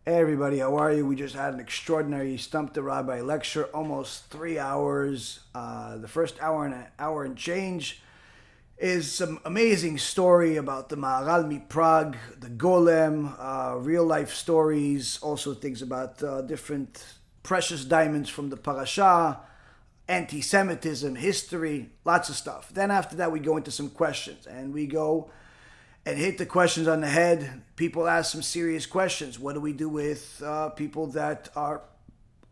Hey everybody, how are you? We just had an extraordinary Stump the Rabbi lecture, almost 3 hours. The first hour and change is some amazing story about the Maharal of Prague, the Golem, real life stories, also things about different precious diamonds from the parasha, anti-Semitism, history, lots of stuff. Then after that we go into some questions, and we go and hit the questions on the head. People ask some serious questions. What do we do with people that are,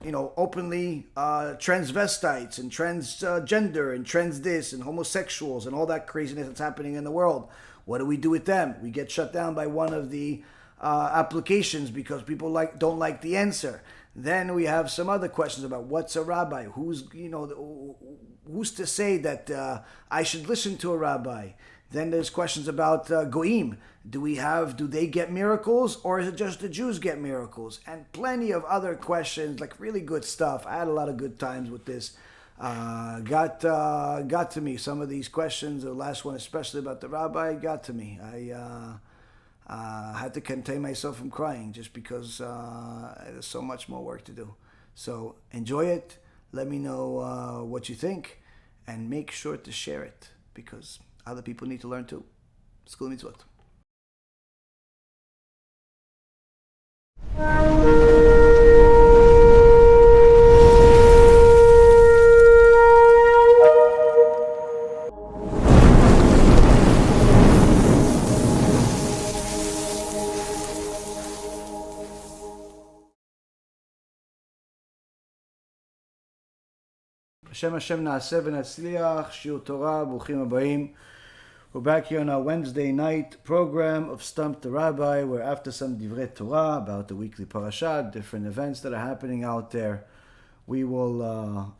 openly transvestites and transgender and trans this and homosexuals and all that craziness that's happening in the world? What do we do with them? We get shut down by one of the applications because people don't like the answer. Then we have some other questions about what's a rabbi. Who's to say that I should listen to a rabbi? Then there's questions about goyim. Do they get miracles, or is it just the Jews get miracles? And plenty of other questions, like really good stuff. I had a lot of good times with this. Got to me. Some of these questions, the last one especially about the rabbi, got to me. I had to contain myself from crying just because there's so much more work to do. So enjoy it. Let me know what you think, and make sure to share it, because other people need to learn too. School Mitzvot. Hashem Naaseh v'Natzliach, Shiur Torah, Bruchim Habayim. We're back here on our Wednesday night program of Stump the Rabbi, where after some Divrei Torah about the weekly parasha, different events that are happening out there, we will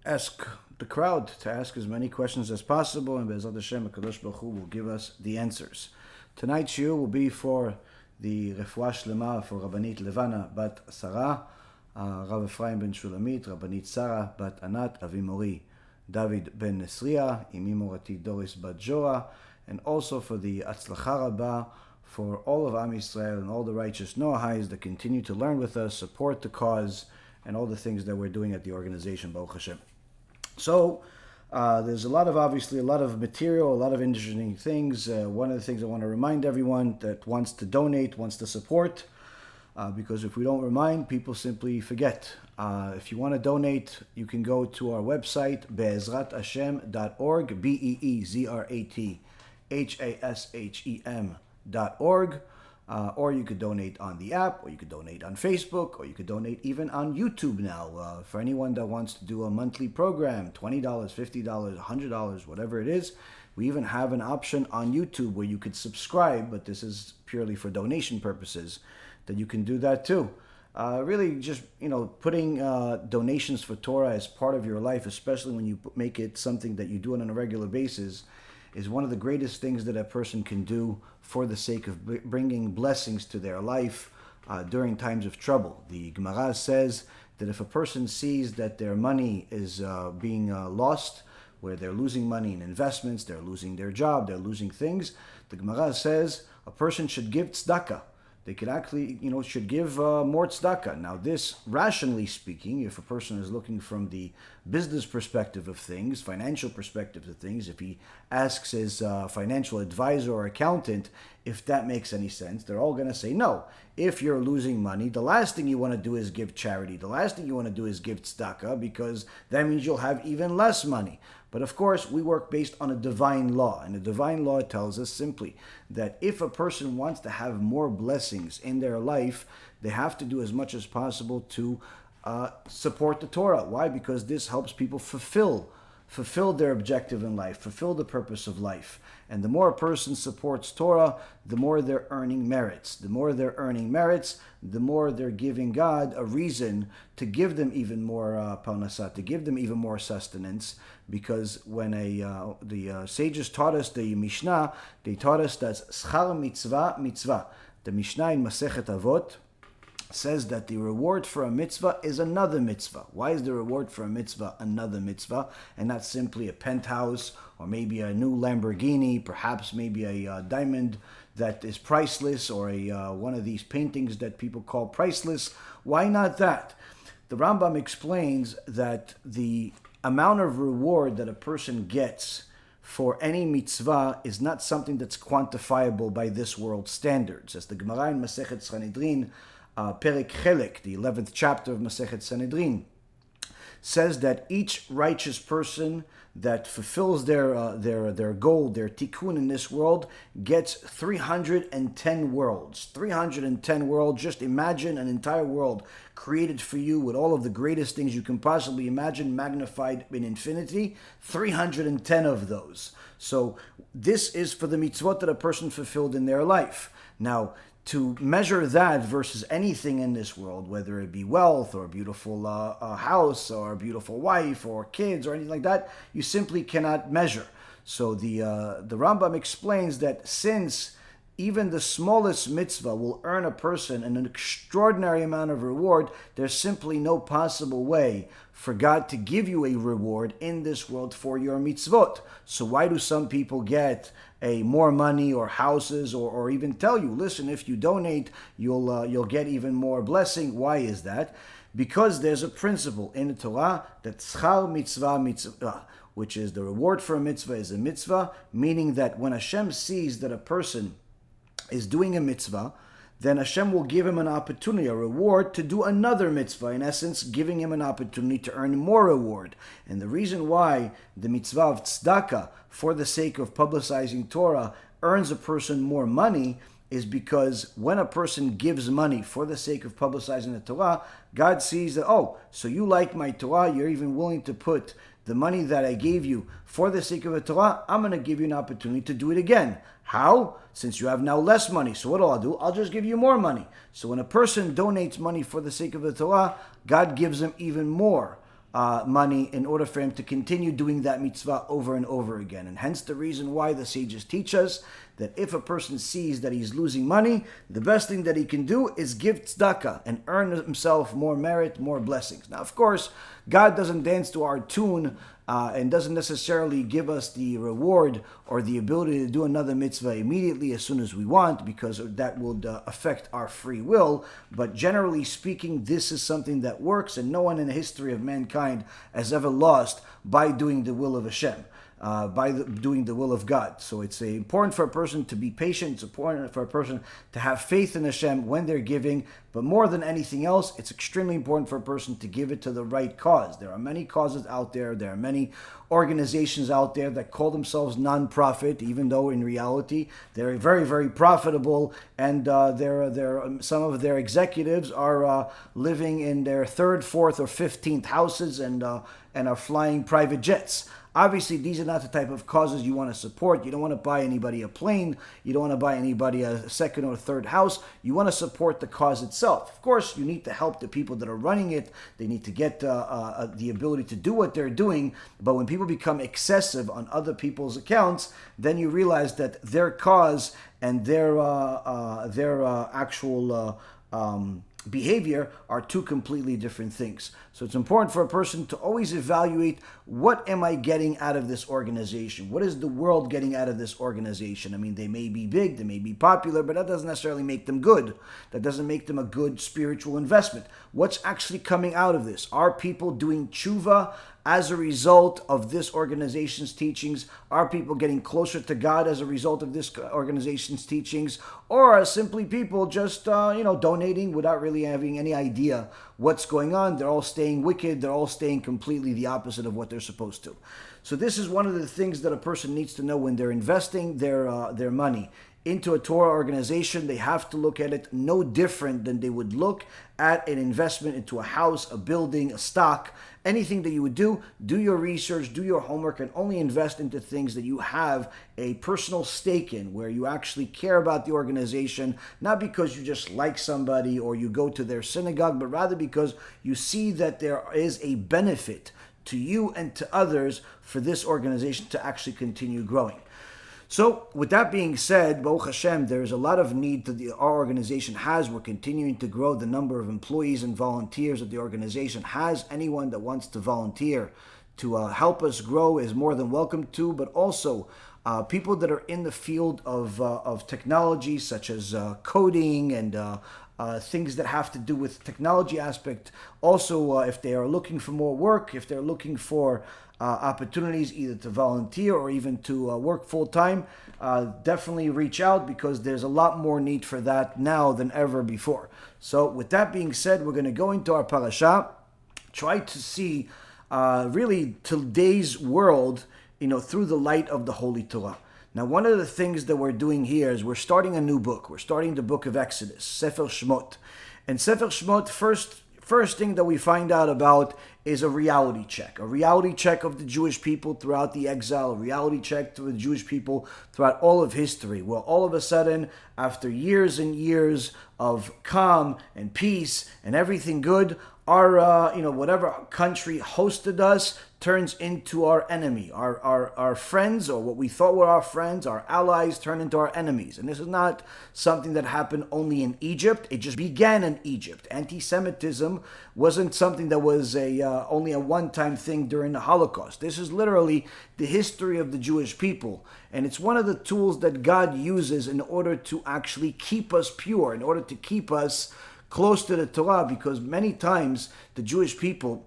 ask the crowd to ask as many questions as possible, and Be'ezrat Hashem, HaKadosh Baruch Hu will give us the answers. Tonight's shiur will be for the Refuah Shlema for Rabbanit Levana Bat Sarah, Rav Ephraim Ben Shulamit, Rabbanit Sarah Bat Anat Avi Mori, David Ben Nesriya, Imi Morati Doris Bat Jora, and also for the Atzlacha Rabba for all of Am Yisrael and all the righteous Noahis that continue to learn with us, support the cause, and all the things that we're doing at the organization, Baruch Hashem. So, there's a lot of material, a lot of interesting things. One of the things I want to remind everyone that wants to donate, wants to support, because if we don't remind, people simply forget. If you want to donate, you can go to our website, be'ezrathashem.org, be'ezrathashem.org, or you could donate on the app, or you could donate on Facebook, or you could donate even on YouTube now. For anyone that wants to do a monthly program, $20, $50, $100, whatever it is, we even have an option on YouTube where you could subscribe, but this is purely for donation purposes, that you can do that too. Really just, putting donations for Torah as part of your life, especially when you make it something that you do it on a regular basis, is one of the greatest things that a person can do for the sake of bringing blessings to their life during times of trouble. The Gemara says that if a person sees that their money is being lost, where they're losing money in investments, they're losing their job, they're losing things, the Gemara says a person should give tzedakah. They could actually, should give more tzedakah. Now this, rationally speaking, if a person is looking from the business perspective of things, financial perspective of things, if he asks his financial advisor or accountant if that makes any sense, they're all going to say no. If you're losing money, the last thing you want to do is give charity. The last thing you want to do is give tzedakah, because that means you'll have even less money. But of course, we work based on a divine law. And the divine law tells us simply that if a person wants to have more blessings in their life, they have to do as much as possible to support the Torah. Why? Because this helps people fulfill their objective in life, fulfill the purpose of life. And the more a person supports Torah, the more they're earning merits. The more they're earning merits, the more they're giving God a reason to give them even more parnasah, to give them even more sustenance. Because when the sages taught us the Mishnah, they taught us that schar mitzvah, mitzvah. The Mishnah in Masechet Avot says that the reward for a mitzvah is another mitzvah. Why is the reward for a mitzvah another mitzvah, and not simply a penthouse, or maybe a new Lamborghini, perhaps maybe a diamond that is priceless, or one of these paintings that people call priceless. Why not that? The Rambam explains that the amount of reward that a person gets for any mitzvah is not something that's quantifiable by this world's standards. As the Gemara in Masechet Sanhedrin, Perek Chelek, the 11th chapter of Masechet Sanhedrin, says that each righteous person that fulfills their goal, their tikkun in this world, gets 310 worlds. 310 worlds. Just imagine an entire world created for you with all of the greatest things you can possibly imagine, magnified in infinity. 310 of those. So this is for the mitzvot that a person fulfilled in their life. Now, to measure that versus anything in this world, whether it be wealth or a beautiful house or a beautiful wife or kids or anything like that, you simply cannot measure. So the Rambam explains that since even the smallest mitzvah will earn a person an extraordinary amount of reward, there's simply no possible way for God to give you a reward in this world for your mitzvot. So why do some people get more money or houses, or even tell you, listen, if you donate, you'll get even more blessing? Why is that? Because there's a principle in the Torah that schar mitzvah mitzvah, which is the reward for a mitzvah is a mitzvah, meaning that when Hashem sees that a person is doing a mitzvah, then Hashem will give him an opportunity, a reward, to do another mitzvah, in essence, giving him an opportunity to earn more reward. And the reason why the mitzvah of tzedakah, for the sake of publicizing Torah, earns a person more money is because when a person gives money for the sake of publicizing the Torah, God sees that, oh, so you like my Torah, you're even willing to put the money that I gave you for the sake of the Torah, I'm going to give you an opportunity to do it again. How? Since you have now less money. So what do? I'll just give you more money. So when a person donates money for the sake of the Torah, God gives him even more money in order for him to continue doing that mitzvah over and over again. And hence the reason why the sages teach us that if a person sees that he's losing money, the best thing that he can do is give tzedakah and earn himself more merit, more blessings. Now, of course, God doesn't dance to our tune and doesn't necessarily give us the reward or the ability to do another mitzvah immediately as soon as we want, because that would affect our free will. But generally speaking, this is something that works, and no one in the history of mankind has ever lost by doing the will of Hashem. Doing the will of God. So it's important for a person to be patient. It's important for a person to have faith in Hashem when they're giving. But more than anything else, it's extremely important for a person to give it to the right cause. There are many causes out there. There are many organizations out there that call themselves non-profit, even though in reality they're very, very profitable. And some of their executives are living in their 3rd, 4th, or 15th houses and are flying private jets. Obviously, these are not the type of causes you want to support. You don't want to buy anybody a plane. You don't want to buy anybody a 2nd or 3rd house. You want to support the cause itself. Of course, you need to help the people that are running it. They need to get the ability to do what they're doing. But when people become excessive on other people's accounts, then you realize that their cause and their actual behavior are two completely different things. So it's important for a person to always evaluate, what am I getting out of this organization? What is the world getting out of this organization? I mean, they may be big, they may be popular, but that doesn't necessarily make them good. That doesn't make them a good spiritual investment. What's actually coming out of this? Are people doing tshuva as a result of this organization's teachings? Are people getting closer to God as a result of this organization's teachings? Or are simply people just, donating without really having any idea what's going on? They're all staying wicked. They're all staying completely the opposite of what they're supposed to. So this is one of the things that a person needs to know when they're investing their money into a Torah organization. They have to look at it no different than they would look at an investment into a house, a building, a stock. Anything that you would do your research, do your homework, and only invest into things that you have a personal stake in, where you actually care about the organization, not because you just like somebody or you go to their synagogue, but rather because you see that there is a benefit to you and to others for this organization to actually continue growing. So, with that being said, Baruch Hashem, there's a lot of need that our organization has. We're continuing to grow the number of employees and volunteers that the organization has. Anyone that wants to volunteer to help us grow is more than welcome to, but also people that are in the field of technology, such as coding and things that have to do with technology aspect. Also, if they are looking for more work, if they're looking for opportunities either to volunteer or even to work full-time, definitely reach out, because there's a lot more need for that now than ever before. So with that being said, we're going to go into our parasha, try to see really today's world, through the light of the Holy Torah. Now, one of the things that we're doing here is we're starting a new book. We're starting the book of Exodus, Sefer Shemot. And Sefer Shemot, first thing that we find out about is a reality check of the Jewish people throughout the exile, a reality check to the Jewish people throughout all of history, where all of a sudden, after years and years of calm and peace and everything good, our, whatever country hosted us turns into our enemy. Our friends, or what we thought were our friends, our allies, turn into our enemies. And this is not something that happened only in Egypt. It just began in Egypt. Antisemitism wasn't something that was only a one-time thing during the Holocaust. This is literally the history of the Jewish people. And it's one of the tools that God uses in order to actually keep us pure, in order to keep us close to the Torah, because many times the Jewish people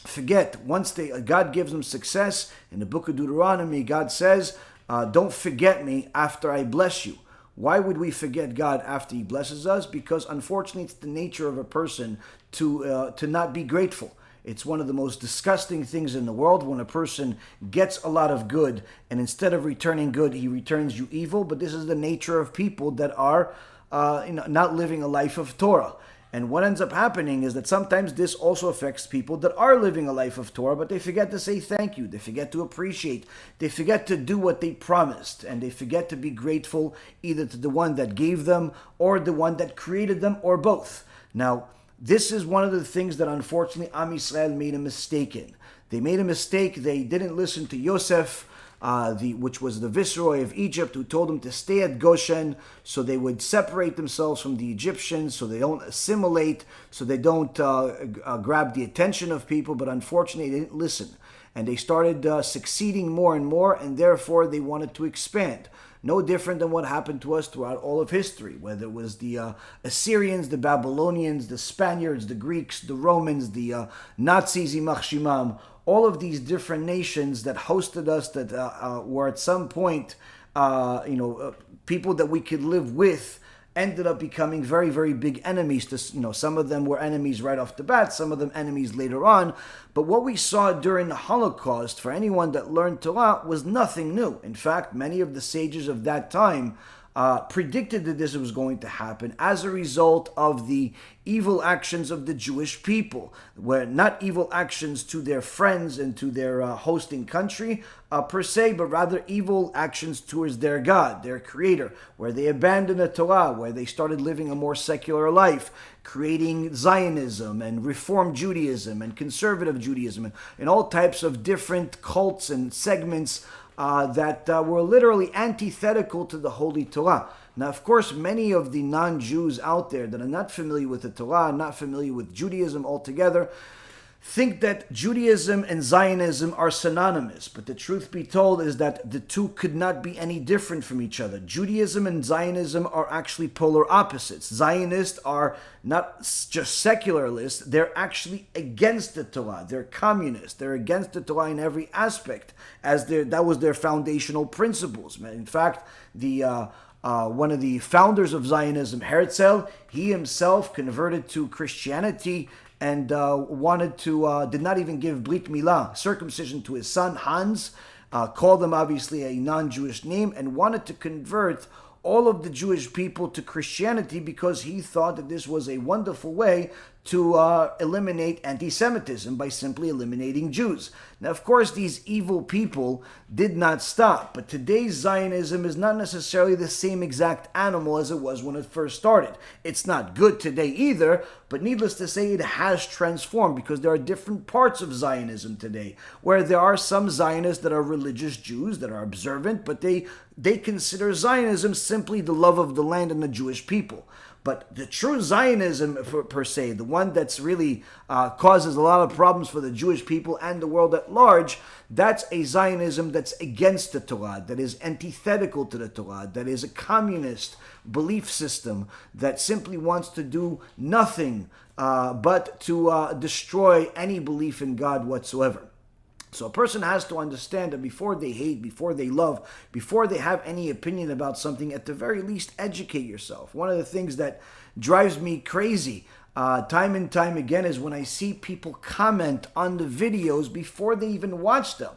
forget. Once God gives them success, in the book of Deuteronomy, God says, don't forget me after I bless you. Why would we forget God after he blesses us? Because unfortunately, it's the nature of a person to not be grateful. It's one of the most disgusting things in the world when a person gets a lot of good, and instead of returning good, he returns you evil. But this is the nature of people that are not living a life of Torah. And what ends up happening is that sometimes this also affects people that are living a life of Torah, but they forget to say thank you. They forget to appreciate. They forget to do what they promised. And they forget to be grateful either to the one that gave them or the one that created them, or both. Now, this is one of the things that unfortunately Am Yisrael made a mistake in. They made a mistake. They didn't listen to Yosef, which was the viceroy of Egypt, who told them to stay at Goshen so they would separate themselves from the Egyptians, so they don't assimilate, so they don't grab the attention of people. But unfortunately, they didn't listen. And they started succeeding more and more, and therefore they wanted to expand. No different than what happened to us throughout all of history, whether it was the Assyrians, the Babylonians, the Spaniards, the Greeks, the Romans, the Nazis, Ymach Shemam, all of these different nations that hosted us, that were at some point, people that we could live with, ended up becoming very, very big enemies. Some of them were enemies right off the bat, some of them enemies later on. But what we saw during the Holocaust, for anyone that learned Torah, was nothing new. In fact, many of the sages of that time predicted that this was going to happen as a result of the evil actions of the Jewish people, where not evil actions to their friends and to their hosting country per se, but rather evil actions towards their God, their creator, where they abandoned the Torah, where they started living a more secular life, creating Zionism and Reform Judaism and Conservative Judaism and all types of different cults and segments that were literally antithetical to the Holy Torah. Now, of course, many of the non-Jews out there that are not familiar with the Torah, not familiar with Judaism altogether, think that Judaism and Zionism are synonymous. But the truth be told is that the two could not be any different from each other. Judaism and Zionism are actually polar opposites. Zionists are not just secularists, they're actually against the Torah. They're communists. They're against the Torah in every aspect, as that was their foundational principles. In fact, one of the founders of Zionism, Herzl, he himself converted to Christianity and did not even give Brit Milah, circumcision, to his son Hans, called him obviously a non-Jewish name, and wanted to convert all of the Jewish people to Christianity because he thought that this was a wonderful way to eliminate anti-Semitism by simply eliminating Jews. Now, of course, these evil people did not stop, but today's Zionism is not necessarily the same exact animal as it was when it first started. It's not good today either, but needless to say, it has transformed because there are different parts of Zionism today, where there are some Zionists that are religious Jews, that are observant, but they consider Zionism simply the love of the land and the Jewish people. But the true Zionism, per se, the one that's really causes a lot of problems for the Jewish people and the world at large, that's a Zionism that's against the Torah, that is antithetical to the Torah, that is a communist belief system that simply wants to do nothing but to destroy any belief in God whatsoever. So a person has to understand that before they hate, before they love, before they have any opinion about something, at the very least, educate yourself. One of the things that drives me crazy time and time again is when I see people comment on the videos before they even watch them.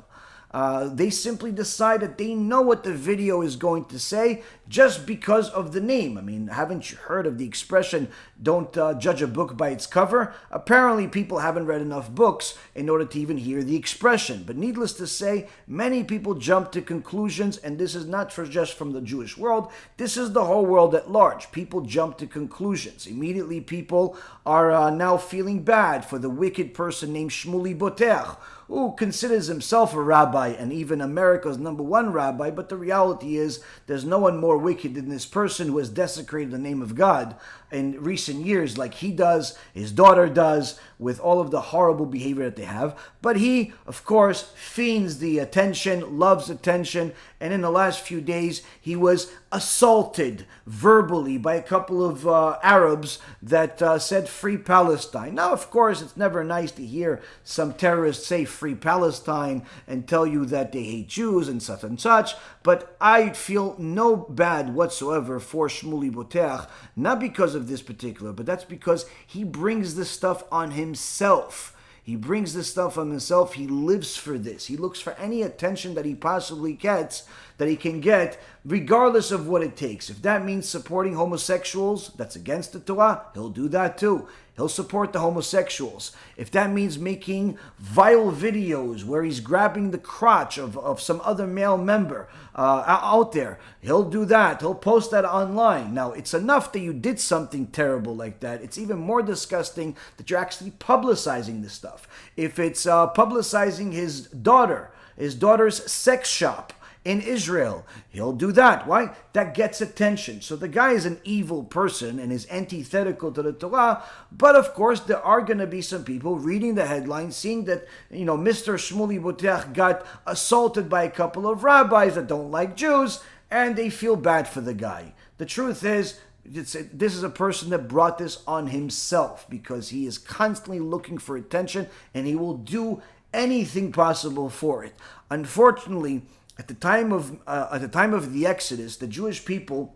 They simply decide that they know what the video is going to say just because of the name. I mean, haven't you heard of the expression, don't judge a book by its cover? Apparently, people haven't read enough books in order to even hear the expression. But needless to say, many people jump to conclusions, and this is not just from the Jewish world. This is the whole world at large. People jump to conclusions. Immediately, people are now feeling bad for the wicked person named Shmuley Boteach, who considers himself a rabbi and even America's #1 rabbi, but the reality is there's no one more wicked than this person who has desecrated the name of God in recent years like he does, his daughter does, with all of the horrible behavior that they have. But he, of course, fiends the attention, loves attention, and in the last few days he was assaulted verbally by a couple of Arabs that said free Palestine. Now, of course, it's never nice to hear some terrorists say free Palestine and tell you that they hate Jews and such, but I feel no bad whatsoever for Shmuley Boteach, not because of this particular, but that's because he brings this stuff on himself. He brings this stuff on himself. He lives for this. He looks for any attention that he possibly gets, that he can get, regardless of what it takes. If that means supporting homosexuals, that's against the Torah, he'll do that too. He'll support the homosexuals. If that means making vile videos where he's grabbing the crotch of some other male member out there, he'll do that. He'll post that online. Now, it's enough that you did something terrible like that. It's even more disgusting that you're actually publicizing this stuff. If it's publicizing his daughter's sex shop in Israel, he'll do that. Why? That gets attention. So the guy is an evil person and is antithetical to the Torah, but of course there are going to be some people reading the headline, seeing that, Mr. Shmuley Boteach got assaulted by a couple of rabbis that don't like Jews, and they feel bad for the guy. The truth is, this is a person that brought this on himself because he is constantly looking for attention and he will do anything possible for it. Unfortunately, at the time of the Exodus, the Jewish people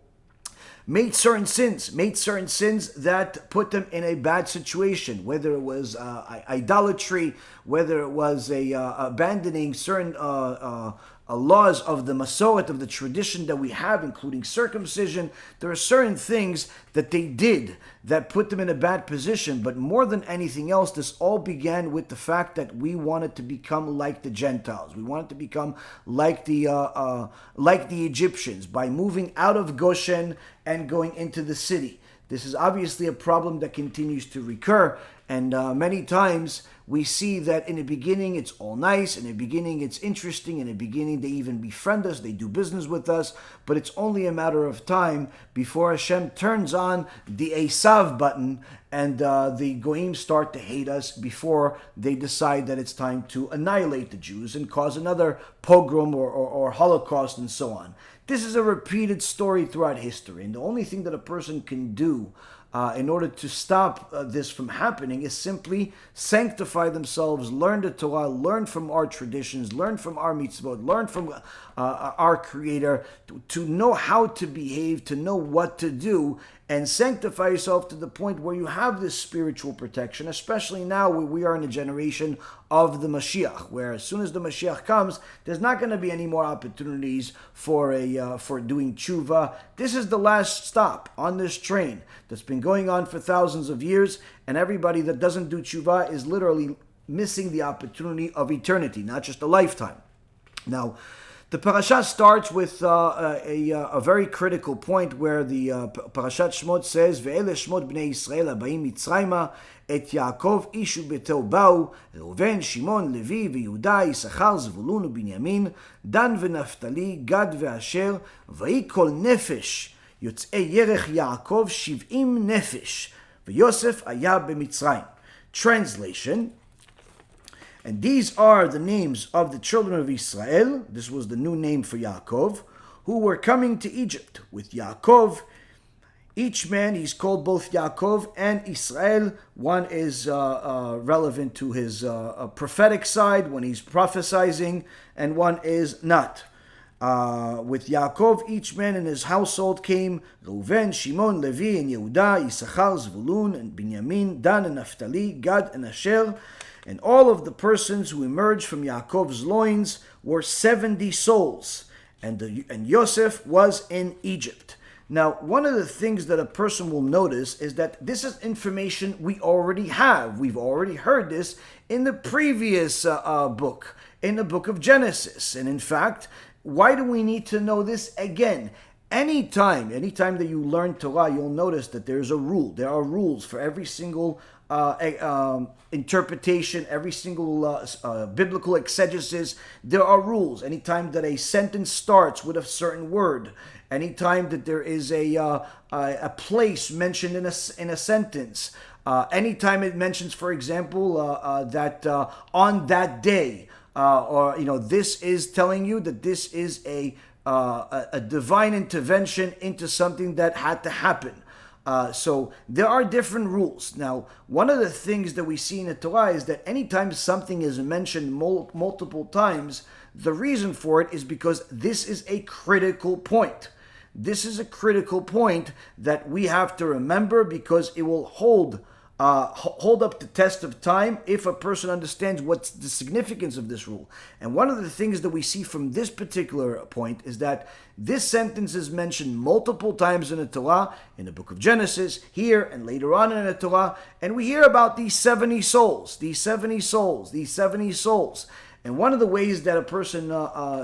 made certain sins that put them in a bad situation, whether it was idolatry, whether it was abandoning certain laws of the Masorot, of the tradition that we have, including circumcision. There are certain things that they did that put them in a bad position, but more than anything else, this all began with the fact that we wanted to become like the Gentiles. We wanted to become like the Egyptians by moving out of Goshen and going into the city. This is obviously a problem that continues to recur, and many times we see that in the beginning it's all nice, in the beginning it's interesting, in the beginning they even befriend us, they do business with us, but it's only a matter of time before Hashem turns on the Esav button and the Goyim start to hate us before they decide that it's time to annihilate the Jews and cause another pogrom or Holocaust and so on. This is a repeated story throughout history, and the only thing that a person can do in order to stop this from happening is simply sanctify themselves, learn the Torah, learn from our traditions, learn from our mitzvot, learn from our Creator, to know how to behave, to know what to do, and sanctify yourself to the point where you have this spiritual protection, especially now where we are in a generation of the Mashiach, where as soon as the Mashiach comes, there's not going to be any more opportunities for doing tshuva. This is the last stop on this train that's been going on for thousands of years, and everybody that doesn't do tshuva is literally missing the opportunity of eternity, not just a lifetime. Now, the parasha starts with a very critical point where the Parashat Shmot says, "Ve'ele Shmot bnei Yisrael habayim Mitzrayma, et Yaakov ish ubeto ba'u, Reuven, Shimon, Levi, Yehudah, Yisachar, Zvulun, uBinyamin, Dan veNaftali, Gad veAsher, vayhi kol nefesh Yotzei Yerech Yaakov Shiv'im Nefesh, v'Yosef Aya b'Mitzrayim. Translation, and these are the names of the children of Israel, this was the new name for Yaakov, who were coming to Egypt. With Yaakov, each man, he's called both Yaakov and Israel. One is relevant to his prophetic side when he's prophesying, and one is not. With Yaakov, each man in his household came: Reuven, Shimon, Levi, and Yehudah, Issachar, Zvulun, and Binyamin, Dan, and Naphtali, Gad, and Asher. And all of the persons who emerged from Yaakov's loins were 70 souls. And Yosef was in Egypt. Now, one of the things that a person will notice is that this is information we already have. We've already heard this in the previous book, in the book of Genesis. And in fact, why do we need to know this again? Anytime that you learn Torah, you'll notice that there's a rule. There are rules for every single interpretation, every single biblical exegesis. There are rules. Anytime that a sentence starts with a certain word, anytime that there is a place mentioned in a sentence, anytime it mentions, for example, that on that day, or this is telling you that this is a divine intervention into something that had to happen. So there are different rules. Now, one of the things that we see in the Torah is that anytime something is mentioned multiple times, the reason for it is because this is a critical point. This is a critical point that we have to remember, because it will hold up the test of time if a person understands what's the significance of this rule. And one of the things that we see from this particular point is that this sentence is mentioned multiple times in the Torah, in the book of Genesis, here and later on in the Torah, and we hear about these 70 souls, these 70 souls, these 70 souls. And one of the ways that a person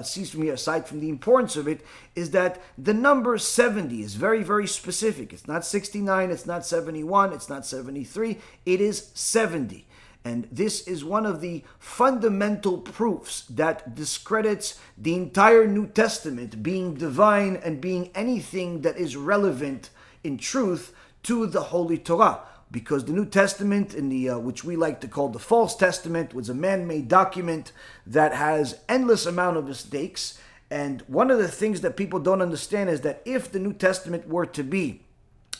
sees from here, aside from the importance of it, is that the number 70 is very, very specific. It's not 69, it's not 71, it's not 73, it is 70. And this is one of the fundamental proofs that discredits the entire New Testament being divine and being anything that is relevant in truth to the Holy Torah. Because the New Testament, in the which we like to call the False Testament, was a man-made document that has endless amount of mistakes. And one of the things that people don't understand is that if the New Testament were to be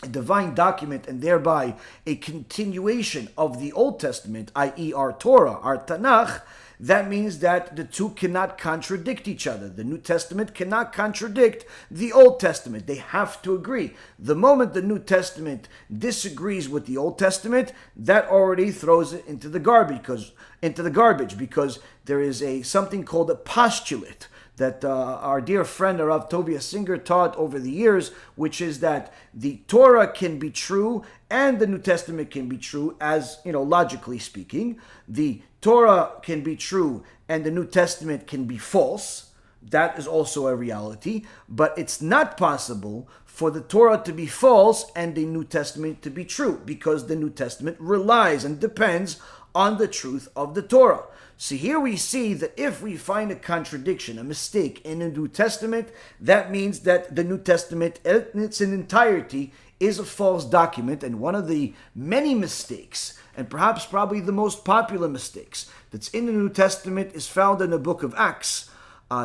a divine document and thereby a continuation of the Old Testament, i.e. our Torah, our Tanakh, that means that the two cannot contradict each other. The New Testament cannot contradict the Old Testament. They have to agree. The moment the New Testament disagrees with the Old Testament, that already throws it into the garbage, because there is something called a postulate that our dear friend Rav Tovia Singer taught over the years, which is that the Torah can be true and the New Testament can be true, as logically speaking. The Torah can be true and the New Testament can be false. That is also a reality, but it's not possible for the Torah to be false and the New Testament to be true, because the New Testament relies and depends on the truth of the Torah. So here we see that if we find a contradiction, a mistake in the New Testament, that means that the New Testament in its entirety is a false document. And one of the many mistakes, and probably the most popular mistakes that's in the New Testament, is found in the book of Acts,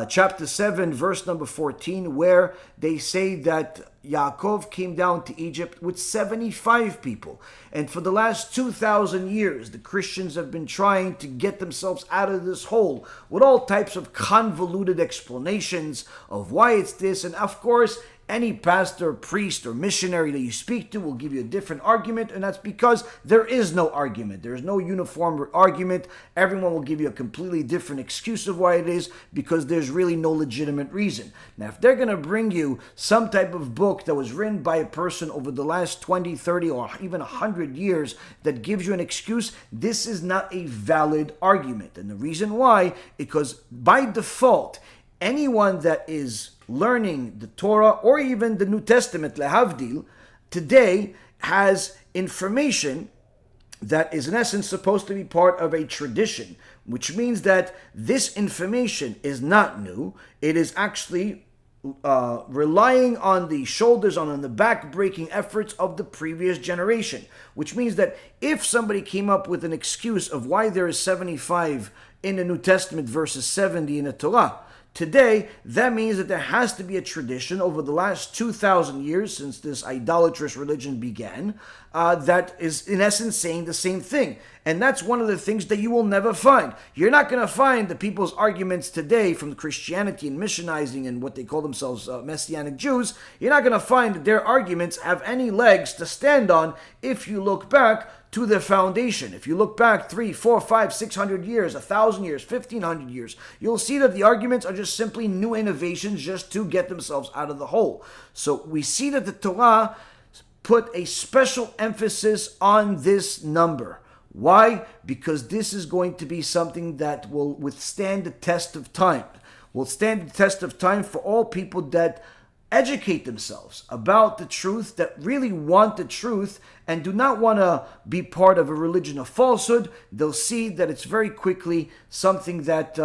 chapter 7, verse number 14, where they say that Yaakov came down to Egypt with 75 people. And for the last 2,000 years, the Christians have been trying to get themselves out of this hole with all types of convoluted explanations of why it's this. And of course, any pastor, priest, or missionary that you speak to will give you a different argument, and that's because there is no argument. There is no uniform argument. Everyone will give you a completely different excuse of why it is, because there's really no legitimate reason. Now, if they're going to bring you some type of book that was written by a person over the last 20, 30, or even 100 years that gives you an excuse, this is not a valid argument. And the reason why, because by default, anyone that is learning the Torah or even the New Testament, lehavdil, today has information that is in essence supposed to be part of a tradition, which means that this information is not new. It is actually relying on the shoulders, on the back-breaking efforts of the previous generation. Which means that if somebody came up with an excuse of why there is 75 in the New Testament versus 70 in the Torah, today, that means that there has to be a tradition over the last 2,000 years since this idolatrous religion began that is in essence saying the same thing. And that's one of the things that you will never find. You're not going to find the people's arguments today from Christianity and missionizing and what they call themselves Messianic Jews. You're not going to find that their arguments have any legs to stand on if you look back to the foundation. If you look back 300, 400, 500, 600 years, 1,000 years, 1,500 years, you'll see that the arguments are just simply new innovations just to get themselves out of the hole. So we see that the Torah put a special emphasis on this number. Why? Because this is going to be something that will withstand the test of time. Will stand the test of time for all people that educate themselves about the truth, that really want the truth and do not want to be part of a religion of falsehood. They'll see that it's very quickly something that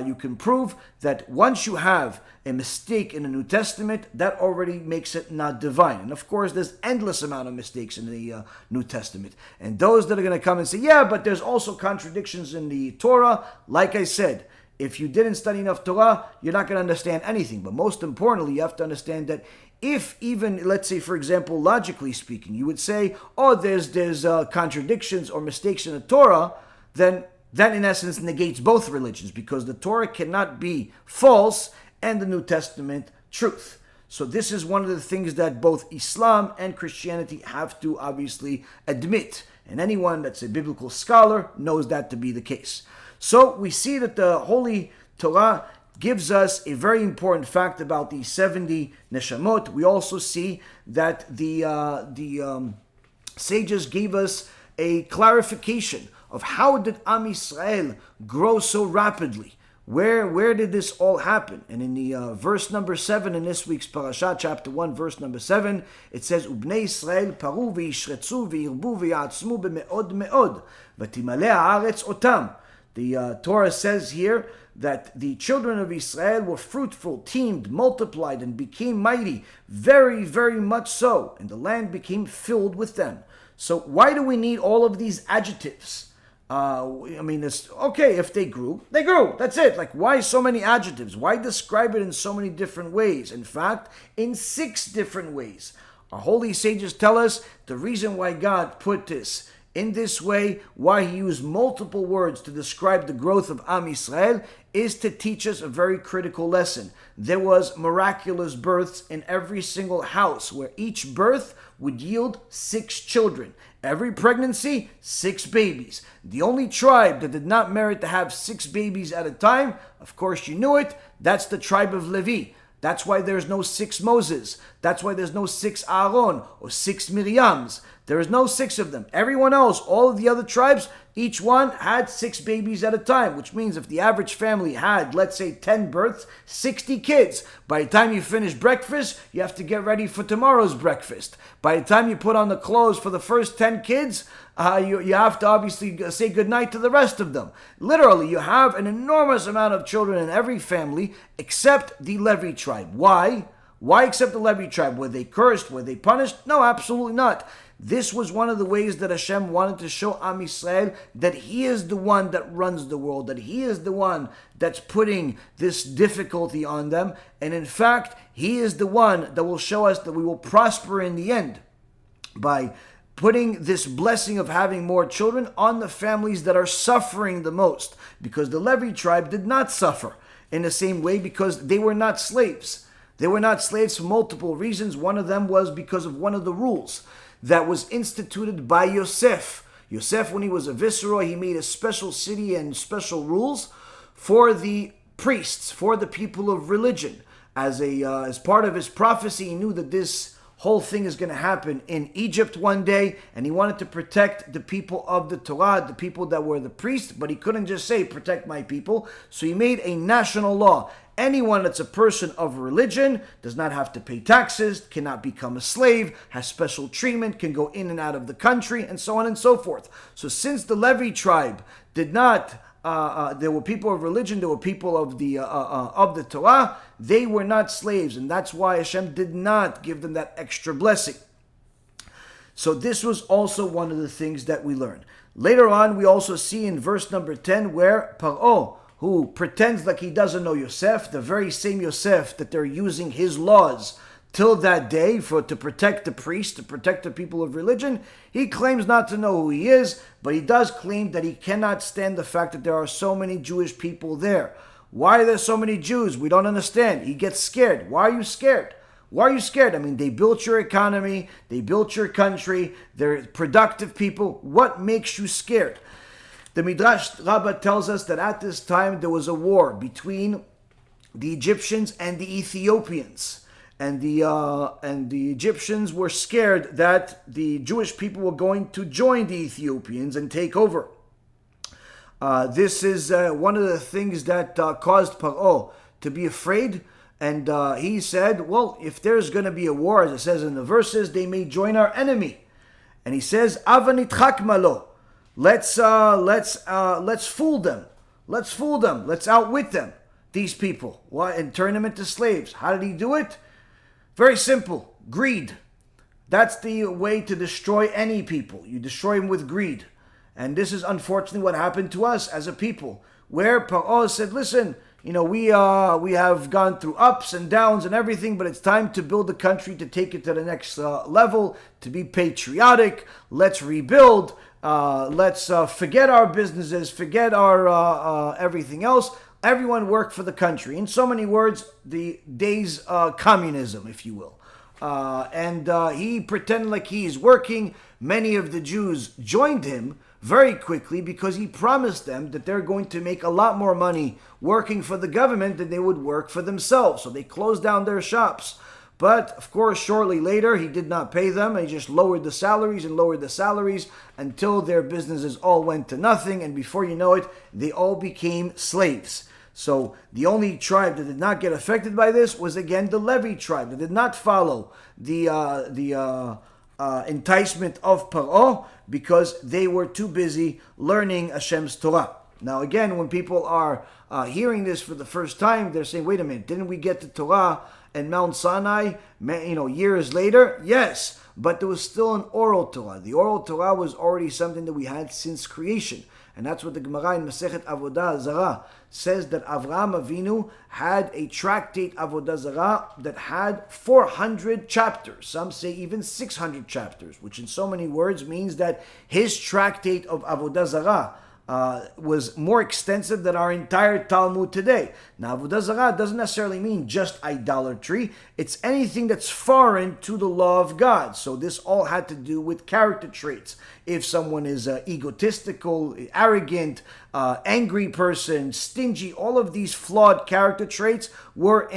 you can prove that once you have a mistake in the New Testament, that already makes it not divine. And of course, there's endless amount of mistakes in the New Testament. And those that are going to come and say, yeah, but there's also contradictions in the Torah, like I said, if you didn't study enough Torah, you're not going to understand anything. But most importantly, you have to understand that if even, let's say, for example, logically speaking, you would say, oh, there's contradictions or mistakes in the Torah, then that in essence negates both religions, because the Torah cannot be false and the New Testament truth. So this is one of the things that both Islam and Christianity have to obviously admit. And anyone that's a biblical scholar knows that to be the case. So we see that the Holy Torah gives us a very important fact about the 70 neshamot. We also see that the sages gave us a clarification of how did Am Yisrael grow so rapidly. Where did this all happen? And in the verse number 7 in this week's parasha, chapter 1, verse number 7, it says, Ubnei Yisrael paru v'yishretzu v'yirbu v'yatzmu b'me'od me'od v'timaleh haaretz otam. The Torah says here that the children of Israel were fruitful, teemed, multiplied, and became mighty, very, very much so, and the land became filled with them. So why do we need all of these adjectives? It's okay, if they grew, that's it. Like, why so many adjectives? Why describe it in so many different ways? In fact, in 6 different ways. Our holy sages tell us the reason why God put this in this way, why he used multiple words to describe the growth of Am Yisrael, is to teach us a very critical lesson. There was miraculous births in every single house, where each birth would yield 6 children. Every pregnancy, 6 babies. The only tribe that did not merit to have 6 babies at a time, of course you knew it, that's the tribe of Levi. That's why there's no 6 Moses. That's why there's no 6 Aaron or 6 Miriams. There is no 6 of them. Everyone else, all of the other tribes, each one had 6 babies at a time, which means if the average family had, let's say, 10 births, 60 kids. By the time you finish breakfast, you have to get ready for tomorrow's breakfast. By the time you put on the clothes for the first 10 kids, you have to obviously say goodnight to the rest of them. Literally, you have an enormous amount of children in every family except the Levi tribe. Why? Why except the Levi tribe? Were they cursed? Were they punished? No, absolutely not. This was one of the ways that Hashem wanted to show Am Yisrael that he is the one that runs the world, that he is the one that's putting this difficulty on them. And in fact, he is the one that will show us that we will prosper in the end by putting this blessing of having more children on the families that are suffering the most. Because the Levi tribe did not suffer in the same way because they were not slaves. They were not slaves for multiple reasons. One of them was because of one of the rules that was instituted by Yosef. Yosef, when he was a viceroy, he made a special city and special rules for the priests, for the people of religion. As part of his prophecy, he knew that this whole thing is going to happen in Egypt one day, and he wanted to protect the people of the Torah, the people that were the priests, but he couldn't just say, protect my people. So he made a national law. Anyone that's a person of religion does not have to pay taxes, cannot become a slave, has special treatment, can go in and out of the country, and so on and so forth. So since the Levi tribe did not, there were people of religion, there were people of the Torah, They were not slaves, and that's why Hashem did not give them that extra blessing. So this was also one of the things that we learned. Later on, we also see in verse number 10 where Paro, who pretends like he doesn't know Yosef, the very same Yosef that they're using his laws till that day to protect the priests, to protect the people of religion, he claims not to know who he is, but he does claim that he cannot stand the fact that there are so many Jewish people there. Why are there so many Jews? We don't understand. He gets scared. Why are you scared? Why are you scared? I mean, they built your economy, they built your country, they're productive people. What makes you scared? The Midrash Rabbah tells us that at this time there was a war between the Egyptians and the Ethiopians. And the Egyptians were scared that the Jewish people were going to join the Ethiopians and take over. This is one of the things that caused Paro to be afraid. And he said, well, if there's going to be a war, as it says in the verses, they may join our enemy. And he says, Avanitchak malo. Let's fool them. Let's fool them. Let's outwit them, these people. Why? And turn them into slaves. How did he do it? Very simple. Greed. That's the way to destroy any people. You destroy them with greed. And this is unfortunately what happened to us as a people, where Paro said, listen, we have gone through ups and downs and everything, but it's time to build the country, to take it to the next level, to be patriotic. Let's rebuild. Let's forget our businesses, forget our everything else. Everyone work for the country. In so many words, the day's communism, if you will. And he pretended like he's working. Many of the Jews joined him very quickly because he promised them that they're going to make a lot more money working for the government than they would work for themselves. So they closed down their shops. But, of course, shortly later, he did not pay them. He just lowered the salaries until their businesses all went to nothing. And before you know it, they all became slaves. So the only tribe that did not get affected by this was, again, the Levi tribe. That did not follow the enticement of Paro because they were too busy learning Hashem's Torah. Now, again, when people are hearing this for the first time, they're saying, wait a minute, didn't we get the Torah and Mount Sinai, years later? Yes, but there was still an oral Torah. The oral Torah was already something that we had since creation. And that's what the Gemara in Masechet Avodah Zarah says, that Avraham Avinu had a tractate Avodah Zarah that had 400 chapters. Some say even 600 chapters, which in so many words means that his tractate of Avodah Zarah was more extensive than our entire Talmud today. Now, Avodah Zarah doesn't necessarily mean just idolatry. It's anything that's foreign to the law of God. So this all had to do with character traits. If someone is egotistical, arrogant, angry person, stingy, all of these flawed character traits were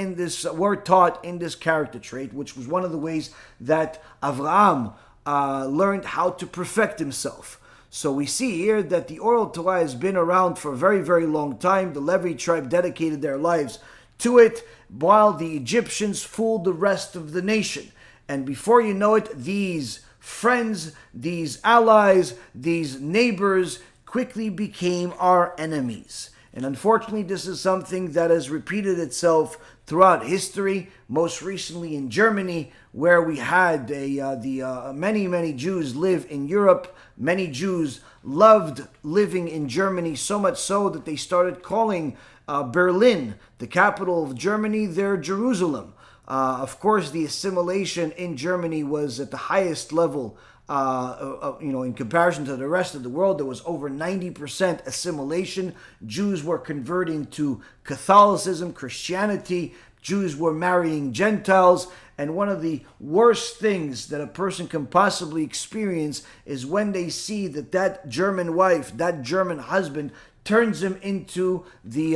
taught in this character trait, which was one of the ways that Avraham learned how to perfect himself. So we see here that the oral Torah has been around for a very, very long time. The Levi tribe dedicated their lives to it, while the Egyptians fooled the rest of the nation. And before you know it, these friends, these allies, these neighbors quickly became our enemies. And unfortunately, this is something that has repeated itself throughout history, most recently in Germany, where we had many Jews live in Europe. Many Jews loved living in Germany, so much so that they started calling Berlin, the capital of Germany, their Jerusalem. Of course, the assimilation in Germany was at the highest level. In comparison to the rest of the world, there was over 90% assimilation. Jews were converting to Catholicism, Christianity. Jews were marrying Gentiles. And one of the worst things that a person can possibly experience is when they see that German wife, that German husband, turns him into the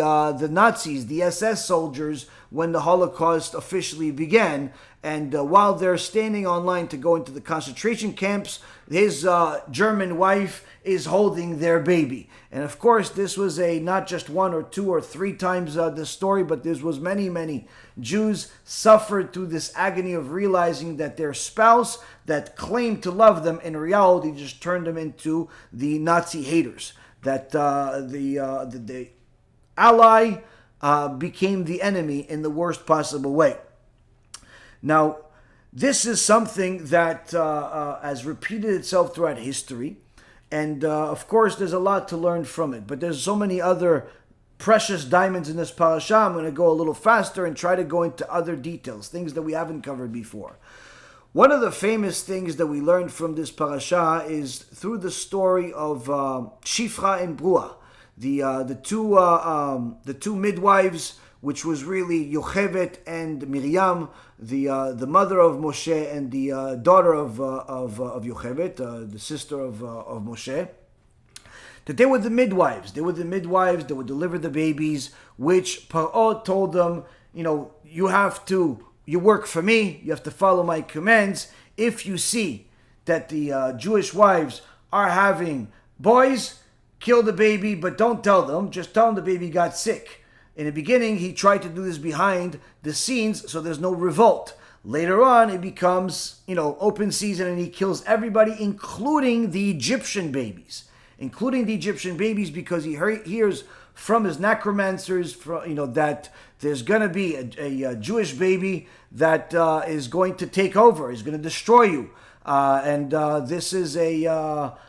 Nazis, the SS soldiers, when the Holocaust officially began. And while they're standing online to go into the concentration camps, his German wife is holding their baby. And of course, this was not just one or two or three times the story, but this was many Jews suffered through this agony of realizing that their spouse that claimed to love them in reality just turned them into the Nazi haters. That the ally became the enemy in the worst possible way. Now, this is something that has repeated itself throughout history. And of course, there's a lot to learn from it. But there's so many other precious diamonds in this parasha. I'm going to go a little faster and try to go into other details, things that we haven't covered before. One of the famous things that we learned from this parasha is through the story of Shifra and Brua, the two midwives, which was really Yocheved and Miriam, the mother of Moshe and the daughter of Yocheved, the sister of Moshe. That they were the midwives. They were the midwives that would deliver the babies, which Paro told them, you work for me, you have to follow my commands. If you see that the Jewish wives are having boys, kill the baby, but don't tell them. Just tell them the baby got sick. In the beginning, he tried to do this behind the scenes, so there's no revolt. Later on, it becomes, open season, and he kills everybody, including the Egyptian babies. Because he hears from his necromancers, that there's going to be a Jewish baby that is going to take over, is going to destroy you. And this is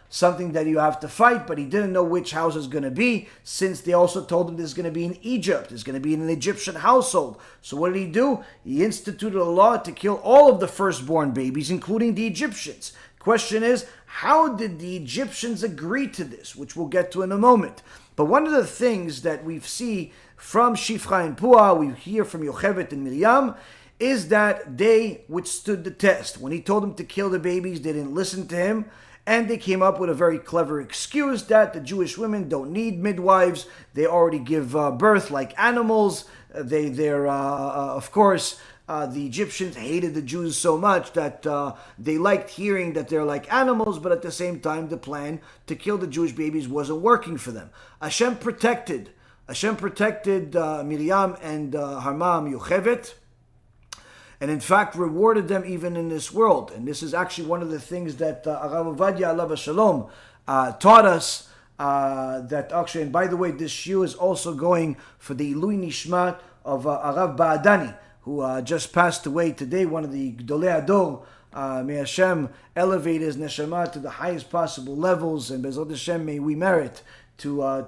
something that you have to fight, but he didn't know which house is going to be, since they also told him this is going to be in Egypt, it's going to be in an Egyptian household. So what did he do? He instituted a law to kill all of the firstborn babies, including the Egyptians. Question is, how did the Egyptians agree to this, which we'll get to in a moment? But one of the things that we see from Shifra and Pua, we hear from Yocheved and Miriam, is that they withstood the test. When he told them to kill the babies, they didn't listen to him, and they came up with a very clever excuse that the Jewish women don't need midwives. They already give birth like animals. Of course, the Egyptians hated the Jews so much that they liked hearing that they're like animals, but at the same time, the plan to kill the Jewish babies wasn't working for them. Hashem protected Miriam and her mom Yocheved, and in fact rewarded them even in this world. And this is actually one of the things that Rav Ovadia Alav Shalom taught us, that actually, and by the way, this shiur is also going for the Ilui Nishmat of Arav Ba'adani, who just passed away today, one of the Gdolei Ador. May Hashem elevate his neshama to the highest possible levels, and Bezrat Hashem, may we merit to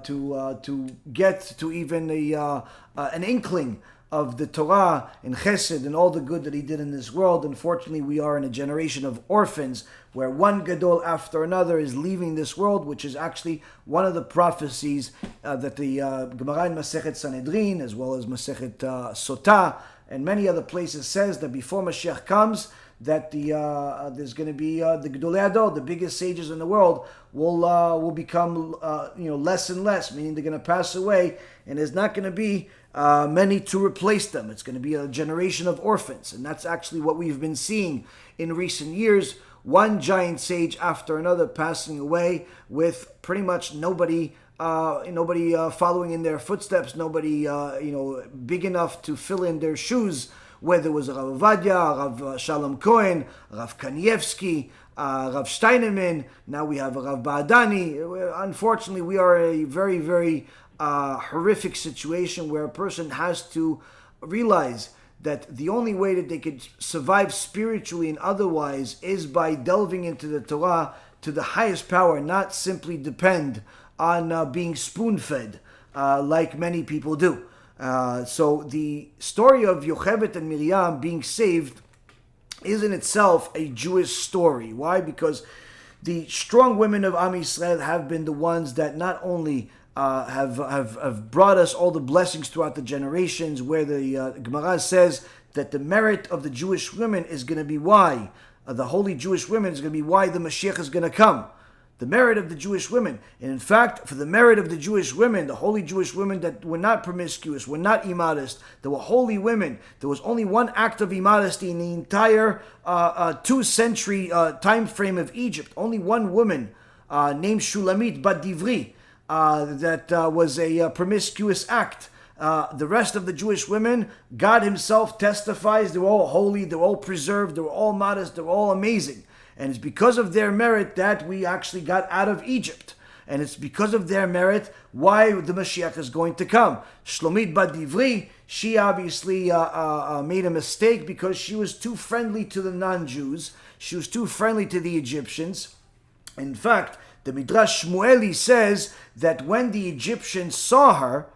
get to even an inkling of the Torah and Chesed and all the good that he did in this world. Unfortunately, we are in a generation of orphans where one Gadol after another is leaving this world, which is actually one of the prophecies that the Gemara in Masechet Sanhedrin, as well as Masechet Sotah, and many other places says that before Mashiach comes, that there's going to be the Gdolei Ador, the biggest sages in the world, will become less and less, meaning they're going to pass away, and there's not going to be many to replace them. It's going to be a generation of orphans, and that's actually what we've been seeing in recent years. One giant sage after another passing away, with pretty much nobody following in their footsteps, nobody big enough to fill in their shoes. Whether it was Rav Ovadia, Rav Shalom Cohen, Rav Kanievsky, Rav Steinemann, now we have Rav Ba'adani. Unfortunately, we are a very, very horrific situation where a person has to realize that the only way that they could survive spiritually and otherwise is by delving into the Torah to the highest power, not simply depend on being spoon-fed like many people do. So the story of Yocheved and Miriam being saved is in itself a Jewish story. Why? Because the strong women of Am Yisrael have been the ones that not only have brought us all the blessings throughout the generations, where the Gemara says that the merit of the Jewish women is going to be why, the holy Jewish women is going to be why the Mashiach is going to come. The merit of the Jewish women. And in fact, for the merit of the Jewish women, the holy Jewish women that were not promiscuous, were not immodest, they were holy women. There was only one act of immodesty in the entire 2-century time frame of Egypt. Only one woman named Shulamit Bat Divri that was a promiscuous act. The rest of the Jewish women, God himself testifies, they were all holy, they were all preserved, they were all modest, they were all amazing. And it's because of their merit that we actually got out of Egypt. And it's because of their merit why the Mashiach is going to come. Shlomit Bat Divri, she obviously made a mistake because she was too friendly to the non-Jews. She was too friendly to the Egyptians. In fact, the Midrash Shmueli says that when the Egyptians saw her,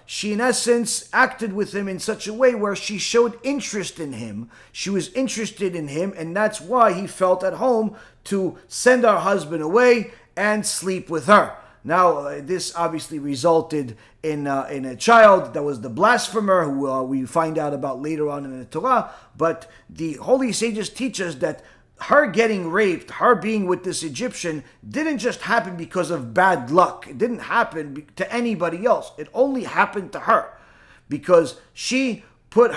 she in essence acted with him in such a way where she showed interest in him. She was interested in him, and that's why he felt at home to send our husband away and sleep with her. Now, this obviously resulted in a child that was the blasphemer, who we find out about later on in the Torah. But the holy sages teach us that her getting raped, her being with this Egyptian, didn't just happen because of bad luck. It didn't happen to anybody else. It only happened to her because she put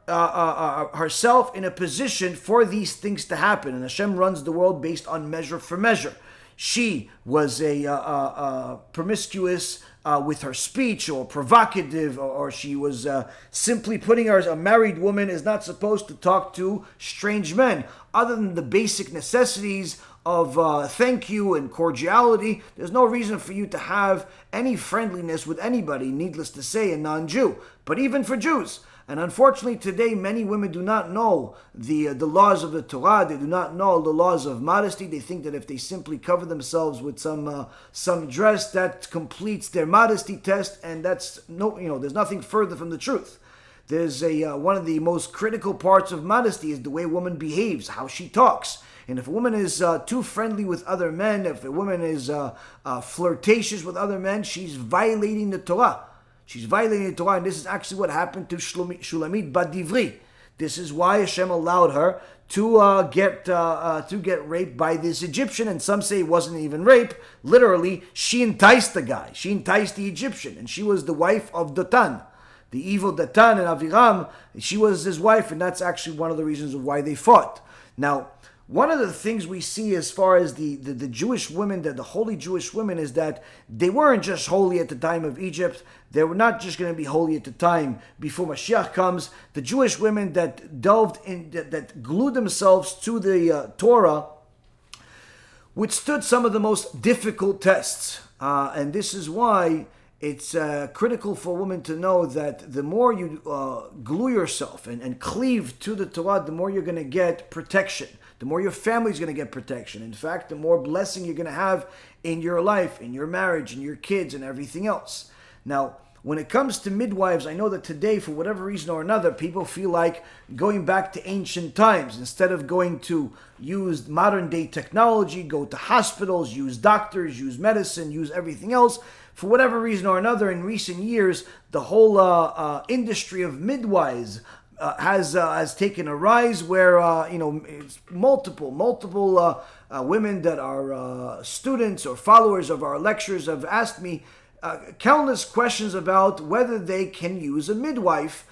herself in a position for these things to happen. And Hashem runs the world based on measure for measure. She was a promiscuous with her speech, or provocative, or she was simply putting her as a married woman is not supposed to talk to strange men. Other than the basic necessities of thank you and cordiality, there's no reason for you to have any friendliness with anybody, needless to say, a non-Jew. But even for Jews. And unfortunately today, many women do not know the laws of the Torah. They do not know the laws of modesty. They think that if they simply cover themselves with some dress, that completes their modesty test, and that's there's nothing further from the truth. There's one of the most critical parts of modesty is the way a woman behaves, how she talks. And if a woman is too friendly with other men, if a woman is flirtatious with other men, she's violating the Torah. She's violating the Torah, and this is actually what happened to Shulamit Bat Divri. This is why Hashem allowed her to get raped by this Egyptian, and some say it wasn't even rape. Literally, she enticed the guy. She enticed the Egyptian, and she was the wife of Datan. The evil Datan and Aviram, she was his wife, and that's actually one of the reasons of why they fought. Now, one of the things we see as far as the Jewish women, the holy Jewish women, is that they weren't just holy at the time of Egypt. They were not just going to be holy at the time before Mashiach comes. The Jewish women that delved in, that glued themselves to the Torah, withstood some of the most difficult tests. And this is why it's critical for a woman to know that the more you glue yourself and cleave to the Torah, the more you're going to get protection. The more your family's going to get protection. In fact, the more blessing you're going to have in your life, in your marriage, in your kids, and everything else. Now, when it comes to midwives, I know that today, for whatever reason or another, people feel like going back to ancient times. Instead of going to use modern day technology, go to hospitals, use doctors, use medicine, use everything else. For whatever reason or another, in recent years, the whole industry of midwives has taken a rise where it's multiple women that are students or followers of our lectures have asked me countless questions about whether they can use a midwife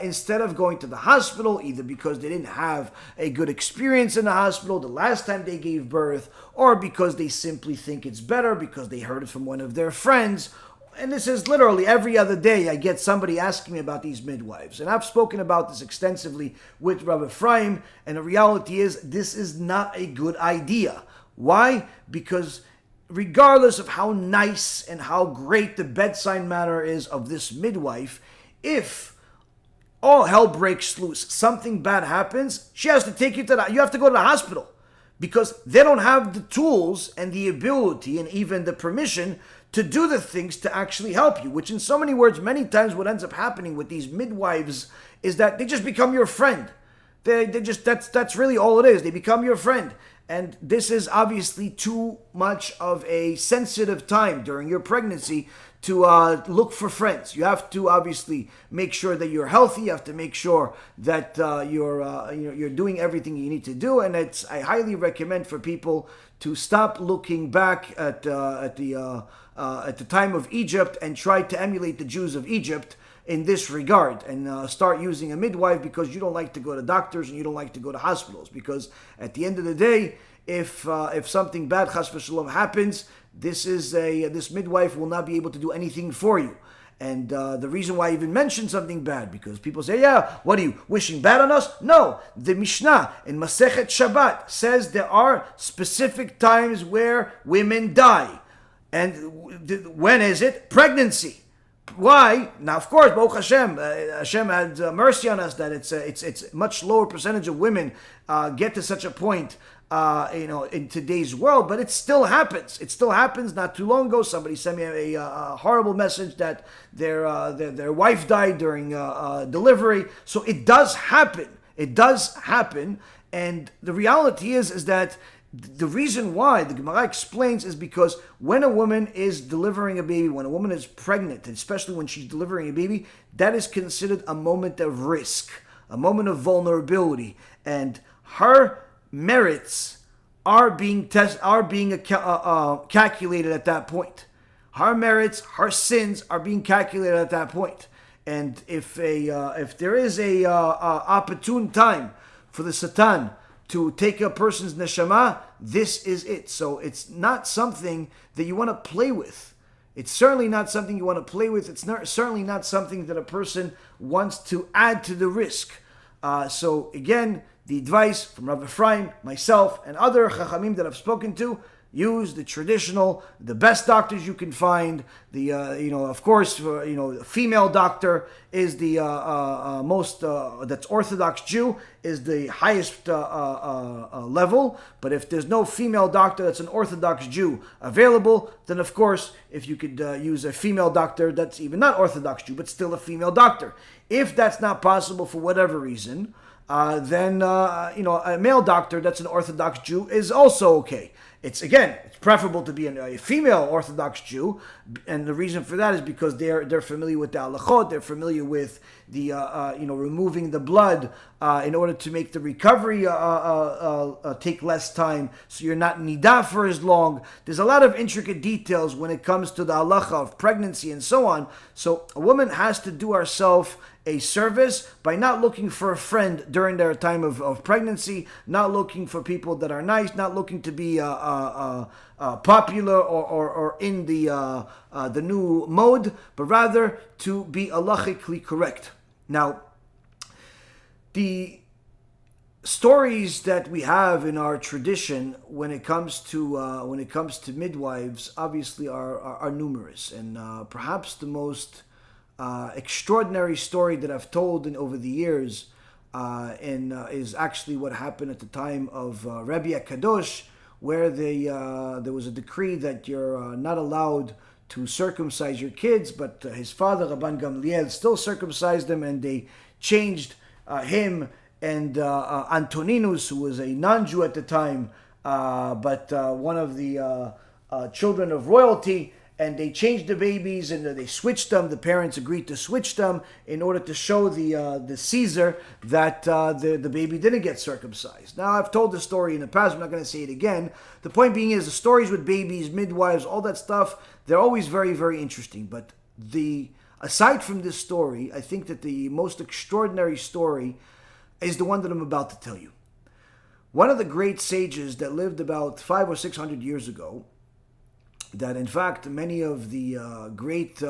instead of going to the hospital, either because they didn't have a good experience in the hospital the last time they gave birth, or because they simply think it's better because they heard it from one of their friends. And this is literally every other day I get somebody asking me about these midwives. And I've spoken about this extensively with Rabbi Ephraim, and the reality is this is not a good idea. Why? Because regardless of how nice and how great the bedside manner is of this midwife, if all hell breaks loose, something bad happens, she has to take you you have to go to the hospital, because they don't have the tools and the ability and even the permission to do the things to actually help you. Which, in so many words, many times what ends up happening with these midwives is that they just become your friend. They just that's really all it is. They become your friend. And this is obviously too much of a sensitive time during your pregnancy to look for friends. You have to obviously make sure that you're healthy. You have to make sure that you're doing everything you need to do. And I highly recommend for people to stop looking back at the time of Egypt and try to emulate the Jews of Egypt in this regard, and start using a midwife because you don't like to go to doctors and you don't like to go to hospitals. Because at the end of the day, if something bad, chas v'shalom, happens, this midwife will not be able to do anything for you. And the reason why I even mentioned something bad, because people say, yeah, what are you, wishing bad on us? No, the Mishnah in Masechet Shabbat says there are specific times where women die. And when is it? Pregnancy. Why? Now, of course, Baruch Hashem, Hashem had mercy on us that it's much lower percentage of women get to such a point, in today's world, but it still happens. It still happens. Not too long ago, somebody sent me a horrible message that their wife died during delivery. So it does happen. It does happen, and the reality is that the reason why the Gemara explains is because when a woman is delivering a baby, when a woman is pregnant, and especially when she's delivering a baby, that is considered a moment of risk, a moment of vulnerability, and her merits are being calculated at that point. Her merits, her sins are being calculated at that point. And if there is a opportune time for the Satan to take a person's neshama, this is it. So it's not something that you want to play with. It's certainly not something you want to play with. It's certainly not something that a person wants to add to the risk. So again, the advice from Rabbi Ephraim, myself, and other chachamim that I've spoken to: use the traditional, the best doctors you can find. Of course, a female doctor is the most, that's Orthodox Jew, is the highest level. But if there's no female doctor that's an Orthodox Jew available, then of course, if you could use a female doctor that's even not Orthodox Jew, but still a female doctor. If that's not possible for whatever reason, then a male doctor that's an Orthodox Jew is also okay. It's preferable to be a female Orthodox Jew, and the reason for that is because they're familiar with the halachot, they're familiar with the removing the blood in order to make the recovery take less time, so you're not nida for as long. There's a lot of intricate details when it comes to the halacha of pregnancy and so on. So a woman has to do herself a service by not looking for a friend during their time of pregnancy, not looking for people that are nice, not looking to be popular or in the new mode, but rather to be halachically correct. Now, the stories that we have in our tradition when it comes to midwives obviously are numerous, and perhaps the most extraordinary story that I've told over the years is actually what happened at the time of Rabbi Kadosh, where there was a decree that you're not allowed to circumcise your kids, but his father, Rabban Gamliel, still circumcised them, and they changed him and Antoninus, who was a non-Jew at the time, but one of the children of royalty, and they changed the babies and they switched them. The parents agreed to switch them in order to show the Caesar that the baby didn't get circumcised. Now, I've told the story in the past. I'm not going to say it again. The point being is the stories with babies, midwives, all that stuff, they're always very, very interesting. But aside from this story, I think that the most extraordinary story is the one that I'm about to tell you. One of the great sages that lived about 500 or 600 years ago, that in fact many of the great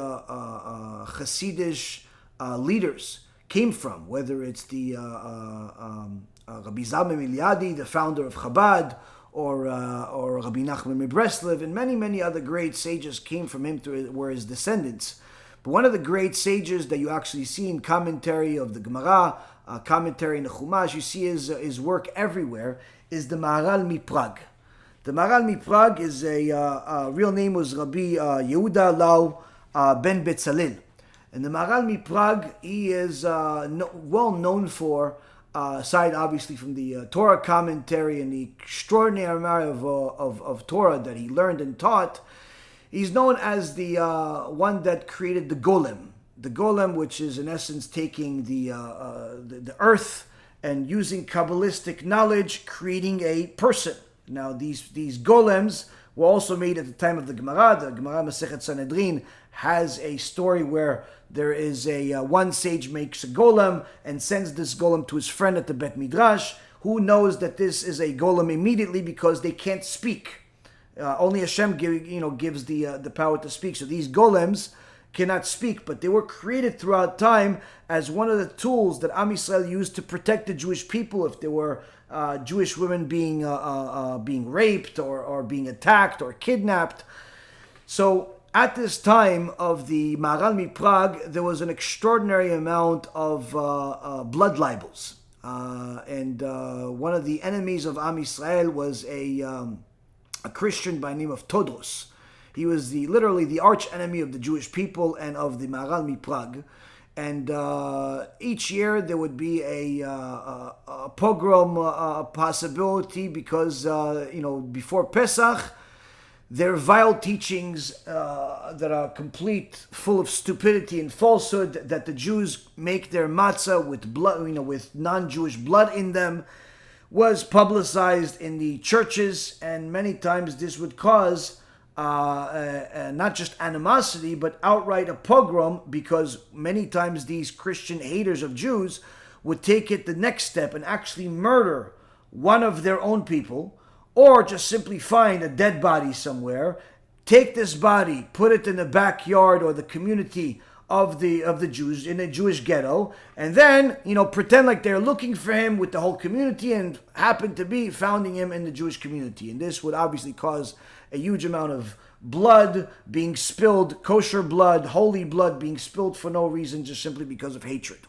Hasidic leaders came from, whether it's the Rabbi Zalman Miliadi, the founder of Chabad, or Rabbi Nachman Breslev, and many, many other great sages came from him, were his descendants. But one of the great sages that you actually see in commentary of the Gemara, commentary in the Chumash, you see his work everywhere, is the Maharal of Prague. The Maharal of Prague is real name was Rabbi Yehudah Lau ben Betzalel. And the Maharal of Prague, he is well known for, aside obviously from the Torah commentary and the extraordinary amount of Torah that he learned and taught, he's known as the one that created the golem. The golem, which is in essence taking the earth and using Kabbalistic knowledge, creating a person. Now, these golems were also made at the time of the Gemara. The Gemara Masechet Sanhedrin has a story where there is one sage makes a golem and sends this golem to his friend at the Bet Midrash, who knows that this is a golem immediately because they can't speak. Only Hashem gives the power to speak. So these golems, cannot speak, but they were created throughout time as one of the tools that Am Yisrael used to protect the Jewish people if there were Jewish women being raped or being attacked or kidnapped. So at this time of the Maharal of Prague, there was an extraordinary amount of blood libels. And one of the enemies of Am Yisrael was a Christian by the name of Todros. He was literally the arch enemy of the Jewish people and of the Maharal of Prague. And each year there would be a pogrom possibility because, before Pesach, their vile teachings that are complete, full of stupidity and falsehood, that the Jews make their matzah with blood, with non-Jewish blood in them, was publicized in the churches, and many times this would cause not just animosity, but outright a pogrom, because many times these Christian haters of Jews would take it the next step and actually murder one of their own people, or just simply find a dead body somewhere, take this body, put it in the backyard or the community of the Jews in a Jewish ghetto, and then pretend like they're looking for him with the whole community and happen to be finding him in the Jewish community. And this would obviously cause a huge amount of blood being spilled, kosher blood, holy blood being spilled for no reason, just simply because of hatred.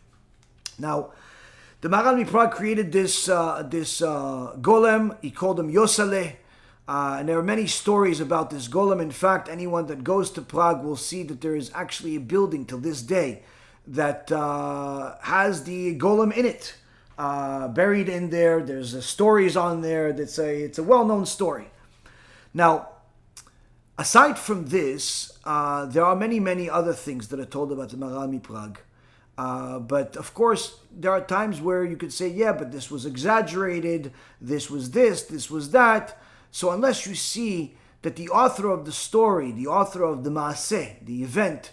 Now, the Maharal of Prague created this golem. He called him Yosaleh. And there are many stories about this golem. In fact, anyone that goes to Prague will see that there is actually a building till this day that has the golem in it, buried in there. There's stories on there. It's a well-known story. Now, aside from this, there are many, many other things that are told about the Maharal of Prague. But of course, there are times where you could say, yeah, but this was exaggerated, this was that. So unless you see that the author of the story, the author of the maaseh, the event,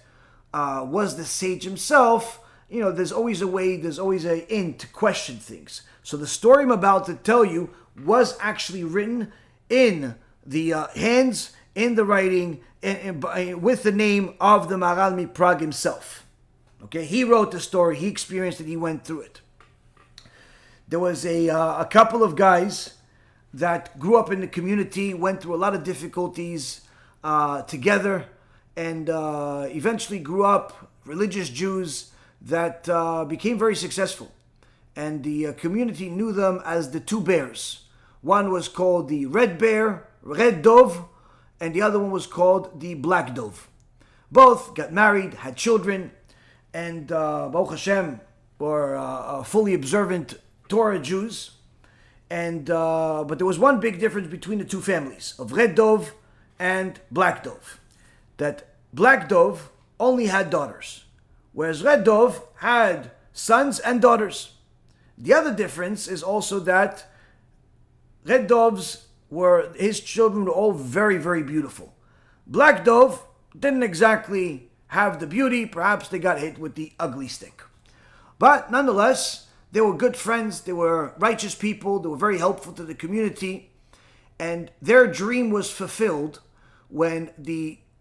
was the sage himself, there's always a way, there's always an in to question things. So the story I'm about to tell you was actually written in the hands, in the writing, with the name of the Maharal of Prague himself. Okay, he wrote the story, he experienced it, he went through it. There was a couple of guys that grew up in the community, went through a lot of difficulties together, and eventually grew up religious Jews that became very successful. And the community knew them as the two bears. One was called the red bear, red dove, and the other one was called the black dove. Both got married, had children, and Baruch Hashem were fully observant Torah Jews. And but there was one big difference between the two families of red dove and black dove. That black dove only had daughters, whereas red dove had sons and daughters. The other difference is also that red doves his children were all very, very beautiful. Black dove didn't exactly have the beauty. Perhaps they got hit with the ugly stick. But nonetheless, they were good friends. They were righteous people. They were very helpful to the community. And their dream was fulfilled when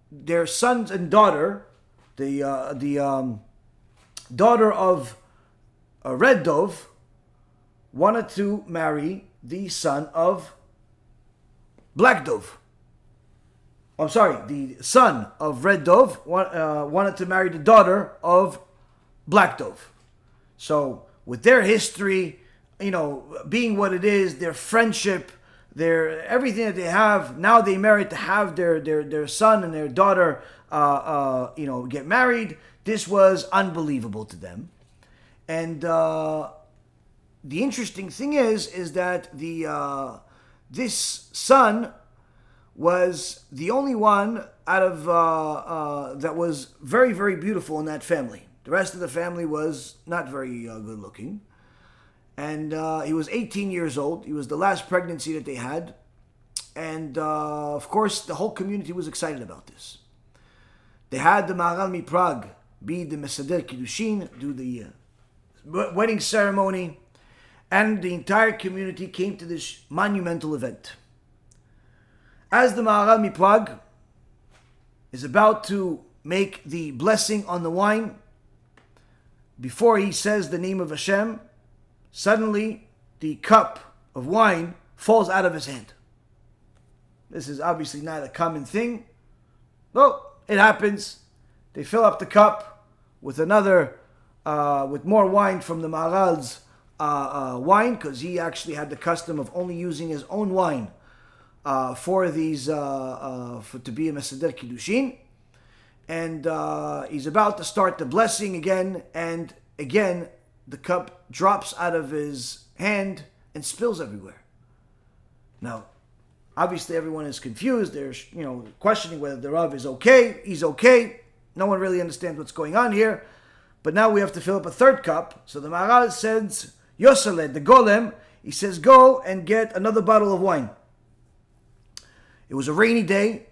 their sons and daughter, the daughter of a red dove, wanted to marry the son of black dove. I'm sorry, the son of red dove wanted to marry the daughter of black dove. So with their history, being what it is, their friendship, everything that they have, now they married to have their son and their daughter, get married. This was unbelievable to them. And the interesting thing is that this son was the only one out of that was very, very beautiful in that family. The rest of the family was not very good looking. And he was 18 years old. He was the last pregnancy that they had. And of course, the whole community was excited about this. They had the Maharal of Prague be the Mesader Kiddushin, do the wedding ceremony. And the entire community came to this monumental event. As the Maharal of Prague is about to make the blessing on the wine, before he says the name of Hashem, suddenly the cup of wine falls out of his hand. This is obviously not a common thing. Well, it happens. They fill up the cup with with more wine from the Maharal's wine, because he actually had the custom of only using his own wine for these, to be a Meseder Kiddushin. And he's about to start the blessing again, and again the cup drops out of his hand and spills everywhere. Now, obviously everyone is confused. They're questioning whether the Rav is okay. He's okay. No one really understands what's going on here. But now we have to fill up a third cup. So the Maharal sends Yosef, the golem, he says, go and get another bottle of wine. It was a rainy day.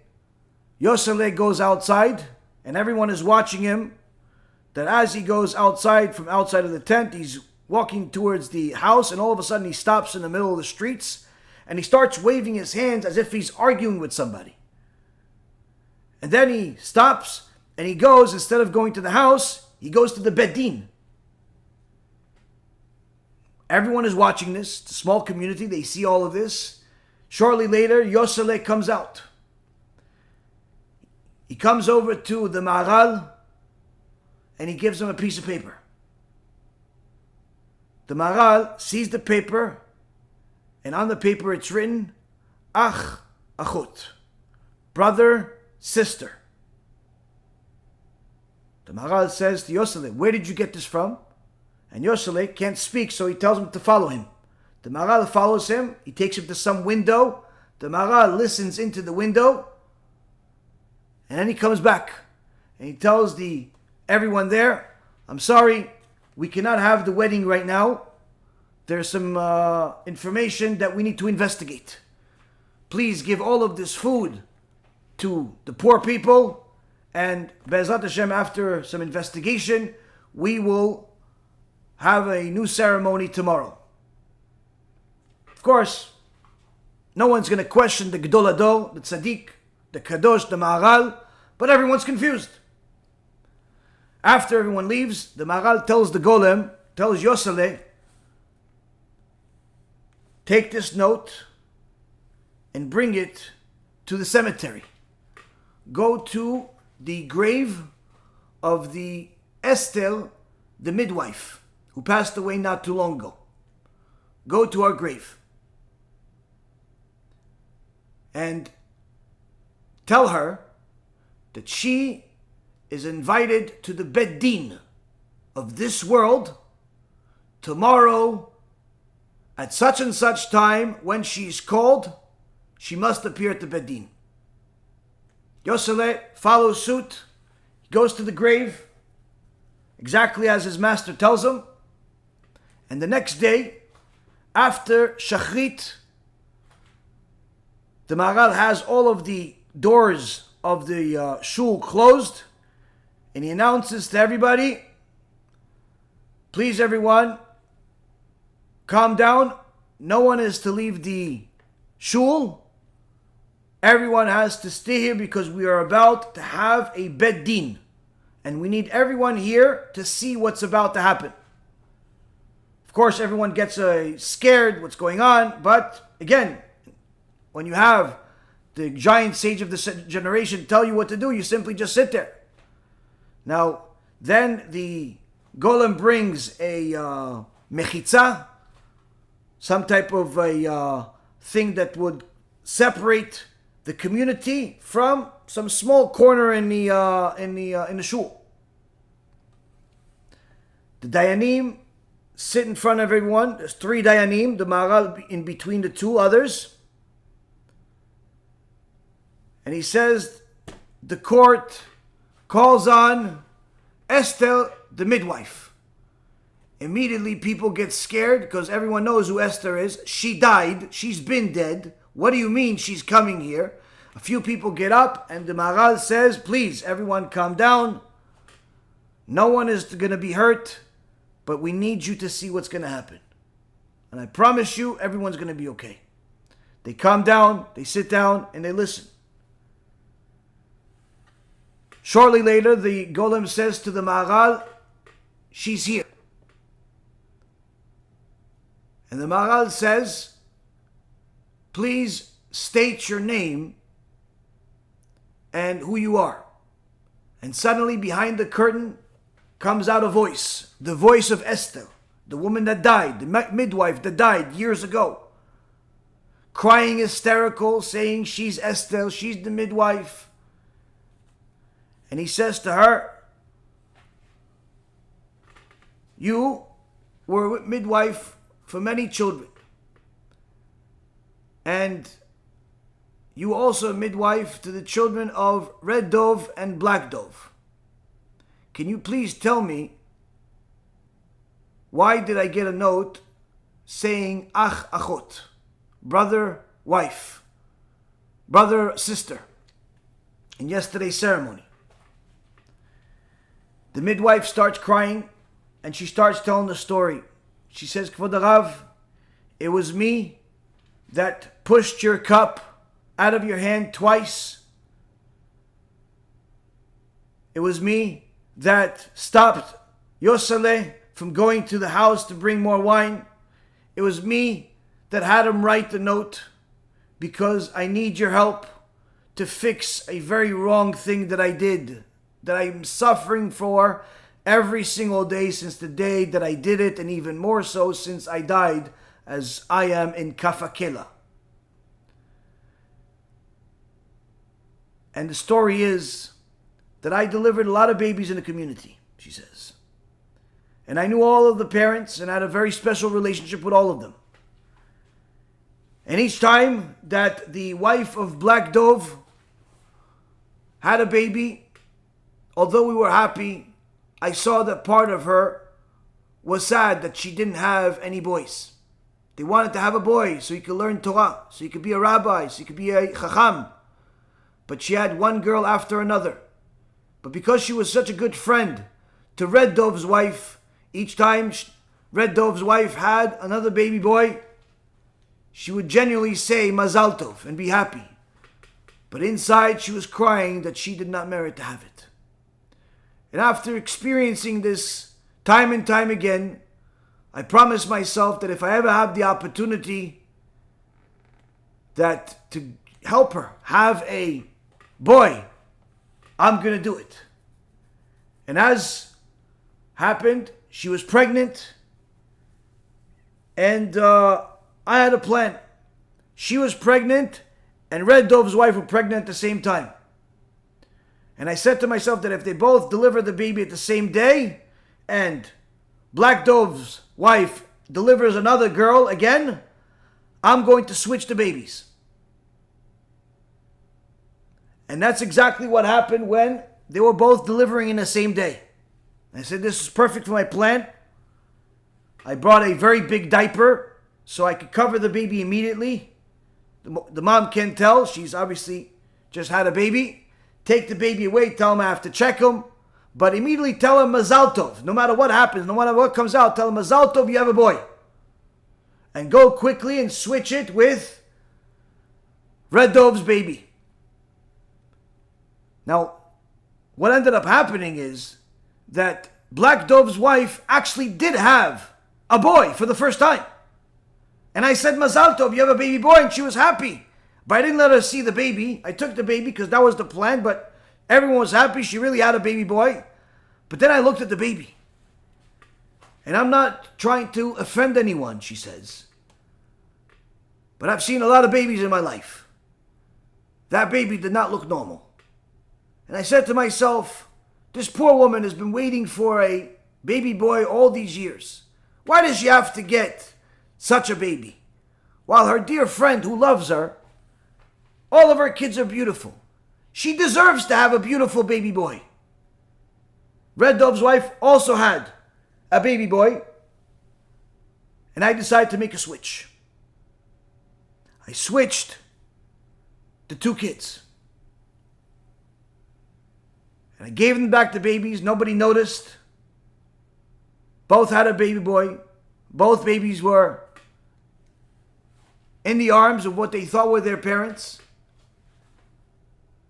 Yosef goes outside, and everyone is watching him. That as he goes outside, from outside of the tent, he's walking towards the house, and all of a sudden he stops in the middle of the streets, and he starts waving his hands as if he's arguing with somebody. And then he stops, and he goes, instead of going to the house, he goes to the Beit Din. Everyone is watching this. It's a small community. They see all of this. Shortly later, Yosef comes out. He comes over to the Maharal, and he gives him a piece of paper. The Maharal sees the paper, and on the paper it's written, Ach, Achut, brother, sister. The Maharal says to Yosef, where did you get this from? And Yosef can't speak, so he tells him to follow him. The Maharal follows him. He takes him to some window. The Maharal listens into the window. And then he comes back. And he tells everyone there, I'm sorry, we cannot have the wedding right now. There's some information that we need to investigate. Please give all of this food to the poor people. And Be'ezrat Hashem, after some investigation, we will have a new ceremony tomorrow. Of course, no one's going to question the Gedol Hador, the Tzaddik, the Kadosh, the Maharal, but everyone's confused. After everyone leaves, the Maharal tells the Golem, tells Yosef, take this note and bring it to the cemetery. Go to the grave of the Esther, the midwife, who passed away not too long ago. Go to her grave. And tell her that she is invited to the Beit Din of this world tomorrow at such and such time. When she's called, she must appear at the Beit Din. Yosef follows suit. He goes to the grave exactly as his master tells him. And the next day, after Shachrit, the Maharal has all of the doors of the shul closed, and he announces to everybody, please everyone, calm down. No one is to leave the shul. Everyone has to stay here because we are about to have a Beit Din, and we need everyone here to see what's about to happen. Of course, everyone gets scared what's going on, but again, when you have the giant sage of the generation tell you what to do, you simply just sit there. Now, then the golem brings a mechitza, some type of a thing that would separate the community from some small corner in the shul. The dayanim sit in front of everyone. There's 3 dayanim, the Maharal in between the 2 others. And he says, the court calls on Esther, the midwife. Immediately people get scared because everyone knows who Esther is. She died. She's been dead. What do you mean she's coming here? A few people get up and the Maharal says, please, everyone calm down. No one is going to be hurt, but we need you to see what's going to happen. And I promise you, everyone's going to be okay. They calm down, they sit down, and they listen. Shortly later, the golem says to the Maharal, she's here. And the Maharal says, please state your name and who you are. And suddenly behind the curtain comes out a voice, the voice of Esther, the woman that died, the midwife that died years ago, crying hysterical, saying she's Esther, she's the midwife. And he says to her, you were a midwife for many children. And you also a midwife to the children of red dove and black dove. Can you please tell me, why did I get a note saying ach achot, brother, wife, brother, sister, in yesterday's ceremony? The midwife starts crying and she starts telling the story. She says, Kvod Rav, it was me that pushed your cup out of your hand twice. It was me that stopped Yosef from going to the house to bring more wine. It was me that had him write the note because I need your help to fix a very wrong thing that I did, that I'm suffering for every single day since the day that I did it, and even more so since I died, as I am in Kafakela. And the story is that I delivered a lot of babies in the community, she says. And I knew all of the parents and had a very special relationship with all of them. And each time that the wife of Black Dove had a baby, although we were happy, I saw that part of her was sad that she didn't have any boys. They wanted to have a boy so he could learn Torah, so he could be a rabbi, so he could be a chacham. But she had one girl after another. But because she was such a good friend to Red Dove's wife, each time Red Dove's wife had another baby boy, she would genuinely say Mazal Tov and be happy. But inside she was crying that she did not merit to have it. And after experiencing this time and time again, I promised myself that if I ever have the opportunity that to help her have a boy, I'm going to do it. And as happened, she was pregnant, and I had a plan. She was pregnant, and Red Dove's wife was pregnant at the same time. And I said to myself that if they both deliver the baby at the same day, and Black Dove's wife delivers another girl again, I'm going to switch the babies. And that's exactly what happened when they were both delivering in the same day. I said, this is perfect for my plan. I brought a very big diaper so I could cover the baby immediately. The mom can't tell. She's obviously just had a baby. Take the baby away, tell him I have to check him. But immediately tell him Mazal Tov. No matter what happens, no matter what comes out, tell him Mazal Tov, you have a boy. And go quickly and switch it with Red Dove's baby. Now, what ended up happening is that Black Dove's wife actually did have a boy for the first time. And I said, Mazal Tov, you have a baby boy, and she was happy. But I didn't let her see the baby. I took the baby because that was the plan, but everyone was happy. She really had a baby boy. But then I looked at the baby. And I'm not trying to offend anyone, she says. But I've seen a lot of babies in my life. That baby did not look normal. And I said to myself, this poor woman has been waiting for a baby boy all these years. Why does she have to get such a baby? While her dear friend who loves her, all of her kids are beautiful. She deserves to have a beautiful baby boy. Red Dove's wife also had a baby boy. And I decided to make a switch. I switched the two kids. And I gave them back the babies. Nobody noticed. Both had a baby boy. Both babies were in the arms of what they thought were their parents.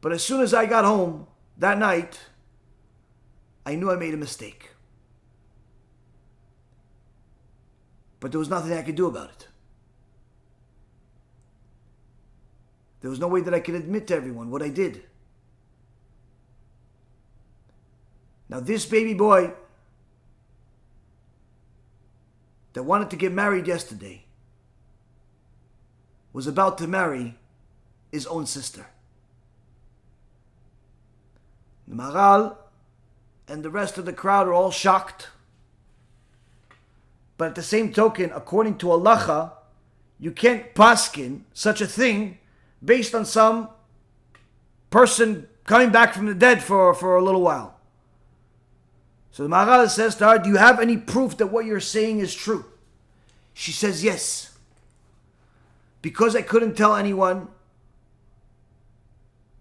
But as soon as I got home, that night, I knew I made a mistake. But there was nothing I could do about it. There was no way that I could admit to everyone what I did. Now this baby boy that wanted to get married yesterday was about to marry his own sister. The Maharal and the rest of the crowd are all shocked. But at the same token, according to halacha, you can't paskin such a thing based on some person coming back from the dead for a little while. So the Maharal says to her, do you have any proof that what you're saying is true? She says, yes. Because I couldn't tell anyone,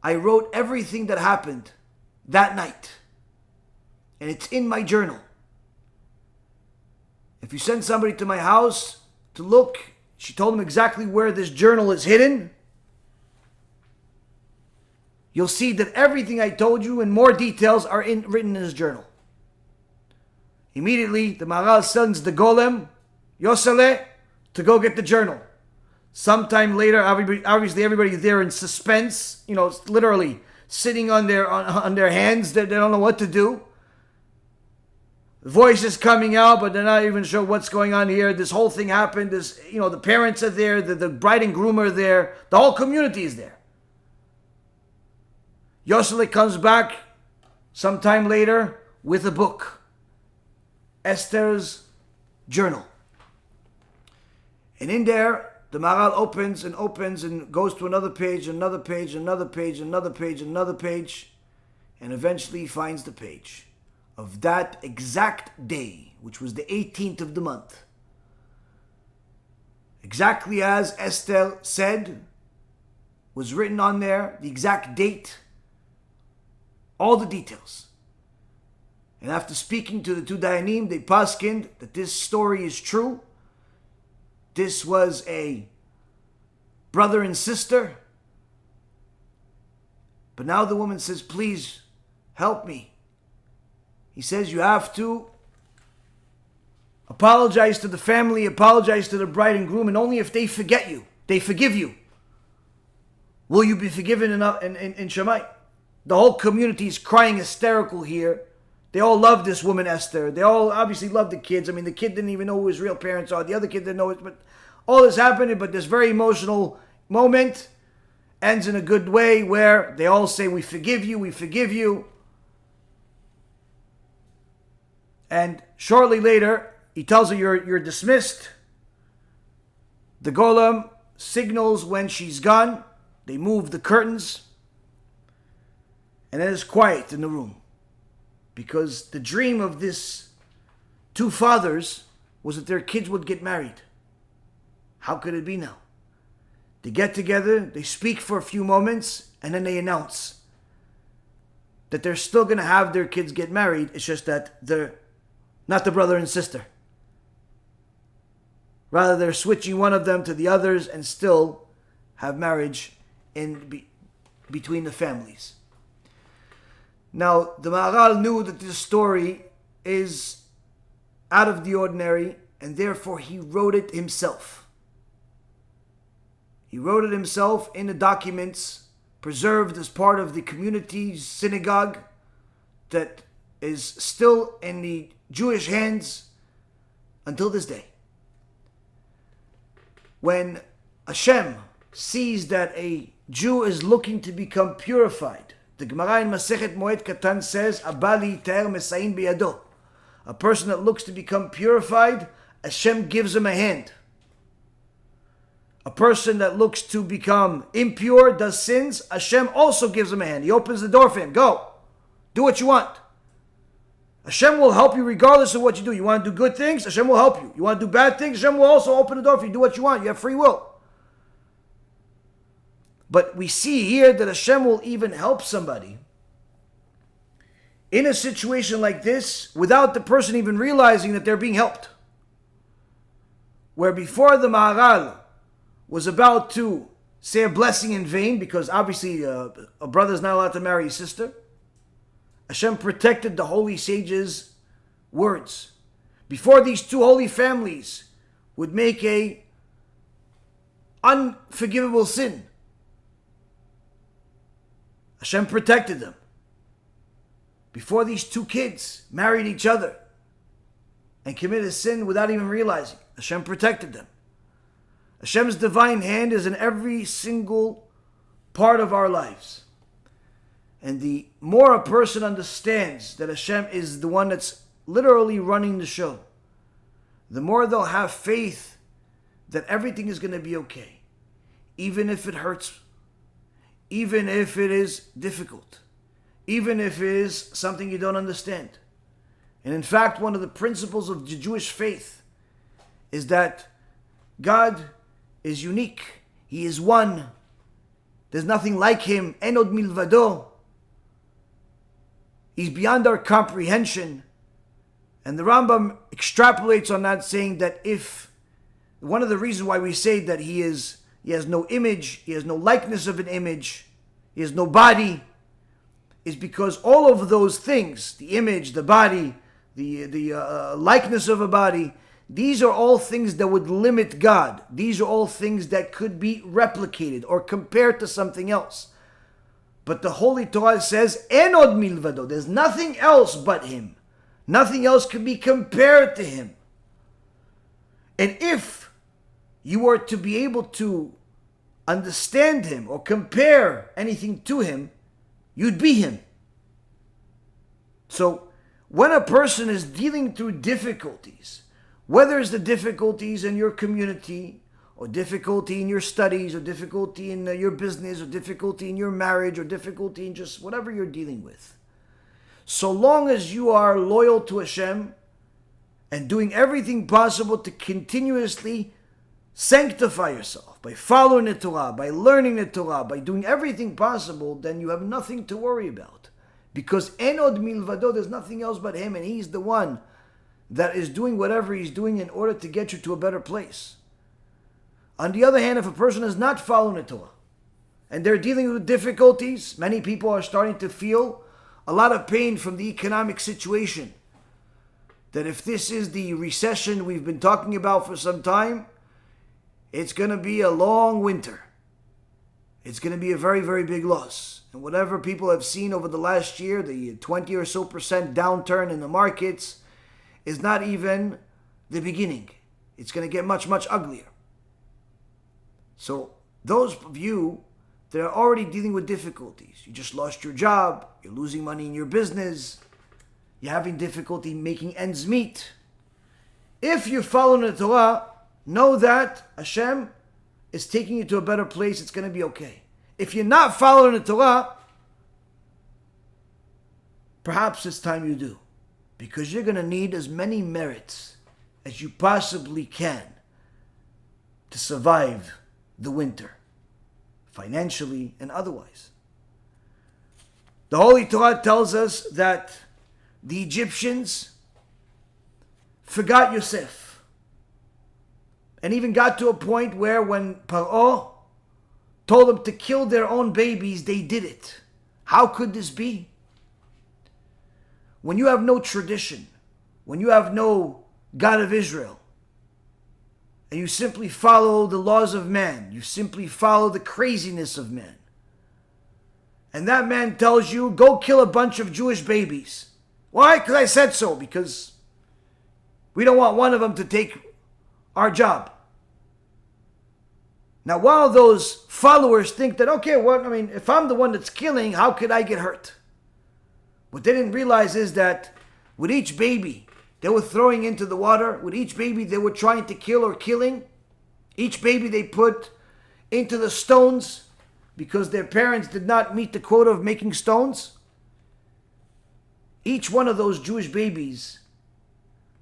I wrote everything that happened that night. And it's in my journal. If you send somebody to my house to look, she told him exactly where this journal is hidden. You'll see that everything I told you and more details are written in his journal. Immediately, the Maharal sends the golem, Yosef, to go get the journal. Sometime later, obviously everybody's there in suspense, literally sitting on their hands. They don't know what to do. Voices coming out, but they're not even sure what's going on here. This whole thing happened. The parents are there. The bride and groom are there. The whole community is there. Yosef comes back sometime later with a book. Esther's journal. And in there, the Maharal opens and goes to another page, another page, another page, another page, another page, and eventually finds the page of that exact day, which was the 18th of the month. Exactly as Esther said, was written on there, the exact date, all the details. And after speaking to the two Dayanim, they paskined that this story is true. This was a brother and sister. But now the woman says, please help me. He says, you have to apologize to the family, apologize to the bride and groom, and only if they forgive you, will you be forgiven in Shemai. The whole community is crying hysterical here. They all love this woman, Esther. They all obviously love the kids. The kid didn't even know who his real parents are. The other kid didn't know it. But all this happened, but this very emotional moment ends in a good way where they all say, we forgive you, we forgive you. And shortly later, he tells her, you're dismissed. The golem signals when she's gone. They move the curtains. And then it's quiet in the room. Because the dream of these two fathers was that their kids would get married. How could it be now? They get together, they speak for a few moments, and then they announce that they're still going to have their kids get married. It's just that they're not the brother and sister. Rather, they're switching one of them to the others and still have marriage between the families. Now, the Maharal knew that this story is out of the ordinary, and therefore he wrote it himself. He wrote it himself in the documents preserved as part of the community's synagogue that is still in the Jewish hands until this day. When Hashem sees that a Jew is looking to become purified, the Gemara in Masechet Moed Katan says, "Abali ter mesayin biyado." A person that looks to become purified, Hashem gives him a hand. A person that looks to become impure, does sins, Hashem also gives him a hand. He opens the door for him. Go, do what you want. Hashem will help you regardless of what you do. You want to do good things, Hashem will help you. You want to do bad things, Hashem will also open the door for you. Do what you want. You have free will. But we see here that Hashem will even help somebody in a situation like this without the person even realizing that they're being helped. Where before the Maharal was about to say a blessing in vain, because obviously a brother is not allowed to marry his sister, Hashem protected the holy sages' words. Before these two holy families would make a unforgivable sin, Hashem protected them. Before these two kids married each other and committed a sin without even realizing, Hashem protected them. Hashem's divine hand is in every single part of our lives. And the more a person understands that Hashem is the one that's literally running the show, the more they'll have faith that everything is going to be okay. Even if it hurts, even if it is difficult, even if it is something you don't understand. And in fact, one of the principles of the Jewish faith is that God is unique. He is one. There's nothing like Him. Ain Od Milvado. He's beyond our comprehension. And the Rambam extrapolates on that, saying that if one of the reasons why we say that He has no image, He has no likeness of an image, He has no body, is because all of those things, the image, the body, the likeness of a body, these are all things that would limit God. These are all things that could be replicated or compared to something else. But the Holy Torah says, Ain Od Milvado. There's nothing else but Him. Nothing else can be compared to Him. And if you were to be able to understand Him or compare anything to Him, you'd be Him. So when a person is dealing through difficulties, whether it's the difficulties in your community, or difficulty in your studies, or difficulty in your business, or difficulty in your marriage, or difficulty in just whatever you're dealing with, so long as you are loyal to Hashem and doing everything possible to continuously sanctify yourself by following the Torah, by learning the Torah, by doing everything possible, then you have nothing to worry about. Because Ain Od Milvado, there's nothing else but Him, and He's the one that is doing whatever He's doing in order to get you to a better place. On the other hand, if a person is not following the Torah and they're dealing with difficulties, many people are starting to feel a lot of pain from the economic situation. That if this is the recession we've been talking about for some time, it's going to be a long winter. It's going to be a very, very big loss. And whatever people have seen over the last year, the 20 or so % downturn in the markets, is not even the beginning. It's going to get much, much uglier. So those of you that are already dealing with difficulties, you just lost your job, you're losing money in your business, you're having difficulty making ends meet. If you're following the Torah, know that Hashem is taking you to a better place. It's going to be okay. If you're not following the Torah, perhaps it's time you do. Because you're going to need as many merits as you possibly can to survive the winter, financially and otherwise. The Holy Torah tells us that the Egyptians forgot Yosef, and even got to a point where when Paro told them to kill their own babies, they did it. How could this be? When you have no tradition, when you have no God of Israel, and you simply follow the laws of man, you simply follow the craziness of man, and that man tells you, go kill a bunch of Jewish babies. Why? Because I said so. Because we don't want one of them to take our job. Now, while those followers think that, okay, well, if I'm the one that's killing, how could I get hurt? What they didn't realize is that with each baby they were throwing into the water, with each baby they were trying to kill or killing, each baby they put into the stones because their parents did not meet the quota of making stones, each one of those Jewish babies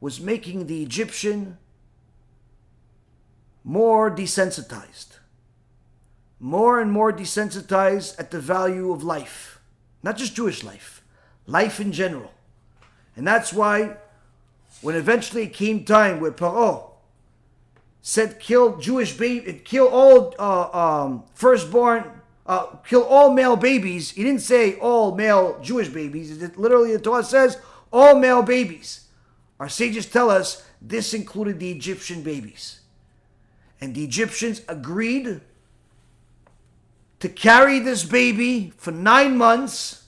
was making the Egyptian more desensitized. More and more desensitized at the value of life. Not just Jewish life. Life in general. And that's why when eventually it came time where Paro said kill Jewish baby, kill all firstborn kill all male babies. He didn't say all male Jewish babies. Literally, the Torah says all male babies. Our sages tell us this included the Egyptian babies. And the Egyptians agreed to carry this baby for 9 months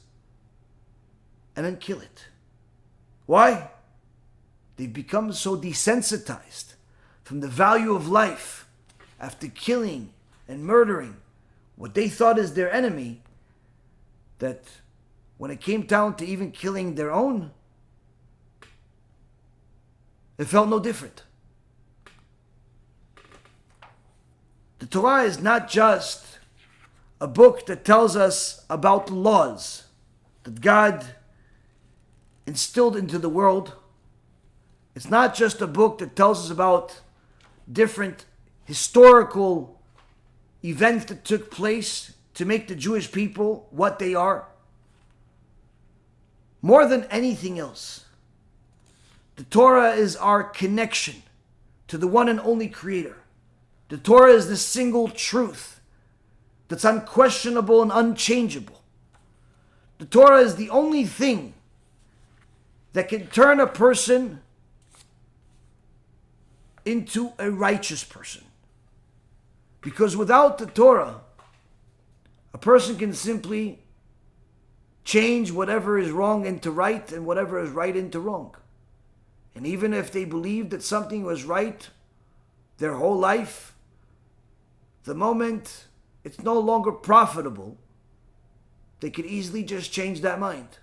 and then kill it. Why? They've become so desensitized from the value of life after killing and murdering what they thought is their enemy, that when it came down to even killing their own, it felt no different. The Torah is not just a book that tells us about the laws that God instilled into the world. It's not just a book that tells us about different historical events that took place to make the Jewish people what they are. More than anything else, the Torah is our connection to the one and only Creator. The Torah is the single truth that's unquestionable and unchangeable. The Torah is the only thing that can turn a person into a righteous person. Because without the Torah, a person can simply change whatever is wrong into right and whatever is right into wrong. And even if they believe that something was right their whole life, the moment it's no longer profitable, they could easily just change that mind.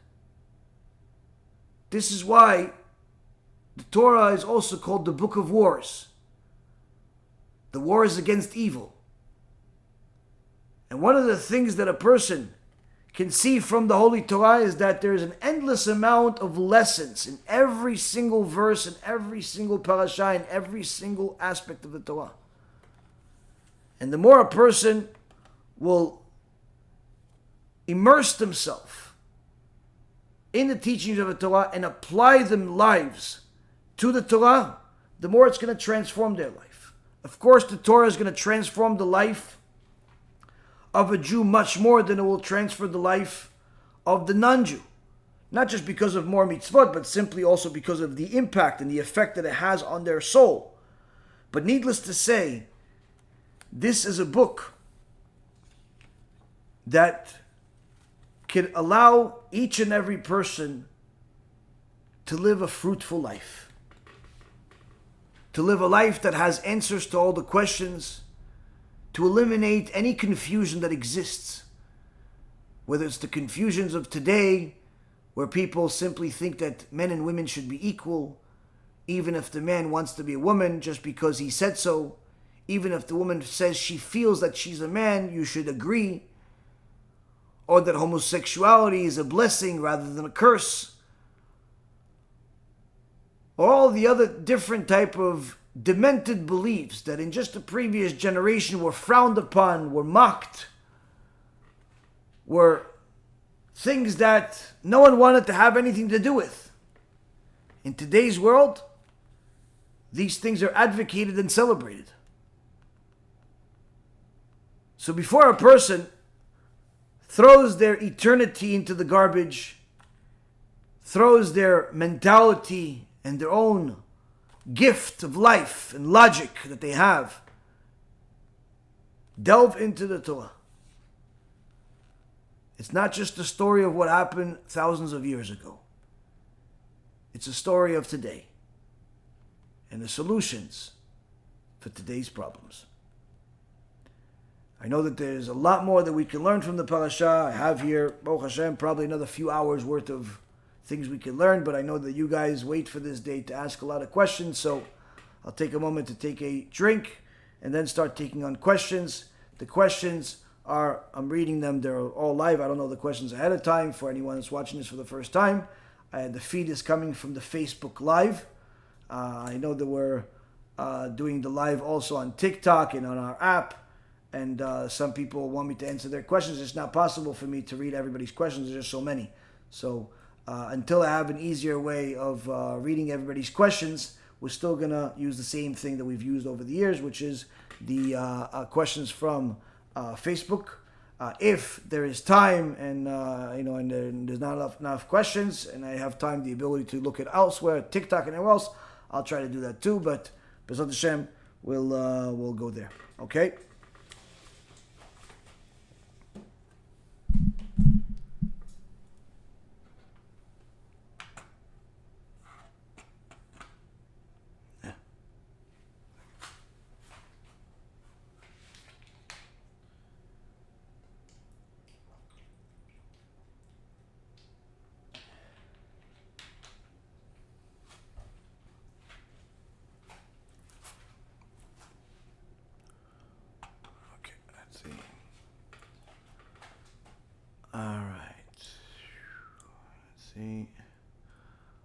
This is why the Torah is also called the Book of Wars. The war is against evil. And one of the things that a person can see from the Holy Torah is that there is an endless amount of lessons in every single verse, in every single parasha, in every single aspect of the Torah. And the more a person will immerse themselves in the teachings of the Torah and apply them lives to the Torah, the more it's going to transform their life. Of course, the Torah is going to transform the life of a Jew much more than it will transfer the life of the non-Jew. Not just because of more mitzvot, but simply also because of the impact and the effect that it has on their soul. But needless to say, this is a book that can allow each and every person to live a fruitful life. To live a life that has answers to all the questions, to eliminate any confusion that exists. Whether it's the confusions of today, where people simply think that men and women should be equal, even if the man wants to be a woman just because he said so, even if the woman says she feels that she's a man, you should agree, or that homosexuality is a blessing rather than a curse, or all the other different type of demented beliefs that in just the previous generation were frowned upon, were mocked, were things that no one wanted to have anything to do with. In today's world, these things are advocated and celebrated. So before a person throws their eternity into the garbage, throws their mentality and their own gift of life and logic that they have, delve into the Torah. It's not just a story of what happened thousands of years ago. It's a story of today and the solutions for today's problems. I know that there's a lot more that we can learn from the parasha. I have here, Baruch Hashem, probably another few hours worth of things we can learn, but I know that you guys wait for this day to ask a lot of questions, so I'll take a moment to take a drink and then start taking on questions. The questions are, I'm reading them, they're all live. I don't know the questions ahead of time for anyone that's watching this for the first time. The feed is coming from the Facebook Live. I know that we're doing the live also on TikTok and on our app. And some people want me to answer their questions. It's not possible for me to read everybody's questions. There's just so many. So until I have an easier way of reading everybody's questions, we're still going to use the same thing that we've used over the years, which is the questions from Facebook. if there is time and and there's not enough questions, and I have time, the ability to look at elsewhere, TikTok and anywhere else, I'll try to do that too. But B'ezrat Hashem, we'll go there. Okay.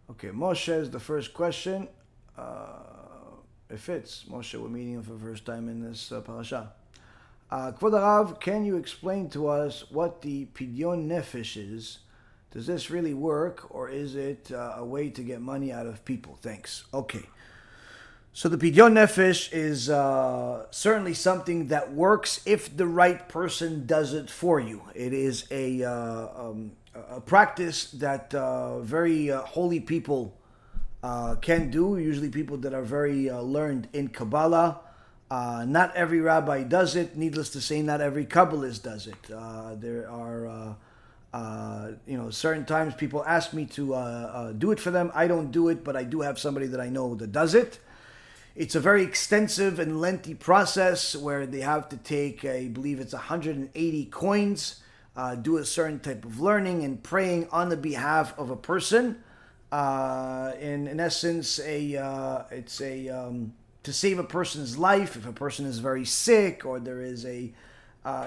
Okay, Moshe is the first question. It fits. Moshe, we're meeting him for the first time in this parasha. Kvod Harav, can you explain to us what the Pidyon Nefesh is? Does this really work, or is it a way to get money out of people? Thanks. Okay. So the Pidyon Nefesh is certainly something that works if the right person does it for you. It is a practice that very holy people can do, usually people that are very learned in Kabbalah. Not every rabbi does it. Needless to say, not every Kabbalist does it. There are, certain times people ask me to do it for them. I don't do it, but I do have somebody that I know that does it. It's a very extensive and lengthy process where they have to take, I believe it's 180 coins, do a certain type of learning and praying on the behalf of a person. In essence, it's to save a person's life if a person is very sick, or there is a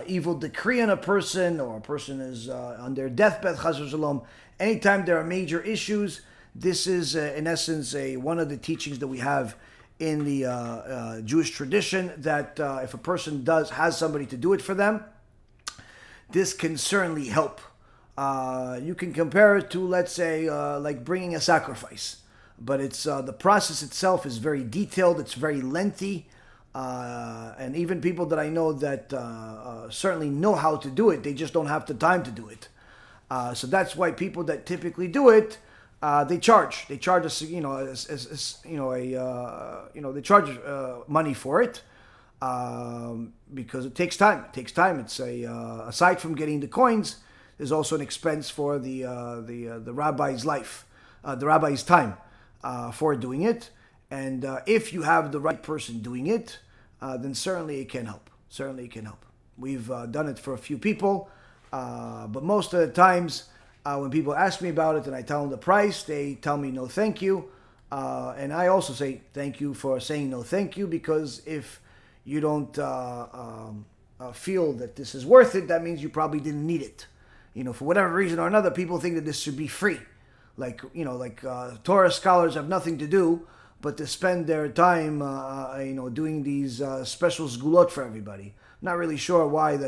evil decree on a person, or a person is on their deathbed, chas v'shalom. Anytime there are major issues, this is in essence one of the teachings that we have in the Jewish tradition, that if a person has somebody to do it for them, this can certainly help. You can compare it to, let's say, like bringing a sacrifice, but it's the process itself is very detailed. It's very lengthy, and even people that I know that certainly know how to do it, they just don't have the time to do it. So that's why people that typically do it, they charge. They charge us, they charge money for it. Because it takes time. It takes time. It's aside from getting the coins, there's also an expense for the rabbi's life, the rabbi's time for doing it. And if you have the right person doing it, then certainly it can help. Certainly it can help. We've done it for a few people, but most of the times when people ask me about it and I tell them the price, they tell me no thank you. And I also say thank you for saying no thank you, because if you don't feel that this is worth it, that means you probably didn't need it. For whatever reason or another, people think that this should be free. Like Torah scholars have nothing to do but to spend their time, doing these special sgulot for everybody. I'm not really sure why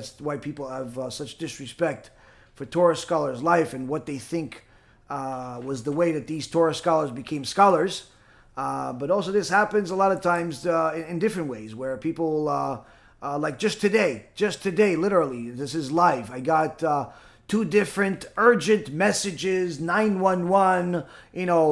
people have such disrespect for Torah scholars' life and what they think was the way that these Torah scholars became scholars. But also this happens a lot of times in different ways, where people, like just today, literally, this is live. I got 2 different urgent messages, 911,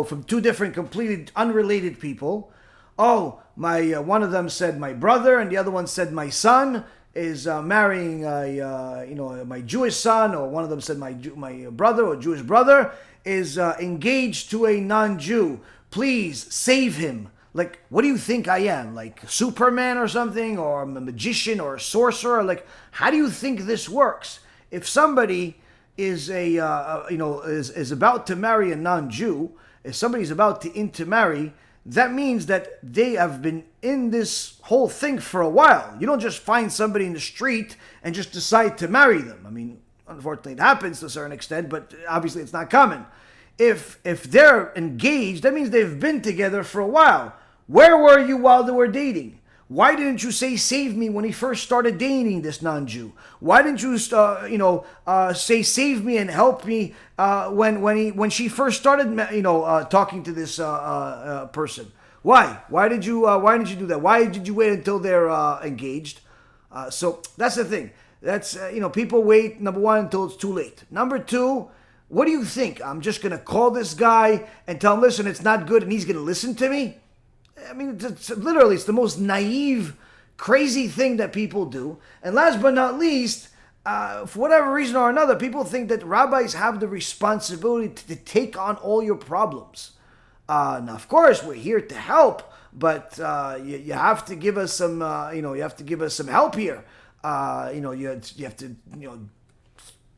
from 2 different completely unrelated people. Oh, one of them said my brother, and the other one said my son is marrying, my Jewish son, or one of them said my brother or Jewish brother is engaged to a non-Jew. Please save him. Like, what do you think I am? Like Superman or something, or I'm a magician or a sorcerer? Like, how do you think this works? If somebody is is about to marry a non-Jew, if somebody's about to intermarry, that means that they have been in this whole thing for a while. You don't just find somebody in the street and just decide to marry them. I mean, unfortunately, it happens to a certain extent, but obviously it's not common. If they're engaged, that means they've been together for a while. Where were you while they were dating? Why didn't you say save me when he first started dating this non-Jew? Why didn't you say save me and help me when she first started talking to this person? Why? Why did you do that? Why did you wait until they're engaged? So that's the thing. That's, people wait, number one, until it's too late. Number two, what do you think? I'm just going to call this guy and tell him, listen, it's not good, and he's going to listen to me? I mean, it's the most naive, crazy thing that people do. And last but not least, for whatever reason or another, people think that rabbis have the responsibility to take on all your problems. Now, of course, we're here to help, but you have to give us some, you have to give us some help here. You have to,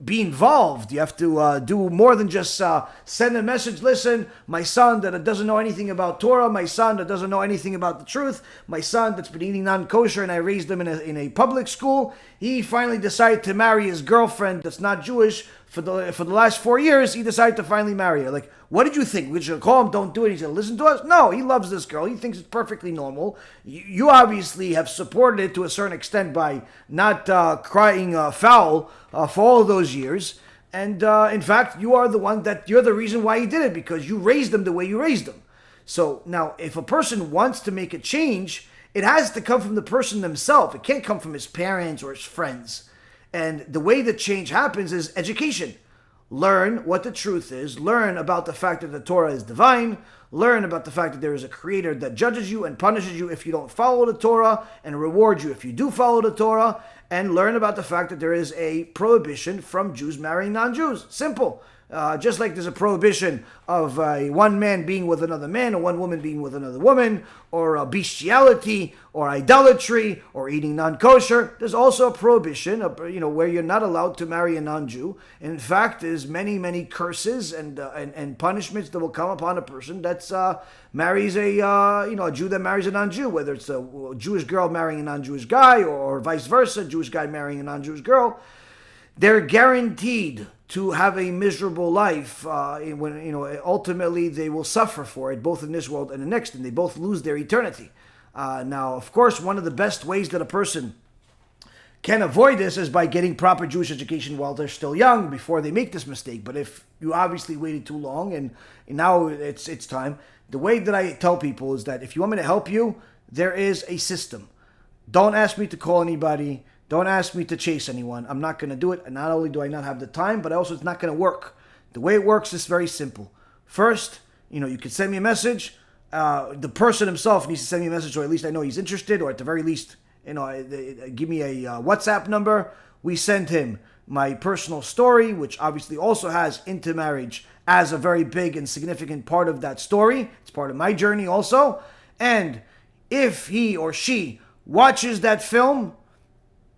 be involved. You have to do more than just send a message. Listen, my son that doesn't know anything about Torah, my son that doesn't know anything about the truth, my son that's been eating non-kosher and I raised him in a public school, he finally decided to marry his girlfriend that's not Jewish. For the last 4 years, he decided to finally marry her. Like, what did you think? We should call him, don't do it, he's going to listen to us? No, he loves this girl. He thinks it's perfectly normal. You obviously have supported it to a certain extent by not crying foul for all those years. And in fact, you're the reason why he did it, because you raised him the way you raised him. So now, if a person wants to make a change, it has to come from the person themselves. It can't come from his parents or his friends. And the way that change happens is education. Learn what the truth is. Learn about the fact that the Torah is divine. Learn about the fact that there is a creator that judges you and punishes you if you don't follow the Torah, and rewards you if you do follow the Torah. And learn about the fact that there is a prohibition from Jews marrying non-Jews. Simple. Just like there's a prohibition of one man being with another man, or one woman being with another woman, or bestiality, or idolatry, or eating non-kosher. There's also a prohibition, where you're not allowed to marry a non-Jew. And in fact, there's many, many curses and punishments that will come upon a person that marries a Jew that marries a non-Jew, whether it's a Jewish girl marrying a non-Jewish guy, or vice versa, Jewish guy marrying a non-Jewish girl. They're guaranteed to have a miserable life when ultimately they will suffer for it, both in this world and the next, and they both lose their eternity. Now, of course, one of the best ways that a person can avoid this is by getting proper Jewish education while they're still young, before they make this mistake. But if you obviously waited too long and now it's time, the way that I tell people is that if you want me to help you, there is a system. Don't ask me to call anybody. Don't ask me to chase anyone. I'm not going to do it. And not only do I not have the time, but also it's not going to work. The way it works is very simple. First, you can send me a message. The person himself needs to send me a message, or at least I know he's interested, or at the very least, give me a WhatsApp number. We send him my personal story, which obviously also has intermarriage as a very big and significant part of that story. It's part of my journey also. And if he or she watches that film,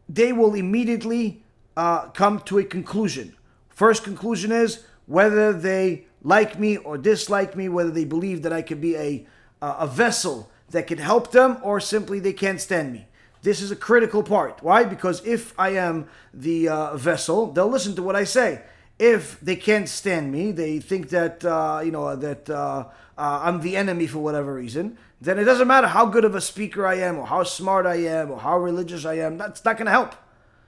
they will immediately come to a conclusion. First conclusion is whether they like me or dislike me, whether they believe that I could be a vessel that could help them, or simply they can't stand me. This is a critical part. Why? Because if I am the vessel, they'll listen to what I say. If they can't stand me, they think that I'm the enemy for whatever reason, then it doesn't matter how good of a speaker I am, or how smart I am, or how religious I am. That's not going to help.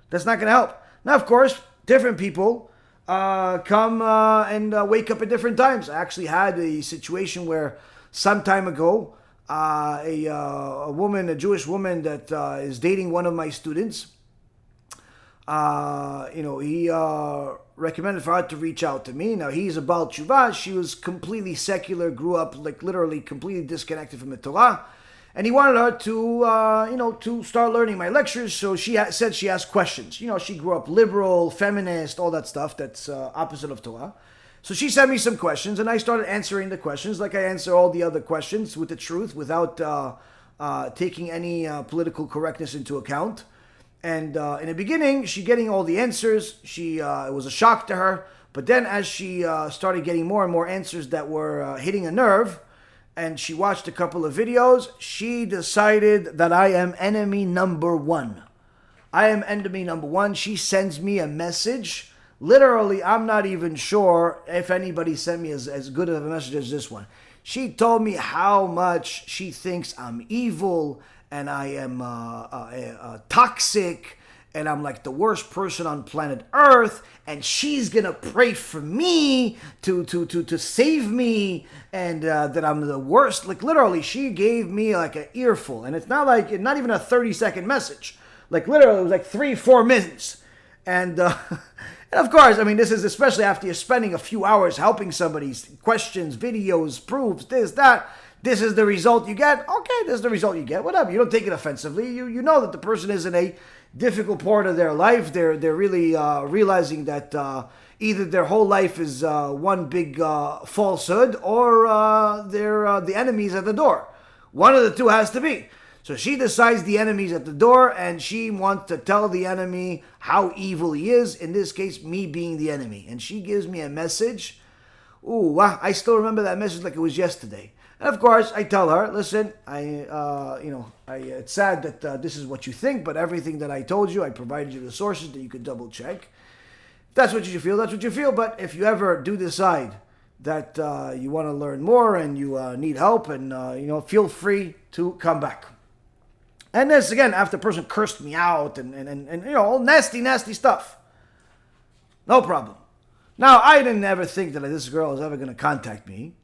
That's not going to help. Now, of course, different people come and wake up at different times. I actually had a situation where some time ago, a Jewish woman that is dating one of my students, he recommended for her to reach out to me. Now, he's a Baal Tshuva. She was completely secular, grew up literally completely disconnected from the Torah. And he wanted her to start learning my lectures. So she said she asked questions. She grew up liberal, feminist, all that stuff that's opposite of Torah. So she sent me some questions, and I started answering the questions like I answer all the other questions, with the truth, without taking any political correctness into account. And in the beginning, she getting all the answers. It was a shock to her. But then as she started getting more and more answers that were hitting a nerve, and she watched a couple of videos, she decided that I am enemy number one. I am enemy number one. She sends me a message. Literally, I'm not even sure if anybody sent me as good of a message as this one. She told me how much she thinks I'm evil, and I am toxic, and I'm like the worst person on planet Earth, and she's gonna pray for me to save me, and that I'm the worst. Like, literally, she gave me like an earful, and it's not even a 30-second message. Like, literally, it was like 3-4 minutes. And, and of course, I mean, this is especially after you're spending a few hours helping somebody, questions, videos, proofs, this, that. This is the result you get. Okay, this is the result you get. Whatever. You don't take it offensively. You know that the person is in a difficult part of their life. They're really realizing that either their whole life is one big falsehood, or they're the enemies at the door. One of the two has to be. So she decides the enemy's at the door, and she wants to tell the enemy how evil he is. In this case, me being the enemy. And she gives me a message. Ooh, wow, I still remember that message like it was yesterday. And of course, I tell her, listen, it's sad that this is what you think, but everything that I told you, I provided you the sources that you could double check. If that's what you feel, that's what you feel. But if you ever do decide that you want to learn more and you need help, and feel free to come back. And this again, after the person cursed me out and all nasty stuff. No problem. Now, I didn't ever think that this girl is ever going to contact me.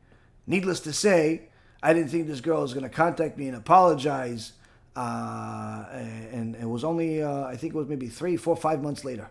Needless to say, I didn't think this girl was going to contact me and apologize. And it was only, I think it was maybe 3, 4, 5 months later.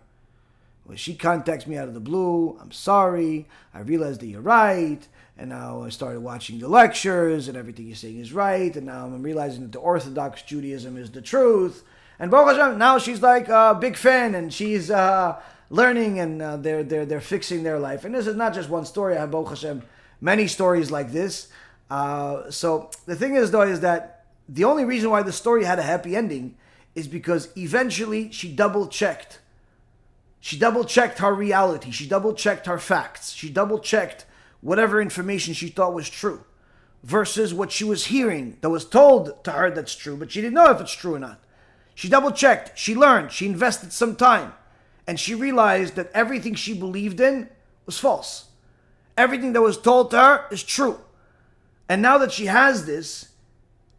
When she contacts me out of the blue, I'm sorry, I realized that you're right. And now I started watching the lectures, and everything you're saying is right. And now I'm realizing that the Orthodox Judaism is the truth. And Baruch Hashem, now she's like a big fan, and she's learning, and they're fixing their life. And this is not just one story. I have, Baruch Hashem, many stories like this. So the thing is, though, is that the only reason why the story had a happy ending is because eventually she double-checked. She double-checked her reality. She double-checked her facts. She double-checked whatever information she thought was true versus what she was hearing that was told to her that's true, but she didn't know if it's true or not. She double-checked. She learned. She invested some time. And she realized that everything she believed in was false. Everything that was told to her is true. And now that she has this,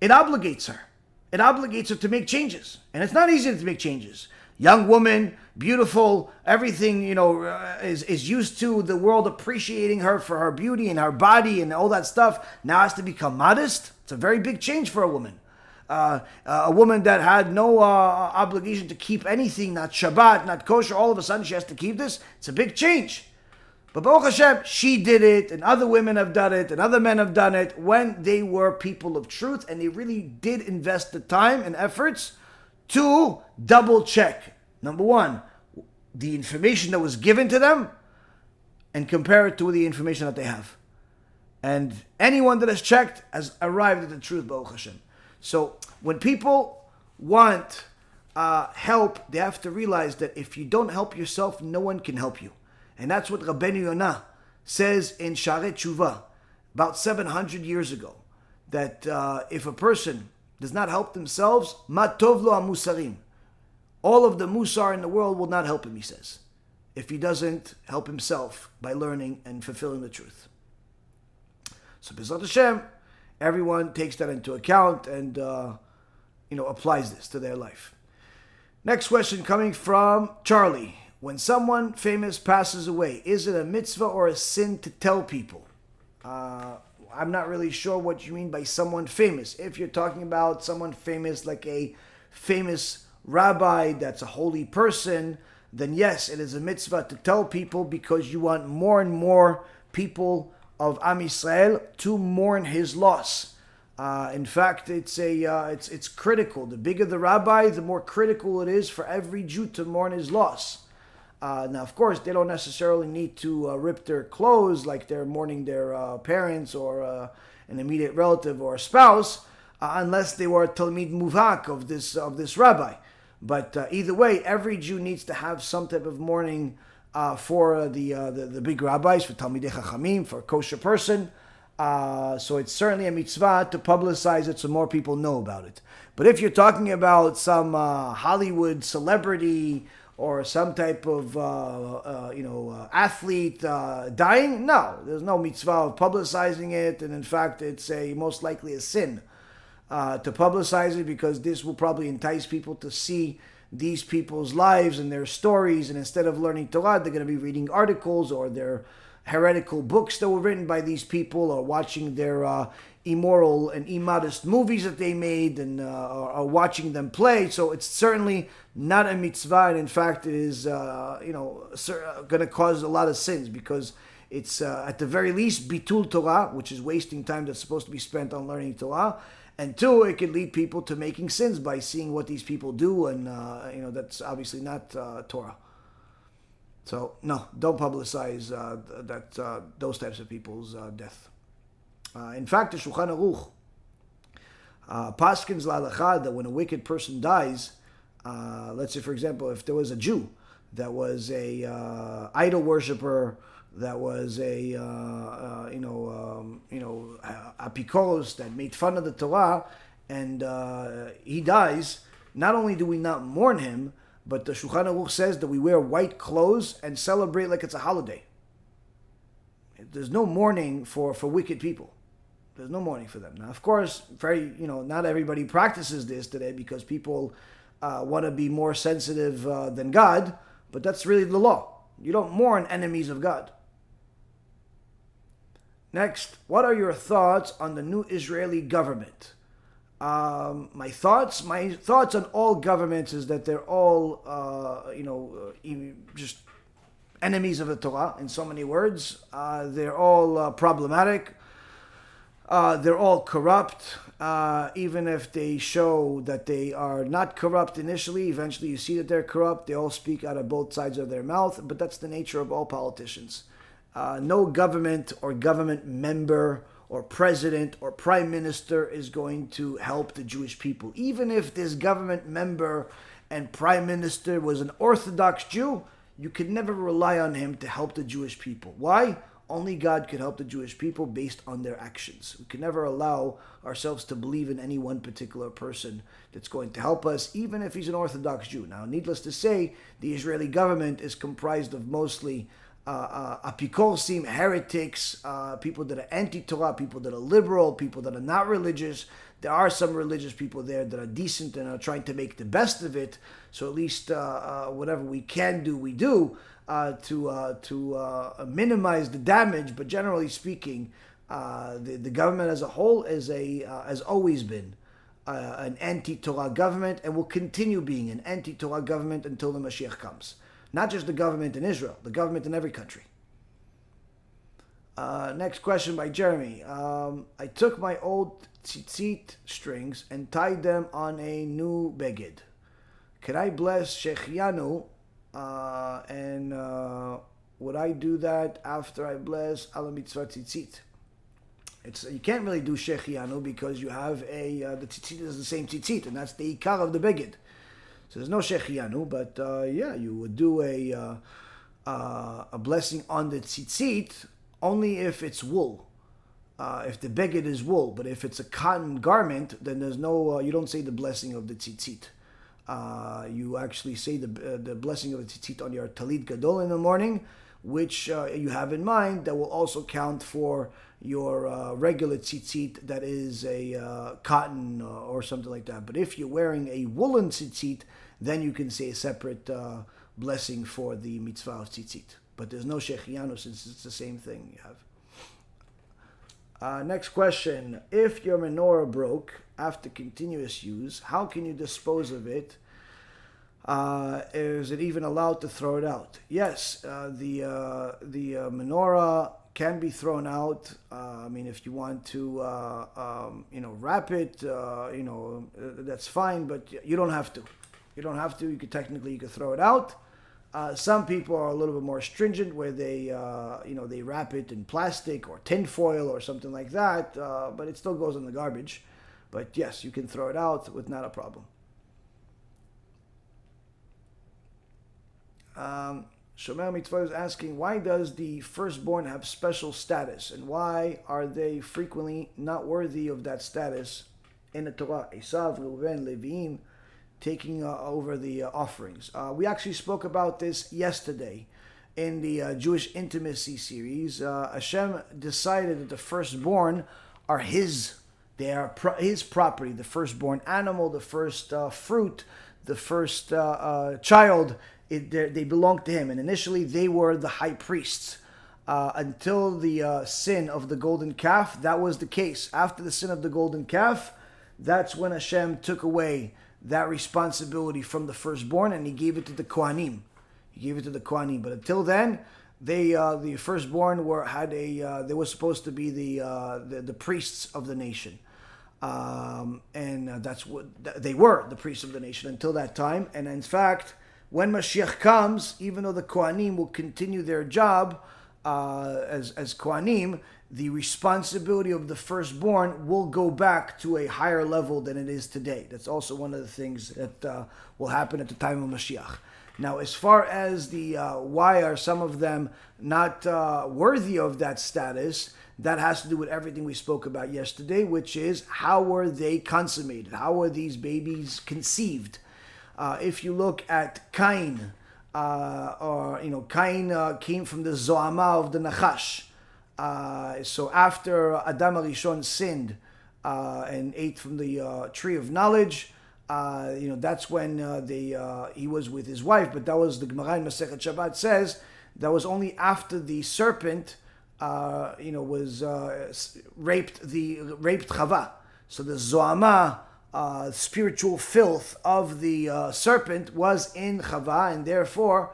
it obligates her. It obligates her to make changes. And it's not easy to make changes. Young woman, beautiful, everything, is used to the world appreciating her for her beauty and her body and all that stuff. Now has to become modest. It's a very big change for a woman. A woman that had no obligation to keep anything, not Shabbat, not kosher, all of a sudden she has to keep this. It's a big change. But Baruch Hashem, she did it, and other women have done it, and other men have done it when they were people of truth, and they really did invest the time and efforts to double check. Number one, the information that was given to them, and compare it to the information that they have. And anyone that has checked has arrived at the truth, Baruch Hashem. So when people want help, they have to realize that if you don't help yourself, no one can help you. And that's what Rabbeinu Yonah says in Shaarei Teshuva about 700 years ago. That if a person does not help themselves, ma tov lo ha-musarim. All of the musar in the world will not help him, he says, if he doesn't help himself by learning and fulfilling the truth. So B'ezrat Hashem, everyone takes that into account and applies this to their life. Next question coming from Charlie. When someone famous passes away, is it a mitzvah or a sin to tell people? I'm not really sure what you mean by someone famous. If you're talking about someone famous, like a famous rabbi that's a holy person, then yes, it is a mitzvah to tell people because you want more and more people of Am Yisrael to mourn his loss. In fact, it's critical. The bigger the rabbi, the more critical it is for every Jew to mourn his loss. Now, of course, they don't necessarily need to rip their clothes like they're mourning their parents or an immediate relative or a spouse, unless they were a Talmid Muvhak of this rabbi. But either way, every Jew needs to have some type of mourning for the big rabbis, for Talmidei Chachamim, for a kosher person. So it's certainly a mitzvah to publicize it so more people know about it. But if you're talking about some Hollywood celebrity or some type of athlete dying, no, there's no mitzvah of publicizing it, and in fact, it's most likely a sin to publicize it, because this will probably entice people to see these people's lives and their stories, and instead of learning Torah, they're going to be reading articles, or they're heretical books that were written by these people, or watching their immoral and immodest movies that they made, and or watching them play. So it's certainly not a mitzvah, and in fact it is going to cause a lot of sins, because it's at the very least bitul Torah, which is wasting time that's supposed to be spent on learning Torah, and two, it can lead people to making sins by seeing what these people do, and that's obviously not Torah. So no, don't publicize those types of people's death. In fact, the Shulchan Aruch paskins l'halacha that when a wicked person dies, let's say for example, if there was a Jew that was a idol worshiper, that was a apikoros that made fun of the Torah, and he dies, not only do we not mourn him, but the Shulchan Aruch says that we wear white clothes and celebrate like it's a holiday. There's no mourning for wicked people. There's no mourning for them. Now, of course, not everybody practices this today, because people want to be more sensitive than God, but that's really the law. You don't mourn enemies of God. Next, what are your thoughts on the new Israeli government? My thoughts on all governments is that they're all, just enemies of the Torah, in so many words. They're all problematic. They're all corrupt. Even if they show that they are not corrupt initially, eventually you see that they're corrupt. They all speak out of both sides of their mouth, but that's the nature of all politicians. No government or government member or president or prime minister is going to help the Jewish people. Even if this government member and prime minister was an Orthodox Jew, you could never rely on him to help the Jewish people. Why? Only God could help the Jewish people based on their actions. We can never allow ourselves to believe in any one particular person that's going to help us, even if he's an Orthodox Jew. Now, needless to say, the Israeli government is comprised of mostly apikorsim, heretics, people that are anti-Torah, people that are liberal, people that are not religious. There are some religious people there that are decent and are trying to make the best of it. So at least whatever we can do, we do to minimize the damage. But generally speaking, the government as a whole has always been an anti-Torah government, and will continue being an anti-Torah government until the Mashiach comes. Not just the government in Israel, the government in every country. Next question by Jeremy. I took my old tzitzit strings and tied them on a new beged. Can I bless GEHINNOM? And would I do that after I bless ala mitzvah tzitzit? You can't really do GEHINNOM because you have the tzitzit is the same tzitzit, and that's the ikar of the beged. So there's no GEHINNOM, but you would do a blessing on the tzitzit only if it's wool. If the beged is wool, but if it's a cotton garment, then there's no. You don't say the blessing of the tzitzit. You actually say the blessing of the tzitzit on your talit gadol in the morning, which you have in mind that will also count for your regular tzitzit that is a cotton or something like that. But if you're wearing a woolen tzitzit, then you can say a separate blessing for the mitzvah of tzitzit. But there's no GEHINNOM since it's the same thing you have. Next question. If your menorah broke after continuous use, how can you dispose of it? Is it even allowed to throw it out? Yes, the menorah can be thrown out. If you want to, wrap it, that's fine, but you don't have to. You don't have to. You could throw it out. Some people are a little bit more stringent, where they wrap it in plastic or tin foil or something like that, but it still goes in the garbage. But yes, you can throw it out with not a problem. Shomer Mitzvah is asking, why does the firstborn have special status, and why are they frequently not worthy of that status in the Torah? Esav, Reuven, Leviim, taking over the offerings. We actually spoke about this yesterday in the Jewish Intimacy series. Hashem decided that the firstborn are his. They are his property. The firstborn animal, the first fruit, the first child. They belong to him. And initially they were the high priests. until the sin of the golden calf, that was the case. After the sin of the golden calf, that's when Hashem took away that responsibility from the firstborn, and he gave it to the Kohanim. But until then, the firstborn they were supposed to be the priests of the nation, and that's what they were, the priests of the nation until that time. And in fact, when Mashiach comes, even though the Kohanim will continue their job as Kohanim, the responsibility of the firstborn will go back to a higher level than it is today. That's also one of the things that will happen at the time of Mashiach. Now, as far as the why are some of them not worthy of that status, that has to do with everything we spoke about yesterday, which is how were they consummated? How were these babies conceived? If you look at Cain, Cain came from the Zoama of the Nachash. So after Adam HaRishon sinned and ate from the tree of knowledge, that's when he was with his wife. But that was, the Gemara in Masechet Shabbat says, that was only after the serpent, was raped Chava. So the Zoama, spiritual filth of the serpent was in Chava, and therefore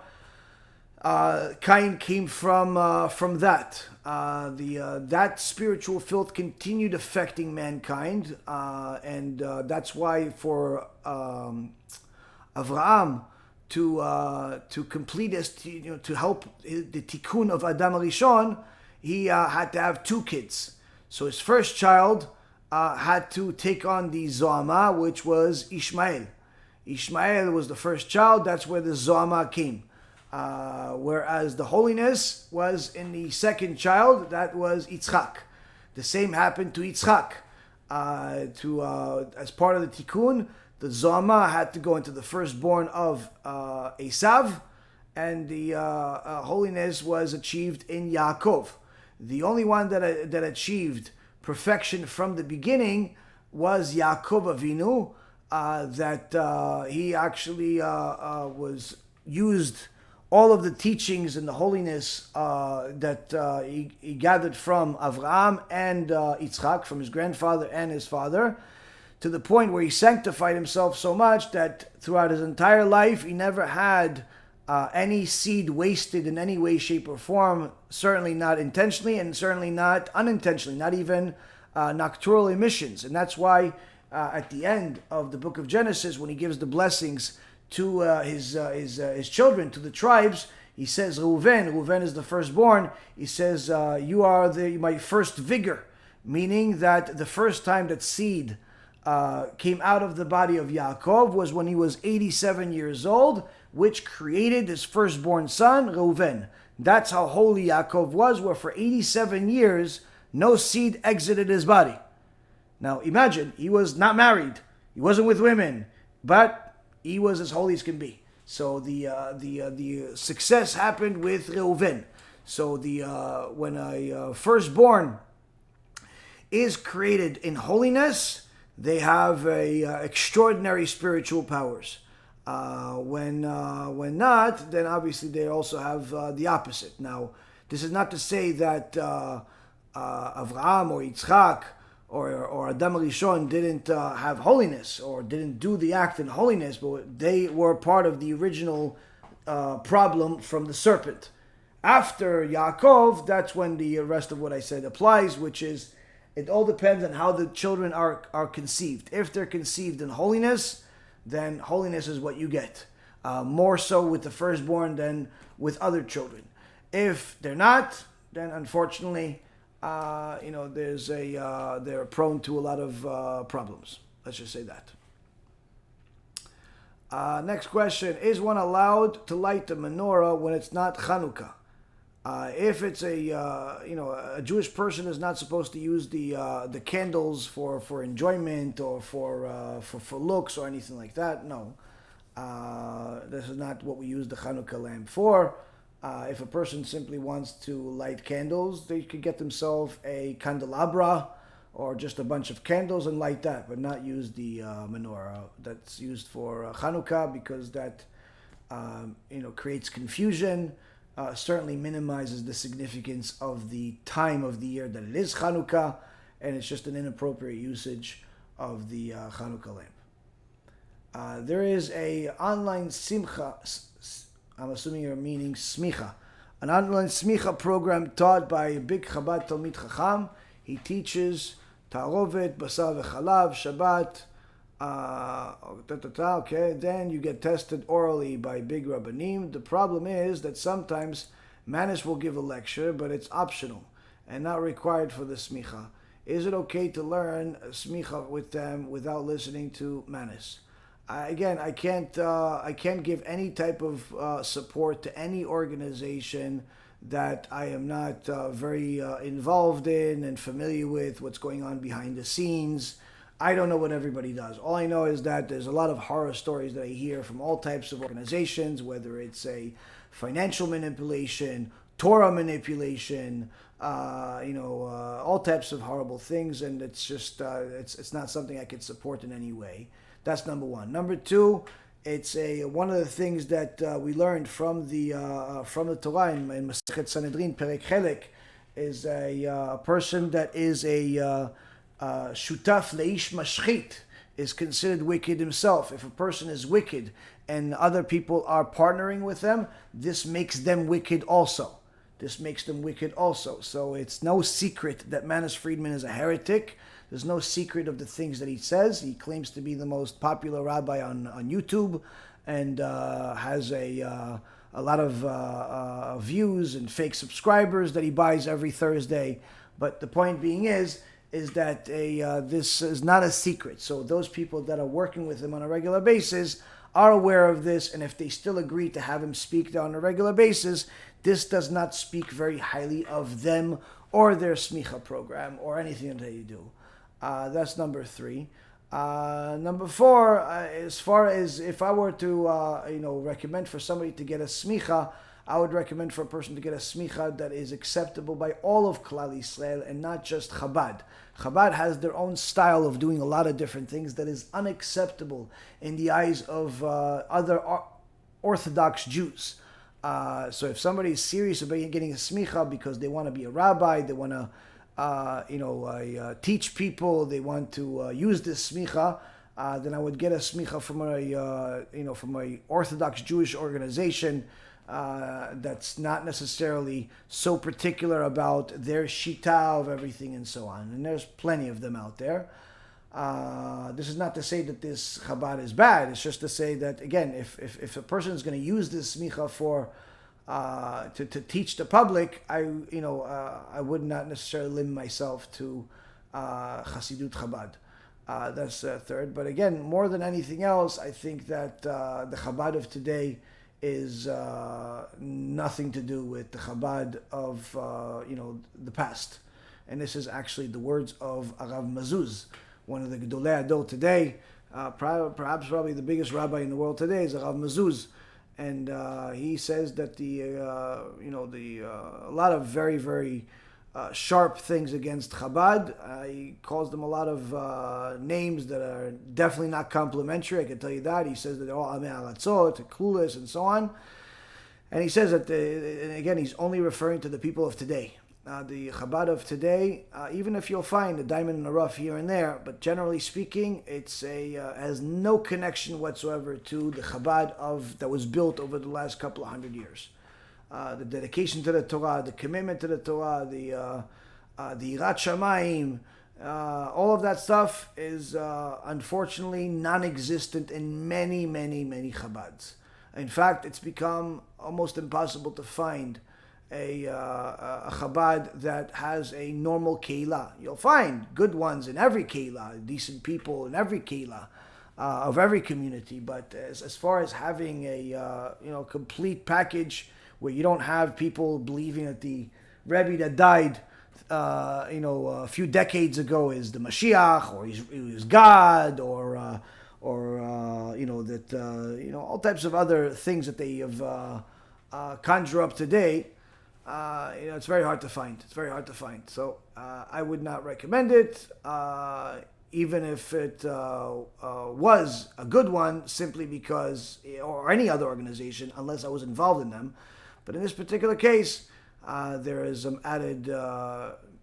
Cain came from that. That spiritual filth continued affecting mankind, and that's why for Avraham to complete this, to help the Tikkun of Adam HaRishon, he had to have 2 kids. So his first child had to take on the Zoama, which was Ishmael. Ishmael was the first child. That's where the Zoama came. Whereas the holiness was in the second child, that was Yitzchak. The same happened to Yitzchak. As part of the Tikkun, the Zoama had to go into the firstborn of Esav, and the holiness was achieved in Yaakov. The only one that achieved perfection from the beginning was Yaakov Avinu, that he actually was used all of the teachings and the holiness that he gathered from Avraham and Yitzchak, from his grandfather and his father, to the point where he sanctified himself so much that throughout his entire life he never had any seed wasted in any way, shape, or form, certainly not intentionally and certainly not unintentionally, not even nocturnal emissions. And that's why at the end of the book of Genesis, when he gives the blessings to his children, to the tribes, he says, Reuven is the firstborn, he says, you are my first vigor, meaning that the first time that seed came out of the body of Yaakov was when he was 87 years old, which created his firstborn son, Reuven. That's how holy Yaakov was, where for 87 years, no seed exited his body. Now imagine, he was not married, he wasn't with women, but he was as holy as can be. So the success happened with Reuven. So when a firstborn is created in holiness, they have extraordinary spiritual powers. When not, then obviously they also have the opposite. Now, this is not to say that Avraham or Yitzchak or Adam HaRishon didn't have holiness or didn't do the act in holiness, but they were part of the original problem from the serpent. After Yaakov, that's when the rest of what I said applies, which is it all depends on how the children are conceived. If they're conceived in holiness, then holiness is what you get. More so with the firstborn than with other children. If they're not, then unfortunately, they're prone to a lot of problems. Let's just say that. Next question: is one allowed to light the menorah when it's not Chanukah? If it's a Jewish person is not supposed to use the candles for enjoyment or for looks or anything like that. No, this is not what we use the Chanukah lamp for. If a person simply wants to light candles, they could get themselves a candelabra or just a bunch of candles and light that, but not use the menorah that's used for Chanukah, because that creates confusion. certainly minimizes the significance of the time of the year that it is Chanukah, and it's just an inappropriate usage of the Chanukah lamp. There is a online simcha, I'm assuming you're meaning smicha, an online smicha program taught by a big Chabad Talmid Chacham. He teaches Ta'arovet, Basar v'Chalav, Shabbat, okay, then you get tested orally by big Rabbanim. The problem is that sometimes Manis will give a lecture, but it's optional and not required for the smicha. Is it okay to learn smicha with them without listening to Manis? Again, I can't give any type of support to any organization that I am not very involved in and familiar with what's going on behind the scenes. I don't know what everybody does. All I know is that there's a lot of horror stories that I hear from all types of organizations, whether it's a financial manipulation, Torah manipulation, all types of horrible things, and it's just it's not something I could support in any way. That's number one. Number two, it's one of the things that we learned from the Torah in Masechet Sanhedrin Perek Chelek is a person that is a shutaf leish mashchit is considered wicked himself. If a person is wicked and other people are partnering with them, this makes them wicked also. So it's no secret that Manis Friedman is a heretic. There's no secret of the things that he says. He claims to be the most popular rabbi on YouTube and has a lot of views and fake subscribers that he buys every Thursday. But the point being is that this is not a secret. So those people that are working with him on a regular basis are aware of this, and if they still agree to have him speak on a regular basis, this does not speak very highly of them or their smicha program or anything that they do. That's number three. Number four, as far as if I were to recommend for somebody to get a smicha, I would recommend for a person to get a smicha that is acceptable by all of Klal Yisrael and not just Chabad. Chabad has their own style of doing a lot of different things that is unacceptable in the eyes of other Orthodox Jews. So if somebody is serious about getting a smicha because they want to be a rabbi, they want to teach people, they want to use this smicha, then I would get a smicha from a Orthodox Jewish organization that's not necessarily so particular about their shita of everything and so on. And there's plenty of them out there. This is not to say that this Chabad is bad. It's just to say that, again, if a person is going to use this smicha for to teach the public, I would not necessarily limit myself to Hasidut Chabad. That's third. But again, more than anything else, I think that the Chabad of today is nothing to do with the Chabad of the past. And this is actually the words of Arav Mazuz, one of the Gedolei Ador today. Perhaps probably the biggest rabbi in the world today is Arav Mazuz. And he says that a lot of very, very sharp things against Chabad. He calls them a lot of names that are definitely not complimentary, I can tell you that. He says that they're all Amei Aratzot, clueless, and so on. And he says that, and again, he's only referring to the people of today. The Chabad of today, even if you'll find a diamond in the rough here and there, but generally speaking, it's has no connection whatsoever to the Chabad that was built over the last couple of hundred years. The dedication to the Torah, the commitment to the Torah, the Yirat Shamayim, all of that stuff is unfortunately non-existent in many, many, many Chabads. In fact, it's become almost impossible to find a Chabad that has a normal keilah. You'll find good ones in every keilah, decent people in every keilah of every community. But as far as having a complete package where you don't have people believing that the Rebbe that died a few decades ago is the Mashiach, or he was God, or all types of other things that they have conjure up today. It's very hard to find. So I would not recommend it, even if it was a good one, simply because, or any other organization, unless I was involved in them. But in this particular case, there is some added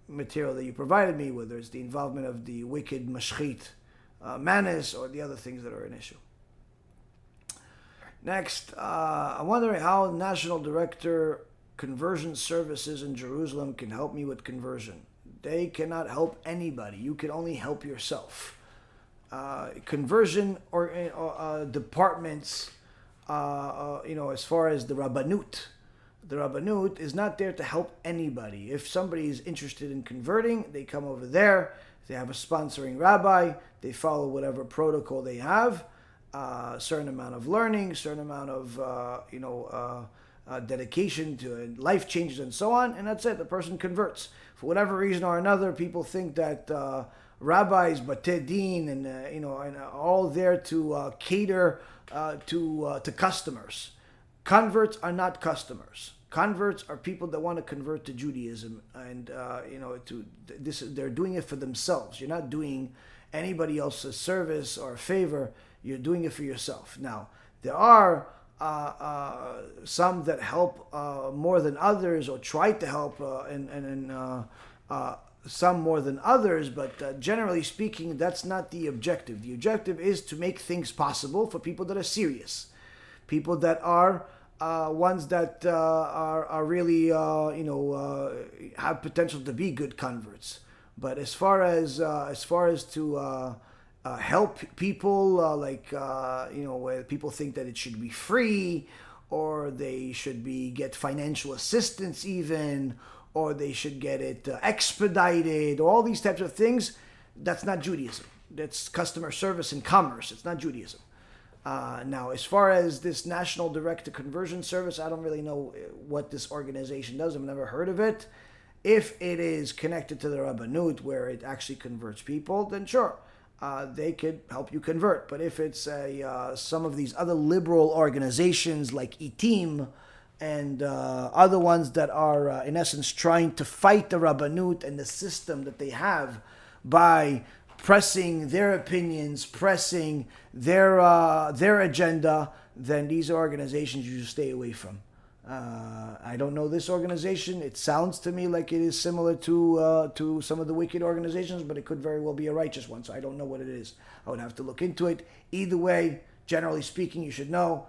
material that you provided me, whether it's the involvement of the wicked mashchit manis or the other things that are an issue. Next, I'm wondering how National Director Conversion Services in Jerusalem can help me with conversion. They cannot help anybody. You can only help yourself. Conversion or departments, as far as the Rabbanut is not there to help anybody. If somebody is interested in converting, they come over there. They have a sponsoring rabbi. They follow whatever protocol they have. A certain amount of learning, certain amount of dedication to life changes and so on, and that's it. The person converts. For whatever reason or another, people think that rabbis, batei din, and are all there to cater to customers. Converts are not customers. Converts are people that want to convert to Judaism, and they're doing it for themselves. You're not doing anybody else's service or favor. You're doing it for yourself. Now, there are some that help more than others, or try to help, some more than others, but generally speaking, that's not the objective. The objective is to make things possible for people that are serious, people that are ones that are really have potential to be good converts. But as far as to help people, where people think that it should be free, or they should get financial assistance even, or they should get it expedited, all these types of things, that's not Judaism. That's customer service and commerce. It's not Judaism. Now, as far as this National Direct to Conversion Service, I don't really know what this organization does. I've never heard of it. If it is connected to the Rabbanut, where it actually converts people, then sure, they could help you convert. But if it's some of these other liberal organizations like ITIM and other ones that are, in essence, trying to fight the Rabbanut and the system that they have by pressing their opinions, pressing their agenda, then these are organizations you should stay away from. I don't know this organization. It sounds to me like it is similar to some of the wicked organizations, but it could very well be a righteous one, so I don't know what it is. I would have to look into it. Either way, generally speaking, you should know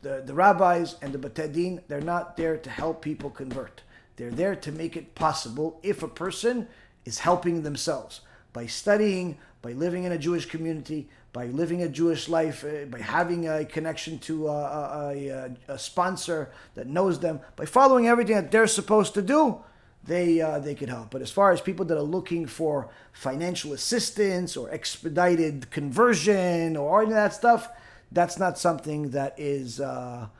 the rabbis and the batei din, they're not there to help people convert. They're there to make it possible if a person is helping themselves by studying, by living in a Jewish community, by living a Jewish life, by having a connection to a sponsor that knows them, by following everything that they're supposed to do, they could help. But as far as people that are looking for financial assistance or expedited conversion or any of that stuff, that's not something that is that's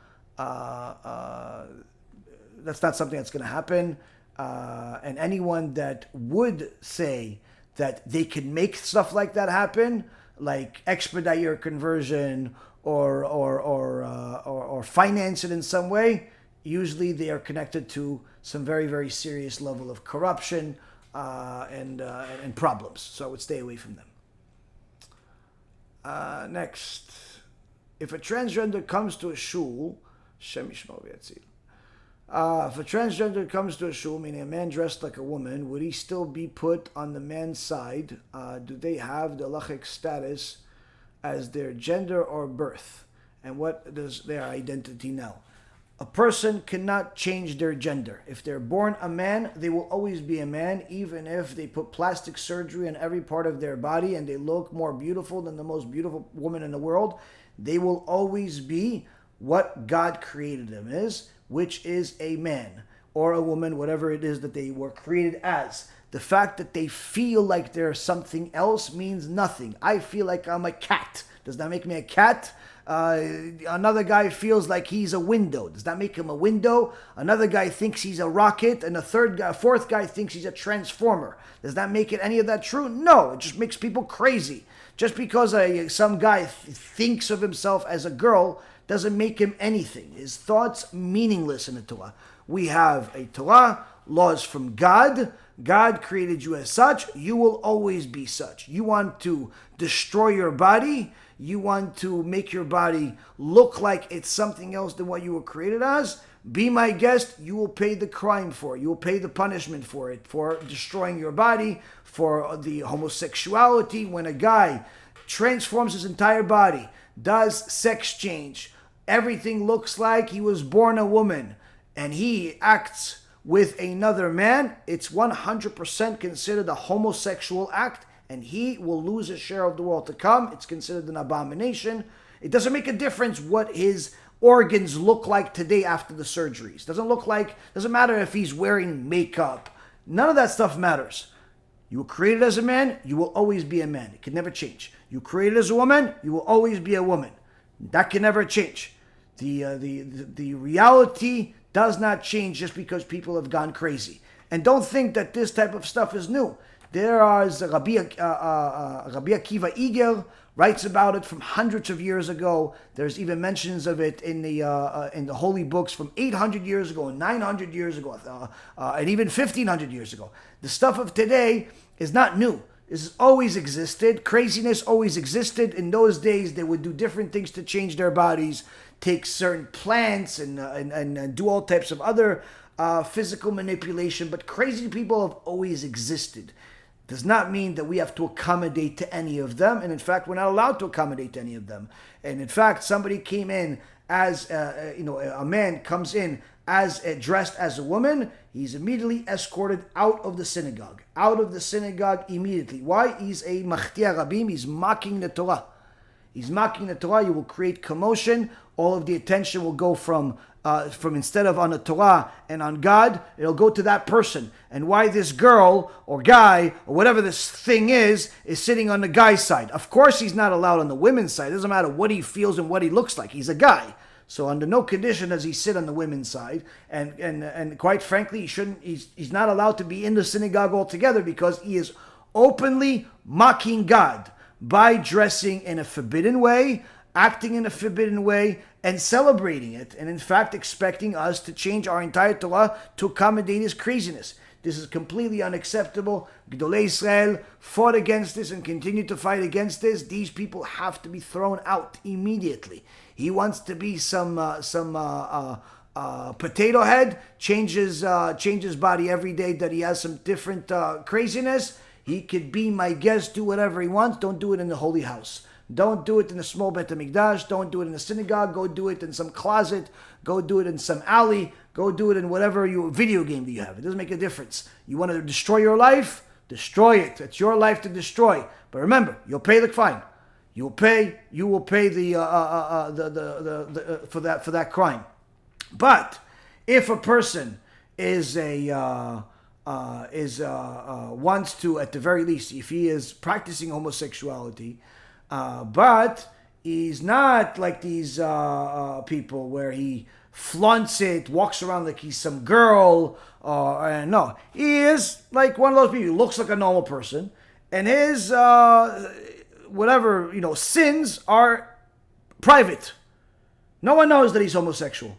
not something that's going to happen. And anyone that would say that they can make stuff like that happen, like expedite your conversion or finance it in some way, usually they are connected to some very, very serious level of corruption and problems. So I would stay away from them. Next, if a transgender comes to a shul, Shem Yishmo v'yatzil. If a transgender comes to a shul, meaning a man dressed like a woman, would he still be put on the man's side? Do they have the halachic status as their gender or birth? And what does their identity now? A person cannot change their gender. If they're born a man, they will always be a man, even if they put plastic surgery on every part of their body and they look more beautiful than the most beautiful woman in the world. They will always be what God created them is, which is a man or a woman, whatever it is that they were created as. The fact that they feel like they're something else means nothing. I feel like I'm a cat. Does that make me a cat? Another guy feels like he's a window. Does that make him a window? Another guy thinks he's a rocket, and fourth guy thinks he's a transformer. Does that make it any of that true? No, it just makes people crazy. Just because some guy thinks of himself as a girl doesn't make him anything. His thoughts meaningless in the Torah. We have a Torah, laws from God. God created you as such. You will always be such. You want to destroy your body. You want to make your body look like it's something else than what you were created as. be my guest, you will pay the crime for it. You will pay the punishment for it, for destroying your body, for the homosexuality. When a guy transforms his entire body, does sex change, everything looks like he was born a woman, and he acts with another man, it's 100% considered a homosexual act, and he will lose a share of the world to come. It's considered an abomination. It doesn't make a difference what his organs look like today after the surgeries. Doesn't matter if he's wearing makeup. None of that stuff matters. You were created as a man, you will always be a man. It can never change. You were created as a woman, you will always be a woman. That can never change. The reality does not change just because people have gone crazy. And don't think that this type of stuff is new. There is Rabbi Akiva Eger writes about it from hundreds of years ago. There's even mentions of it in the holy books from 800 years ago, 900 years ago, and even 1500 years ago. The stuff of today is not new. This has always existed. Craziness always existed. In those days, they would do different things to change their bodies, take certain plants and do all types of other physical manipulation. But crazy people have always existed. Does not mean that we have to accommodate to any of them. And in fact, we're not allowed to accommodate to any of them. And in fact, somebody came in as, a man comes in as dressed as a woman, he's immediately escorted out of the synagogue. Out of the synagogue immediately. Why? He's a machtia rabim. He's mocking the Torah. He's mocking the Torah. You will create commotion. All of the attention will go from instead of on the Torah and on God, it'll go to that person. And why this girl or guy or whatever this thing is sitting on the guy's side. Of course he's not allowed on the women's side. It doesn't matter what he feels and what he looks like. He's a guy. So under no condition does he sit on the women's side. And quite frankly, he's not allowed to be in the synagogue altogether because he is openly mocking God by dressing in a forbidden way, acting in a forbidden way, and celebrating it, and in fact expecting us to change our entire Torah to accommodate his craziness. This is completely unacceptable. Gedolei Israel fought against this and continue to fight against this. These people have to be thrown out immediately. He wants to be some potato head, change his body every day that he has some different craziness. He could be my guest, do whatever he wants. Don't do it in the holy house. Don't do it in a small Bet HaMikdash. Don't do it in a synagogue. Go do it in some closet. Go do it in some alley. Go do it in whatever video game that you have. It doesn't make a difference. You want to destroy your life? Destroy it. It's your life to destroy. But remember, you'll pay the fine. You will pay the for that crime. But if a person wants to, at the very least, if he is practicing homosexuality, but he's not like these people where he flaunts it, walks around like he's some girl. No, he is like one of those people. He looks like a normal person, and his sins are private. No one knows that he's homosexual.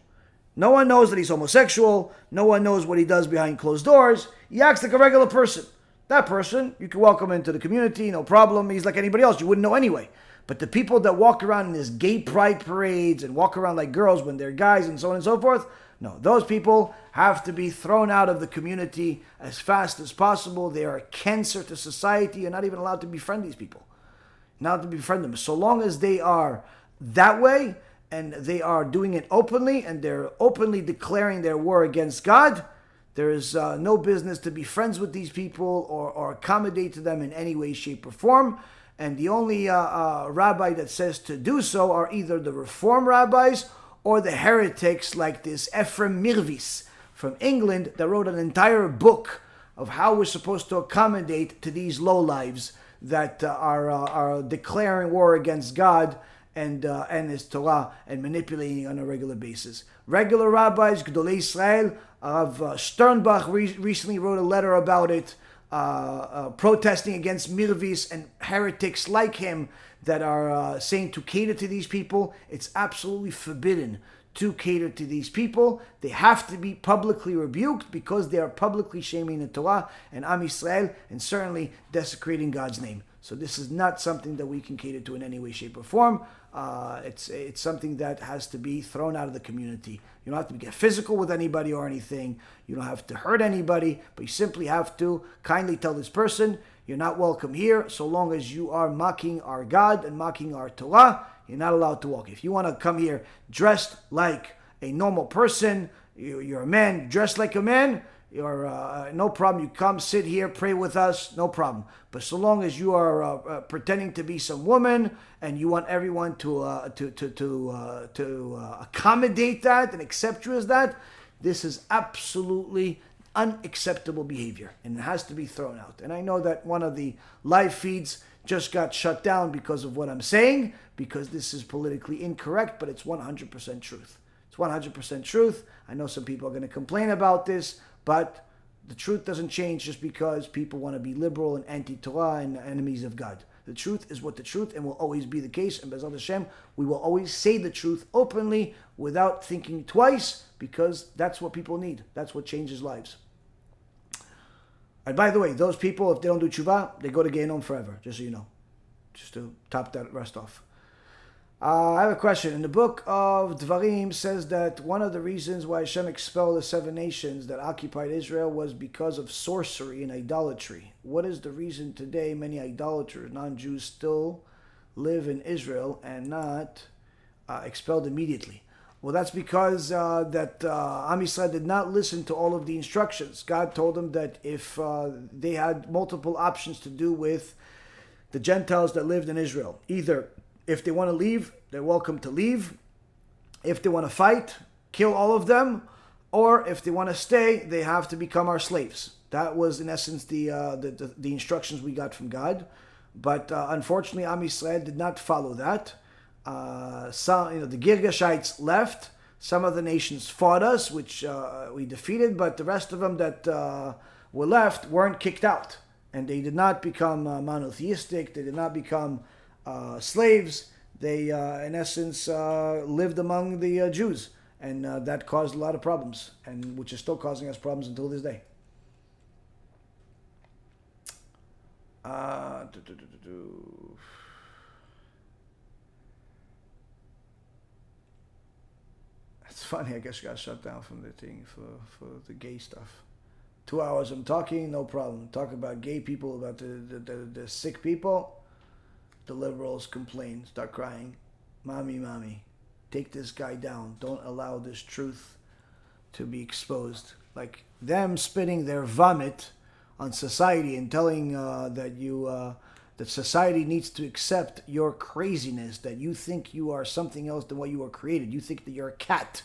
No one knows that he's homosexual. No one knows what he does behind closed doors. He acts like a regular person. That person, you can welcome into the community, no problem. He's like anybody else. You wouldn't know anyway. But the people that walk around in these gay pride parades and walk around like girls when they're guys and so on and so forth, no, those people have to be thrown out of the community as fast as possible. They are a cancer to society. You're not even allowed to befriend these people. Not allowed to befriend them. So long as they are that way and they are doing it openly and they're openly declaring their war against God, there is no business to be friends with these people or accommodate to them in any way, shape, or form. And the only rabbi that says to do so are either the Reform rabbis or the heretics like this Ephraim Mirvis from England that wrote an entire book of how we're supposed to accommodate to these lowlives that are declaring war against God and His Torah and manipulating on a regular basis. Regular rabbis, Gedolei Israel, Sternbach recently wrote a letter about it, protesting against Mirvis and heretics like him that are saying to cater to these people. It's absolutely forbidden to cater to these people. They have to be publicly rebuked because they are publicly shaming the Torah and Am Yisrael and certainly desecrating God's name. So this is not something that we can cater to in any way, shape, or form. It's something that has to be thrown out of the community. You don't have to get physical with anybody or anything. You don't have to hurt anybody, but you simply have to kindly tell this person, you're not welcome here. So long as you are mocking our God and mocking our Torah, you're not allowed to walk. If you want to come here dressed like a normal person, you're a man, dressed like a man, you're no problem. You come, sit here, pray with us, no problem. But so long as you are pretending to be some woman and you want everyone to accommodate that and accept you as that, this is absolutely unacceptable behavior, and it has to be thrown out. And I know that one of the live feeds just got shut down because of what I'm saying, because this is politically incorrect, but it's 100% truth. It's 100% truth. I know some people are going to complain about this, but the truth doesn't change just because people want to be liberal and anti-Torah and enemies of God. The truth is what the truth and will always be the case. And B'ezrat Hashem, we will always say the truth openly without thinking twice, because that's what people need. That's what changes lives. And by the way, those people, if they don't do tshuva, they go to GEHINNOM forever, just so you know. Just to top that rest off. I have a question. In the book of Dvarim says that one of the reasons why Hashem expelled the 7 nations that occupied Israel was because of sorcery and idolatry. What is the reason today many idolaters, non-Jews, still live in Israel and not expelled immediately? Well, that's because Am Yisrael did not listen to all of the instructions. God told them that if they had multiple options to do with the Gentiles that lived in Israel, either if they want to leave, they're welcome to leave. If they want to fight, kill all of them. Or if they want to stay, they have to become our slaves. That was, in essence, the instructions we got from God. But unfortunately, Am Yisrael did not follow that. The Girgashites left. Some of the nations fought us, which we defeated. But the rest of them that were left weren't kicked out. And they did not become monotheistic. They did not become slaves. They, in essence, lived among the Jews, and that caused a lot of problems, and which is still causing us problems until this day. It's funny. I guess you got shut down from the thing for the gay stuff. 2 hours I'm talking, no problem. Talk about gay people, about the sick people. The liberals complain, start crying. Mommy, take this guy down. Don't allow this truth to be exposed. Like them spitting their vomit on society and telling that society needs to accept your craziness, that you think you are something else than what you were created. You think that you're a cat,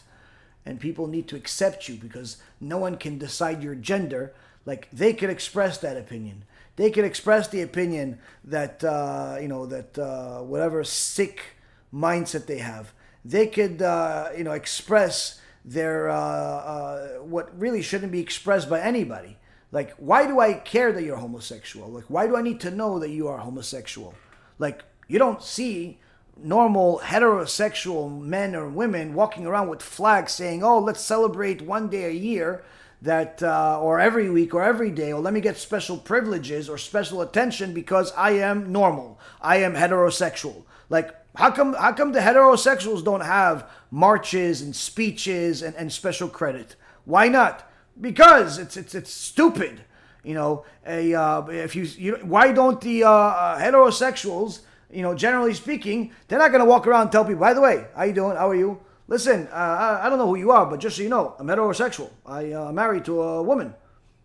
and people need to accept you because no one can decide your gender. Like they could express that opinion. They could express the opinion that, whatever sick mindset they have, they could, express their, what really shouldn't be expressed by anybody. Like, why do I care that you're homosexual? Like, why do I need to know that you are homosexual? Like, you don't see normal heterosexual men or women walking around with flags saying, oh, let's celebrate one day a year, that or every week or every day, or let me get special privileges or special attention because I am normal, I am heterosexual. Like, how come the heterosexuals don't have marches and speeches and special credit? Why not? Because it's stupid. Why don't the heterosexuals, generally speaking, they're not going to walk around and tell people, by the way, how you doing? How are you? Listen, I don't know who you are, but just so you know, I'm heterosexual. I'm married to a woman.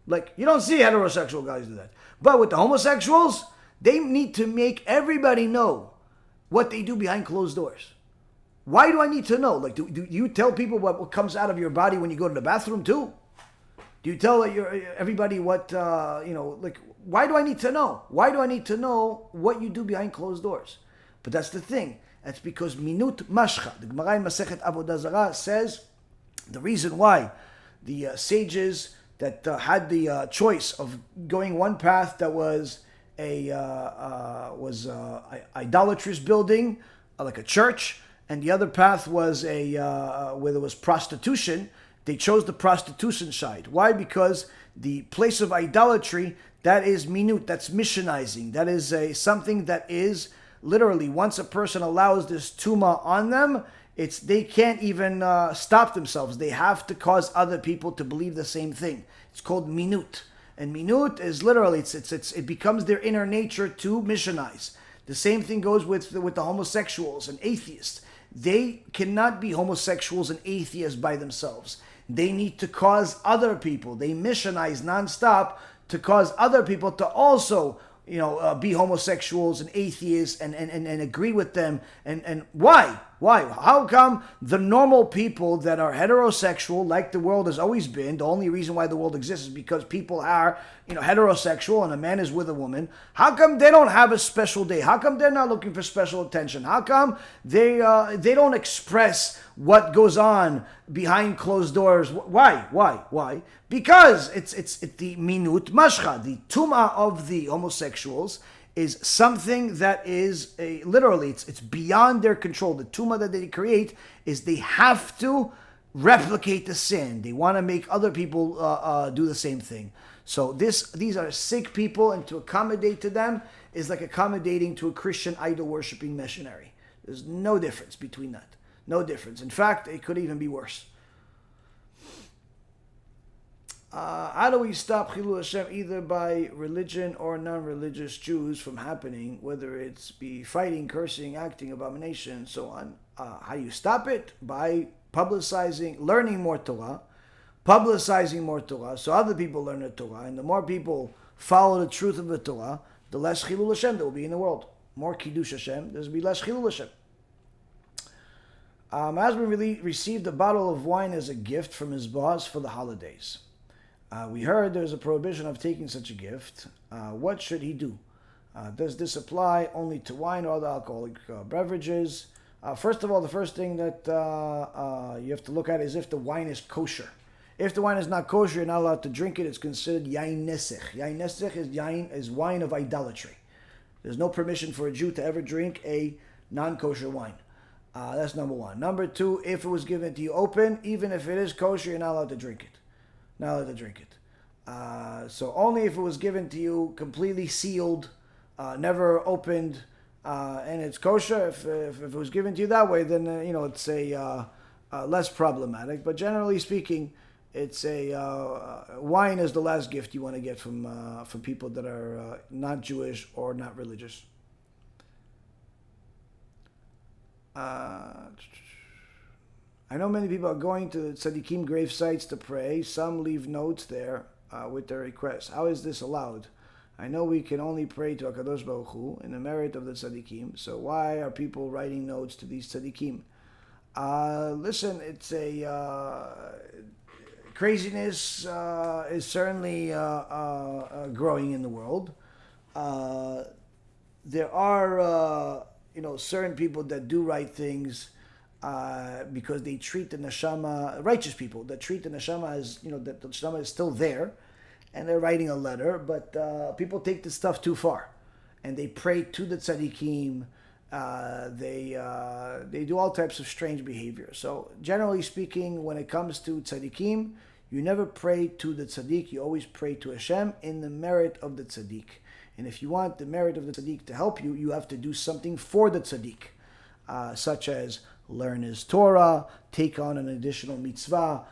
Like, you don't see heterosexual guys do that. But with the homosexuals, they need to make everybody know what they do behind closed doors. Why do I need to know? Like, do you tell people what comes out of your body when you go to the bathroom too? Do you tell everybody what, why do I need to know? Why do I need to know what you do behind closed doors? But that's the thing. That's because minut mashcha. The Gemara in Masechet Avodah Zarah says the reason why the sages that had the choice of going one path that was a idolatrous building, like a church, and the other path was where there was prostitution. They chose the prostitution side. Why? Because the place of idolatry, that is minut, that's missionizing. That is something that is literally, once a person allows this tuma on them, they can't even stop themselves. They have to cause other people to believe the same thing. It's called minut. And minut is literally, it becomes their inner nature to missionize. The same thing goes with the homosexuals and atheists. They cannot be homosexuals and atheists by themselves. They need to cause other people. They missionize nonstop to cause other people to also, be homosexuals and atheists and agree with them. And why? Why? How come the normal people that are heterosexual, like the world has always been, the only reason why the world exists is because people are, heterosexual and a man is with a woman. How come they don't have a special day? How come they're not looking for special attention? How come they don't express what goes on behind closed doors? Why? Because it's the minut mashcha, the tumah of the homosexuals is something that is literally, it's beyond their control. The tumah that they create is they have to replicate the sin. They want to make other people do the same thing. So these are sick people, and to accommodate to them is like accommodating to a Christian idol-worshipping missionary. There's no difference between that. No difference. In fact, it could even be worse. How do we stop Chillul Hashem either by religion or non-religious Jews from happening, whether it's be fighting, cursing, acting, abomination, and so on? How do you stop it? By learning more Torah, publicizing more Torah, so other people learn the Torah, and the more people follow the truth of the Torah, the less Chillul Hashem there will be in the world. More Kiddush Hashem, there's will be less Chillul Hashem. Husband received a bottle of wine as a gift from his boss for the holidays. We heard there's a prohibition of taking such a gift. What should he do? Does this apply only to wine or other alcoholic beverages? First of all, the first thing that you have to look at is if the wine is kosher. If the wine is not kosher, you're not allowed to drink it. It's considered yain nesech. Yain nesech is wine of idolatry. There's no permission for a Jew to ever drink a non-kosher wine. That's number one. Number two, if it was given to you open, even if it is kosher, you're not allowed to drink it. Not allowed to drink it. So only if it was given to you completely sealed, never opened, and it's kosher. If it was given to you that way, then it's less problematic. But generally speaking, it's wine is the last gift you want to get from people that are not Jewish or not religious. I know many people are going to the tzaddikim grave sites to pray. Some leave notes there with their requests. How is this allowed? I know we can only pray to HaKadosh Baruch Hu in the merit of the tzaddikim. So why are people writing notes to these tzaddikim? Listen, it's craziness is certainly growing in the world. There are certain people that do right things because they treat the neshama, righteous people that treat the neshama as that the neshama is still there, and they're writing a letter. But people take this stuff too far, and they pray to the tzaddikim. They do all types of strange behavior. So generally speaking, when it comes to tzaddikim, you never pray to the tzaddik. You always pray to Hashem in the merit of the tzaddik. And if you want the merit of the tzaddik to help you, you have to do something for the tzaddik, such as learn his Torah, take on an additional mitzvah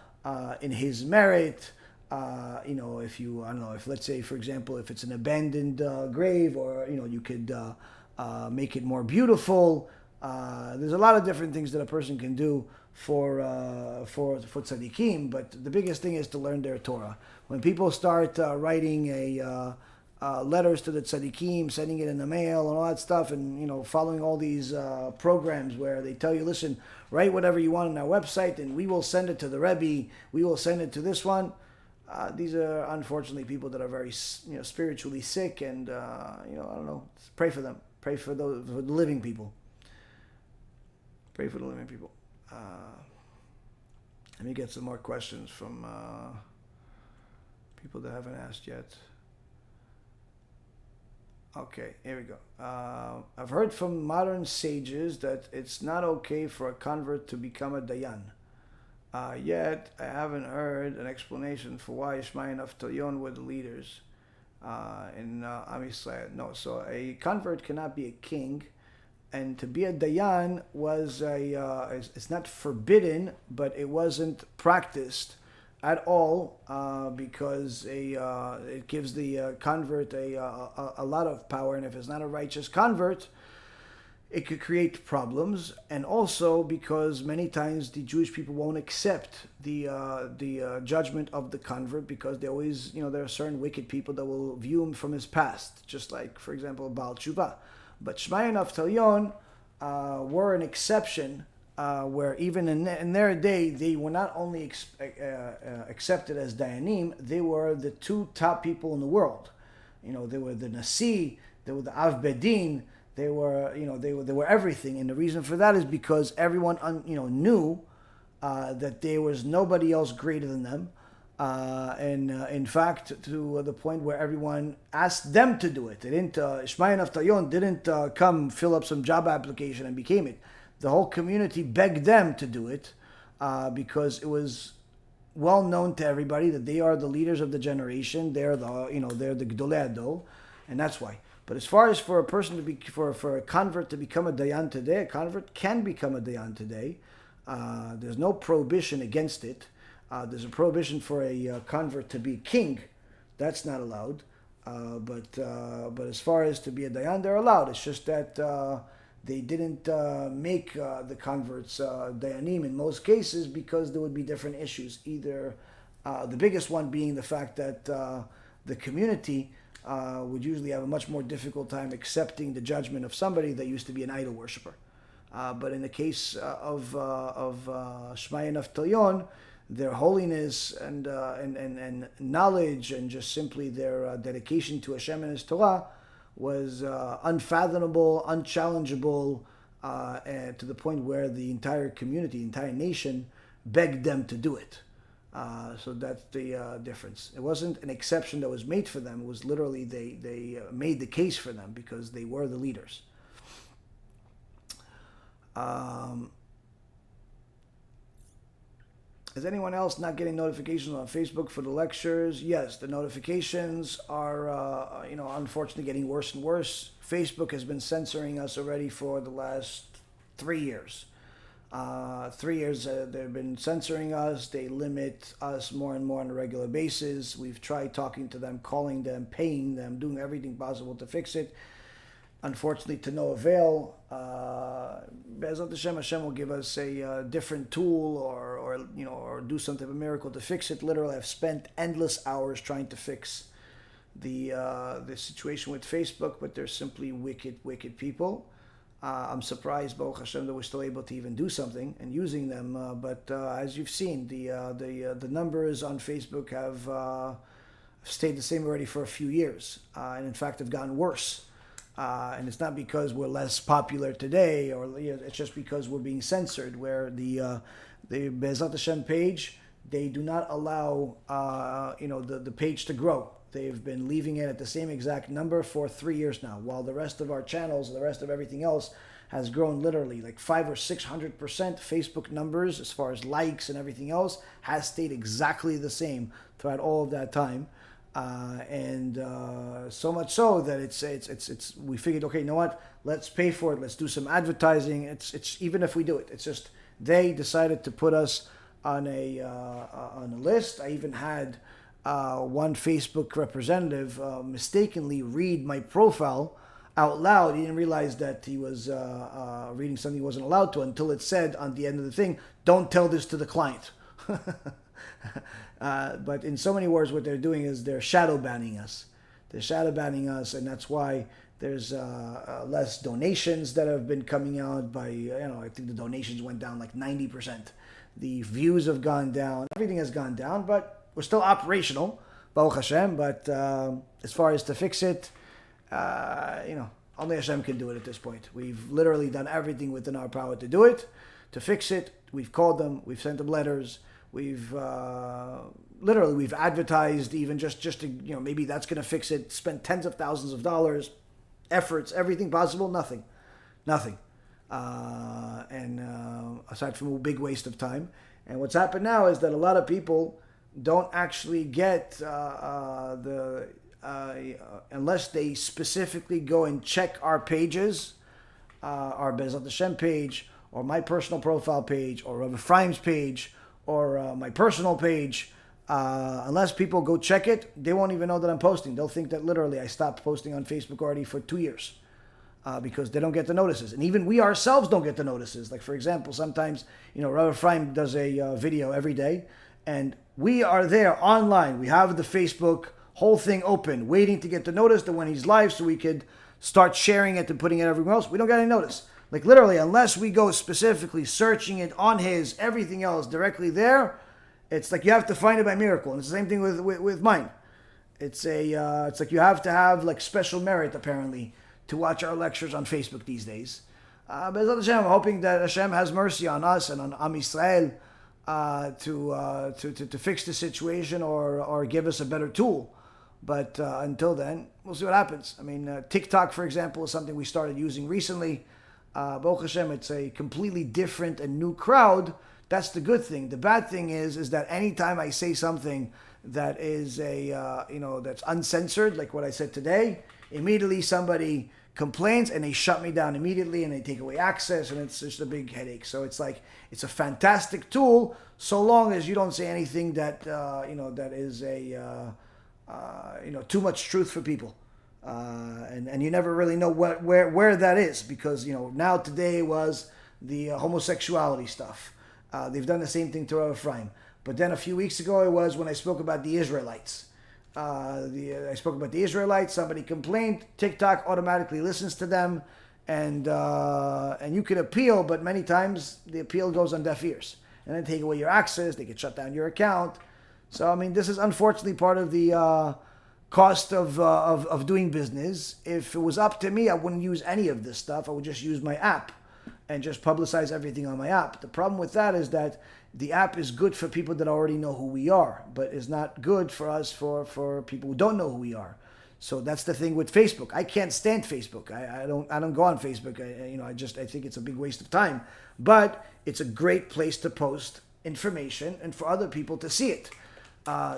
in his merit. If let's say, for example, if it's an abandoned grave, or you could make it more beautiful. There's a lot of different things that a person can do for tzaddikim, but the biggest thing is to learn their Torah. When people start writing letters to the tzaddikim, sending it in the mail and all that stuff, and following all these programs where they tell you, listen, write whatever you want on our website and we will send it to the Rebbe, we will send it to this one. These are unfortunately people that are very spiritually sick, and I don't know, pray for them. Pray for the living people. Pray for the living people. Let me get some more questions from people that haven't asked yet. Okay, here we go. I've heard from modern sages that it's not okay for a convert to become a dayan. Yet, I haven't heard an explanation for why Ishmael and Avtalyon were the leaders in Am Yisrael. No, so a convert cannot be a king, and to be a dayan was it's not forbidden, but it wasn't practiced at all because it gives the convert a lot of power, and if it's not a righteous convert, it could create problems, and also because many times the Jewish people won't accept the judgment of the convert because they always, there are certain wicked people that will view him from his past, just like, for example, Baal Tshuva. But Shmai and Avtalyon were an exception where even in their day, they were not only accepted as Dayanim, they were the two top people in the world. They were the Nasi, they were the Av Bedin, they were everything. And the reason for that is because everyone, knew that there was nobody else greater than them. And in fact, to the point where everyone asked them to do it. They didn't, Shmai and Avtalyon didn't come fill up some job application and became it. The whole community begged them to do it because it was well known to everybody that they are the leaders of the generation. They're they're the Gdolei Ador, and that's why. But as far as for a person to be, for a convert to become a dayan today, a convert can become a dayan today. There's no prohibition against it. There's a prohibition for a convert to be king. That's not allowed. But as far as to be a dayan, they're allowed. It's just that they didn't make the converts dayanim in most cases because there would be different issues. Either the biggest one being the fact that the community would usually have a much more difficult time accepting the judgment of somebody that used to be an idol worshiper. But in the case of Shmai and Avtalyon, their holiness and knowledge and just simply their dedication to Hashem and His Torah was unfathomable, unchallengeable, and to the point where the entire community, the entire nation, begged them to do it. So that's the difference. It wasn't an exception that was made for them. It was literally they made the case for them because they were the leaders. Is anyone else not getting notifications on Facebook for the lectures? Yes, the notifications are, unfortunately getting worse and worse. Facebook has been censoring us already for the last 3 years. 3 years they've been censoring us. They limit us more and more on a regular basis. We've tried talking to them, calling them, paying them, doing everything possible to fix it. Unfortunately, to no avail. Be'ezrat Hashem will give us a different tool or do some type of miracle to fix it. Literally, I've spent endless hours trying to fix the situation with Facebook, but they're simply wicked people. I'm surprised, Baruch Hashem, that we're still able to even do something and using them. But as you've seen, the numbers on Facebook have stayed the same already for a few years, and in fact have gotten worse. And it's not because we're less popular today, or it's just because we're being censored. Where the Be'ezrat Hashem page, they do not allow the page to grow. They've been leaving it at the same exact number for 3 years now, while the rest of our channels, the rest of everything else, has grown literally like 500 or 600%. Facebook numbers, as far as likes and everything else, has stayed exactly the same throughout all of that time. And so much so that it's we figured, okay, you know what? Let's pay for it. Let's do some advertising. It's even if we do it, it's just they decided to put us on a list. I even had one Facebook representative mistakenly read my profile out loud. He didn't realize that he was reading something he wasn't allowed to until it said on the end of the thing, "Don't tell this to the client." But in so many words, what they're doing is they're shadow banning us. They're shadow banning us, and that's why there's less donations that have been coming out. I think the donations went down like 90%. The views have gone down. Everything has gone down, but we're still operational, Baruch Hashem. But as far as to fix it, only Hashem can do it at this point. We've literally done everything within our power to do it, to fix it. We've called them. We've sent them letters. We've advertised even just to maybe that's going to fix it. Spent tens of thousands of dollars. efforts, everything possible, nothing. Aside from a big waste of time. And what's happened now is that a lot of people don't actually get unless they specifically go and check our pages, our Bezat Hashem page, or my personal profile page, or Rabbi Ephraim's page, or my personal page. Unless people go check it, they won't even know that I'm posting. They'll think that literally I stopped posting on Facebook already for 2 years. Because they don't get the notices. And even we ourselves don't get the notices. Like, for example, sometimes, Rabbi Ephraim does a video every day, and we are there online. We have the Facebook whole thing open, waiting to get the notice that when he's live so we could start sharing it and putting it everywhere else. We don't get any notice. Like, literally, unless we go specifically searching it on his, everything else directly there, it's like you have to find it by miracle. And it's the same thing with mine. It's like you have to have, like, special merit, apparently, to watch our lectures on Facebook these days. Bezat Hashem, I'm hoping that Hashem has mercy on us and on Am Yisrael to fix the situation or give us a better tool. But until then, we'll see what happens. I mean, TikTok, for example, is something we started using recently. Baruch Hashem, it's a completely different and new crowd. That's the good thing. The bad thing is that anytime I say something that is that's uncensored, like what I said today, immediately somebody complains and they shut me down immediately and they take away access, and it's just a big headache. So it's like, it's a fantastic tool so long as you don't say anything that that is too much truth for people, and you never really know where that is, because now today was the homosexuality stuff. They've done the same thing to Rabbi Ephraim, but then a few weeks ago it was when I spoke about the Israelites. I spoke about the Israelites. Somebody complained. TikTok automatically listens to them, and you can appeal, but many times the appeal goes on deaf ears, and then take away your access. They can shut down your account. So I mean, this is unfortunately part of the cost of doing business. If it was up to me, I wouldn't use any of this stuff. I would just use my app and just publicize everything on my app. The problem with that is that the app is good for people that already know who we are, but is not good for us for people who don't know who we are. So that's the thing with Facebook. I can't stand Facebook. I don't go on Facebook. I think it's a big waste of time. But it's a great place to post information and for other people to see it.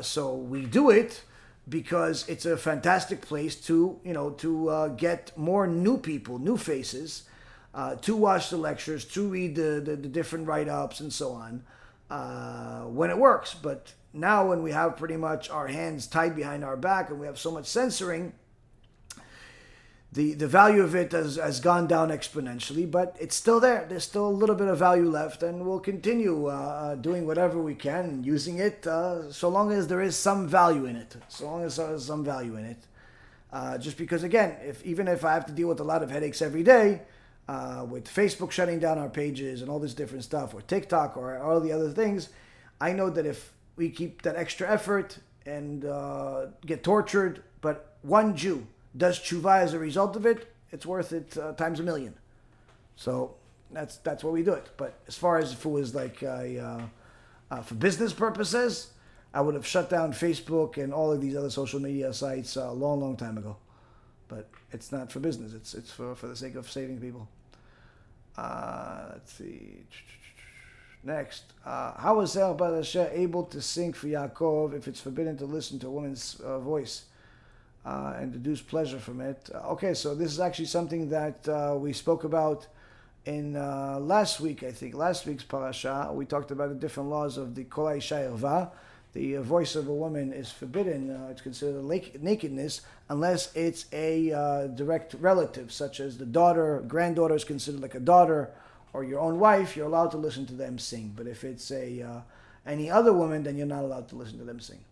So we do it because it's a fantastic place to get more new people, new faces, to watch the lectures, to read the different write-ups and so on, when it works. But now when we have pretty much our hands tied behind our back and we have so much censoring, the value of it has gone down exponentially, but it's still there. There's still a little bit of value left, and we'll continue doing whatever we can and using it so long as there is some value in it. Just because, again, even if I have to deal with a lot of headaches every day, with Facebook shutting down our pages and all this different stuff, or TikTok or all the other things, I know that if we keep that extra effort and get tortured, but one Jew does tshuva as a result of it, it's worth it times a million. So that's why we do it. But as far as if it was like for business purposes, I would have shut down Facebook and all of these other social media sites a long time ago. But it's not for business. It's for the sake of saving people. Let's see. Next, how is Rabbi Hashem able to sing for Yaakov if it's forbidden to listen to a woman's voice and deduce pleasure from it? Okay, so this is actually something that we spoke about in last week, I think. Last week's parasha, we talked about the different laws of the Kol Ha'isha Irva. The voice of a woman is forbidden. It's considered nakedness unless it's a direct relative, such as the daughter, granddaughter is considered like a daughter, or your own wife. You're allowed to listen to them sing. But if it's any other woman, then you're not allowed to listen to them sing.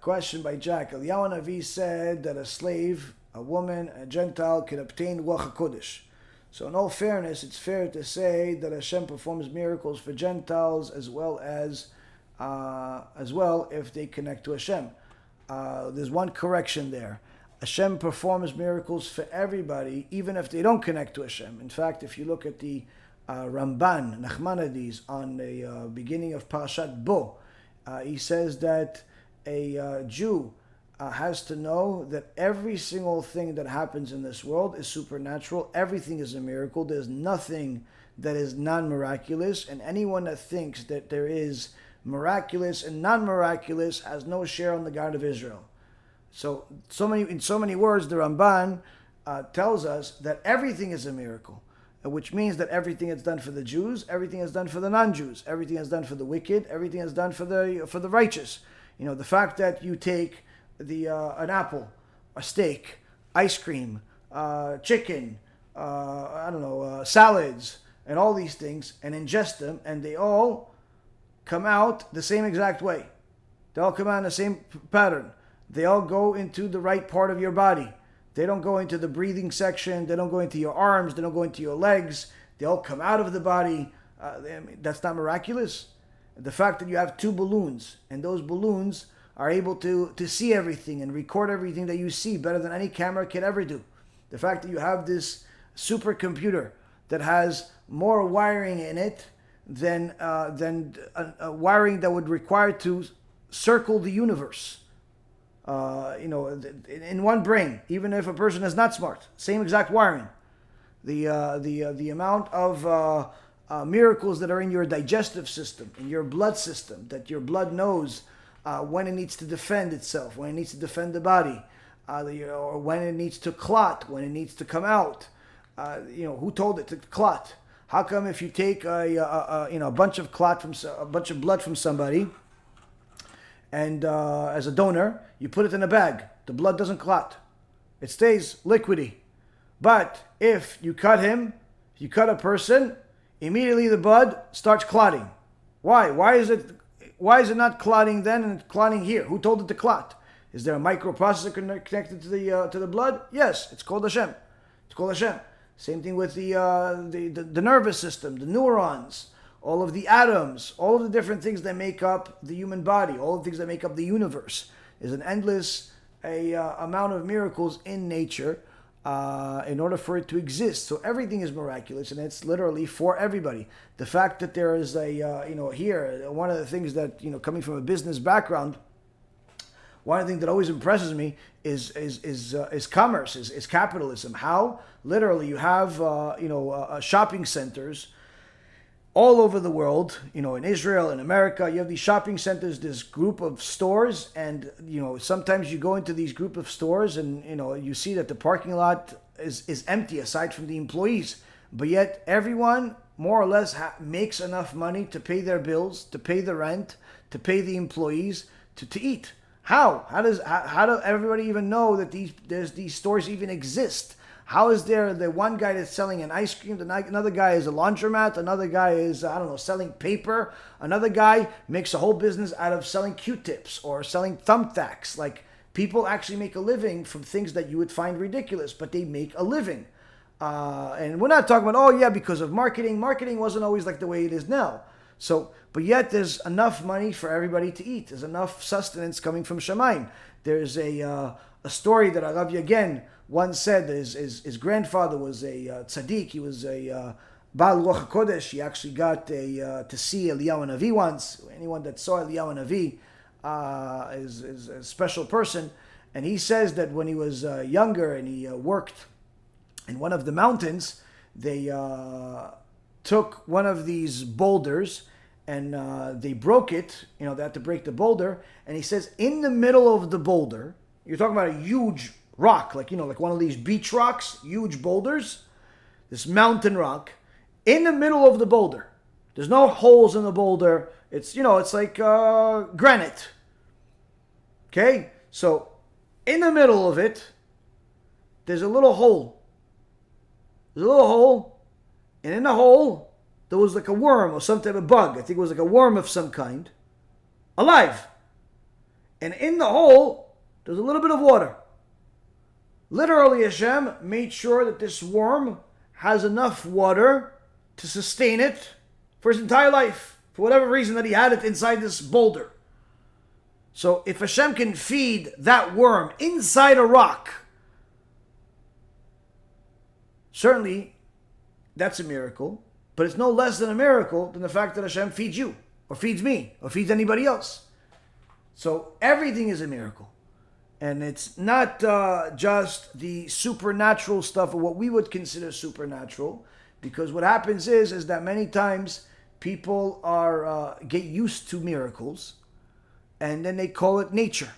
Question by Jack. Eliyahu Navi said that a slave, a woman, a Gentile can obtain Ruach HaKodesh. So in all fairness, it's fair to say that Hashem performs miracles for Gentiles as well if they connect to Hashem. There's one correction there. Hashem performs miracles for everybody, even if they don't connect to Hashem. In fact, if you look at the Ramban, Nachmanides, on the beginning of Parashat Bo, he says that a Jew has to know that every single thing that happens in this world is supernatural. Everything is a miracle. There's nothing that is non-miraculous, and anyone that thinks that there is miraculous and non-miraculous has no share on the God of Israel. In so many words, the Ramban tells us that everything is a miracle, which means that everything is done for the Jews, everything is done for the non-Jews, everything is done for the wicked, everything is done for the righteous. The fact that you take an apple, a steak, ice cream, chicken, salads, and all these things, and ingest them, and they all come out the same exact way. They all come out in the same pattern. They all go into the right part of your body. They don't go into the breathing section. They don't go into your arms. They don't go into your legs. They all come out of the body. That's not miraculous. The fact that you have two balloons, and those balloons are able to see everything and record everything that you see better than any camera can ever do. The fact that you have this supercomputer that has more wiring in it than a wiring that would require to circle the universe. In one brain, even if a person is not smart, same exact wiring. The amount of miracles that are in your digestive system, in your blood system, that your blood knows when it needs to defend itself, when it needs to defend the body, or when it needs to clot, when it needs to come out. Who told it to clot? How come if you take a bunch of blood from somebody, and as a donor, you put it in a bag, the blood doesn't clot, it stays liquidy. But if you cut a person, immediately the blood starts clotting. Why? Why is it not clotting then and it's clotting here? Who told it to clot? Is there a microprocessor connected to the blood? Yes, it's called Hashem. It's called Hashem. Same thing with the nervous system, the neurons, all of the atoms, all of the different things that make up the human body, all of the things that make up the universe. Is an endless amount of miracles in nature in order for it to exist. So everything is miraculous, and it's literally for everybody. The fact that there is here, one of the things that, coming from a business background, one of the things that always impresses me is commerce, is capitalism. How literally you have shopping centers all over the world. In Israel, in America, you have these shopping centers, this group of stores, and sometimes you go into these group of stores and you see that the parking lot is empty aside from the employees, but yet everyone more or less makes enough money to pay their bills, to pay the rent, to pay the employees, to eat. How does everybody even know that these stores even exist? How is there the one guy that's selling an ice cream, another guy is a laundromat, another guy is, selling paper, another guy makes a whole business out of selling Q-tips or selling thumbtacks. Like, people actually make a living from things that you would find ridiculous, but they make a living. And we're not talking about, because of marketing. Marketing wasn't always like the way it is now. But yet there's enough money for everybody to eat. There's enough sustenance coming from Shamayim. There's a story that Rabbi again once said that his grandfather was a tzaddik. He was a Baal Ruach HaKodesh. He actually got to see Eliyahu Navi once. Anyone that saw Eliyahu Navi is a special person. And he says that when he was younger and he worked in one of the mountains, they took one of these boulders and they broke it. They had to break the boulder. And he says, in the middle of the boulder, you're talking about a huge rock, like one of these beach rocks, huge boulders, this mountain rock, in the middle of the boulder. There's no holes in the boulder. It's, it's like granite. Okay? So, in the middle of it, there's a little hole. There's a little hole, and in the hole, there was like a worm or some type of bug. I think it was like a worm of some kind, alive. And in the hole, there's a little bit of water. Literally, Hashem made sure that this worm has enough water to sustain it for his entire life, for whatever reason that he had it inside this boulder. So if Hashem can feed that worm inside a rock, certainly that's a miracle, but it's no less than a miracle than the fact that Hashem feeds you, or feeds me, or feeds anybody else. So everything is a miracle. And it's not just the supernatural stuff or what we would consider supernatural, because what happens is that many times people are get used to miracles, and then they call it nature.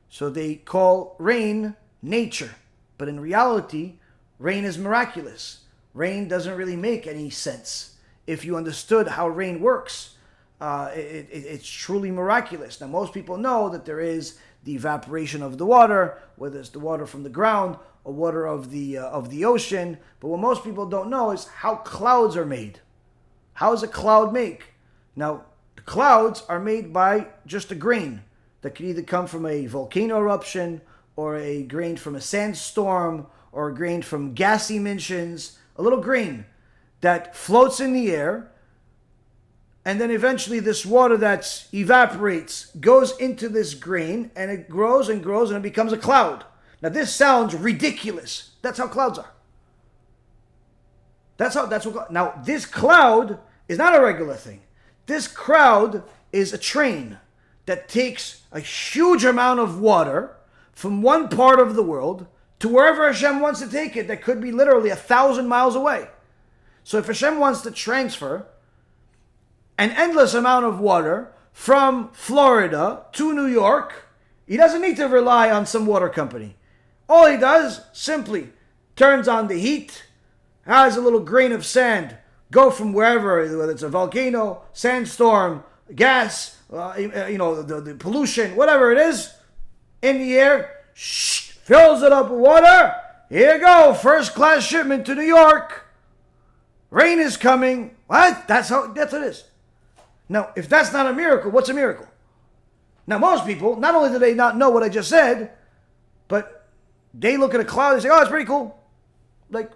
So they call rain nature, but in reality, rain is miraculous. Rain doesn't really make any sense. If you understood how rain works, it's truly miraculous. Now, most people know that there is the evaporation of the water, whether it's the water from the ground or water of the ocean. But what most people don't know is how clouds are made. How does a cloud make? Now, the clouds are made by just a grain that can either come from a volcano eruption, or a grain from a sandstorm, or a grain from gas emissions. A little grain that floats in the air, and then eventually this water that evaporates goes into this grain, and it grows and grows, and it becomes a cloud. Now this sounds ridiculous. That's how clouds are. Now this cloud is not a regular thing. This cloud is a train that takes a huge amount of water from one part of the world to wherever Hashem wants to take it. That could be literally 1,000 miles away. So if Hashem wants to transfer an endless amount of water from Florida to New York, he doesn't need to rely on some water company. All he does, simply turns on the heat, has a little grain of sand go from wherever, whether it's a volcano, sandstorm, gas, the pollution, whatever it is, in the air, fills it up with water. Here you go, first class shipment to New York. Rain is coming. What? That's what it is. Now, if that's not a miracle, what's a miracle? Now, most people, not only do they not know what I just said, but they look at a cloud and say, oh, it's pretty cool. Like,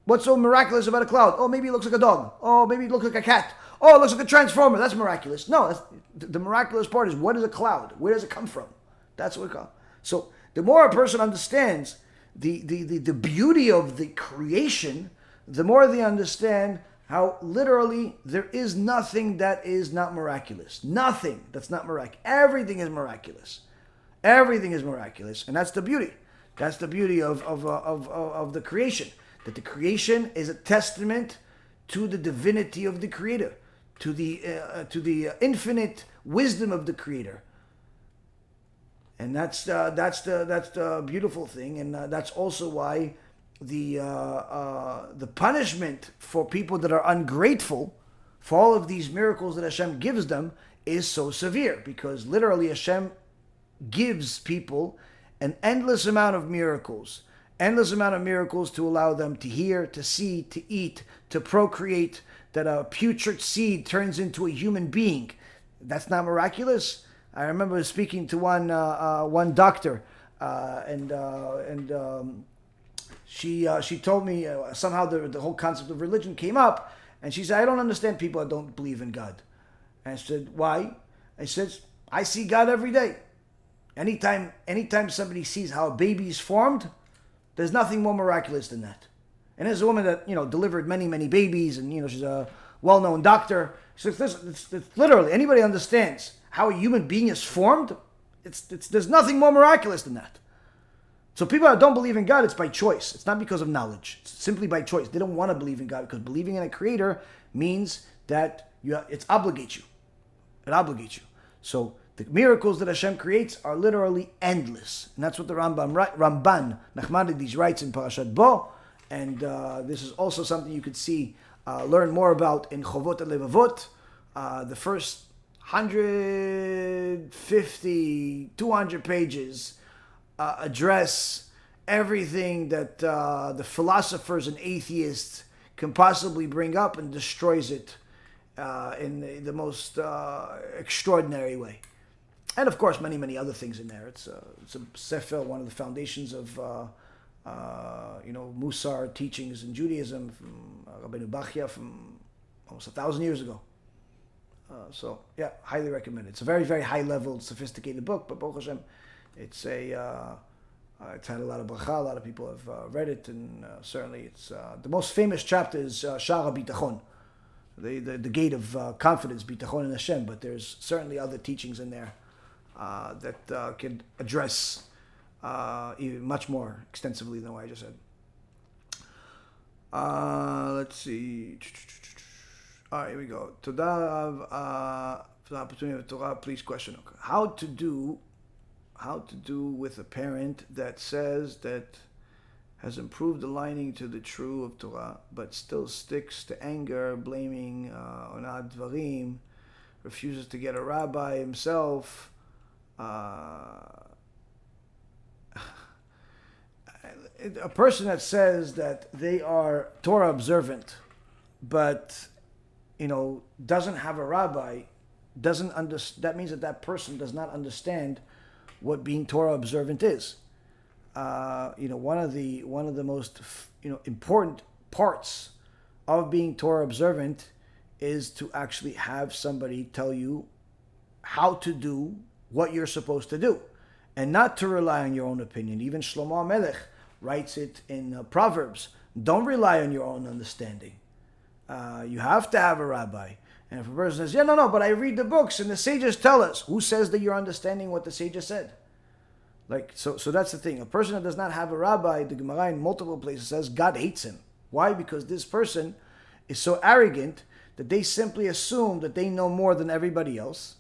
what's so miraculous about a cloud? Oh, maybe it looks like a dog. Oh, maybe it looks like a cat. Oh, it looks like a transformer. That's miraculous. No, the miraculous part is, what is a cloud? Where does it come from? That's what we call it. So the more a person understands the beauty of the creation, the more they understand how literally there is nothing that is not miraculous. Nothing that's not miraculous. Everything is miraculous. Everything is miraculous. And that's the beauty. That's the beauty of the creation. That the creation is a testament to the divinity of the Creator, to the infinite wisdom of the Creator. And that's the beautiful thing, and that's also why the punishment for people that are ungrateful for all of these miracles that Hashem gives them is so severe, because literally Hashem gives people an endless amount of miracles to allow them to hear, to see, to eat, to procreate, that a putrid seed turns into a human being. That's not miraculous? I remember speaking to one doctor, and she told me somehow the whole concept of religion came up, and she said, I don't understand people that don't believe in God. And I said, why? I said, I see God every day. Anytime somebody sees how a baby is formed, there's nothing more miraculous than that. And there's a woman that delivered many babies, and she's a well-known doctor. She says, it's literally, anybody understands how a human being is formed, there's nothing more miraculous than that. So people that don't believe in God, it's by choice. It's not because of knowledge. It's simply by choice. They don't want to believe in God, because believing in a creator means that it obligates you. It obligates you. So the miracles that Hashem creates are literally endless. And that's what the Ramban Nachmanides writes in Parashat Bo. And this is also something you could learn more about in Chovot HaLevavot. The first 150, 200 pages address everything that the philosophers and atheists can possibly bring up, and destroys it in the most extraordinary way. And of course, many other things in there. It's a sefer, one of the foundations of Musar teachings in Judaism from Rabbi Bachya from almost 1,000 years ago. So yeah, highly recommend it. It's a very, very high level, sophisticated book, but Baruch Hashem, it's had a lot of bracha. A lot of people have read it, and certainly it's the most famous chapter is Shaarei Bitachon, the gate of confidence, Bitachon in Hashem. But there's certainly other teachings in there that can address even much more extensively than what I just said. Let's see. All right, here we go. Todah for the opportunity of Torah. Please question. Okay. How to do with a parent that says that has improved aligning to the true of Torah, but still sticks to anger, blaming onad dvarim, refuses to get a rabbi himself. A person that says that they are Torah observant, but doesn't have a rabbi, that means that person does not understand what being Torah observant is. One of the most important parts of being Torah observant is to actually have somebody tell you how to do what you're supposed to do, and not to rely on your own opinion. Even Shlomo HaMelech writes it in Proverbs. Don't rely on your own understanding. You have to have a rabbi. And if a person says, no, but I read the books and the sages tell us. Who says that you're understanding what the sages said? So that's the thing. A person that does not have a rabbi, the Gemara in multiple places says God hates him. Why? Because this person is so arrogant that they simply assume that they know more than everybody else.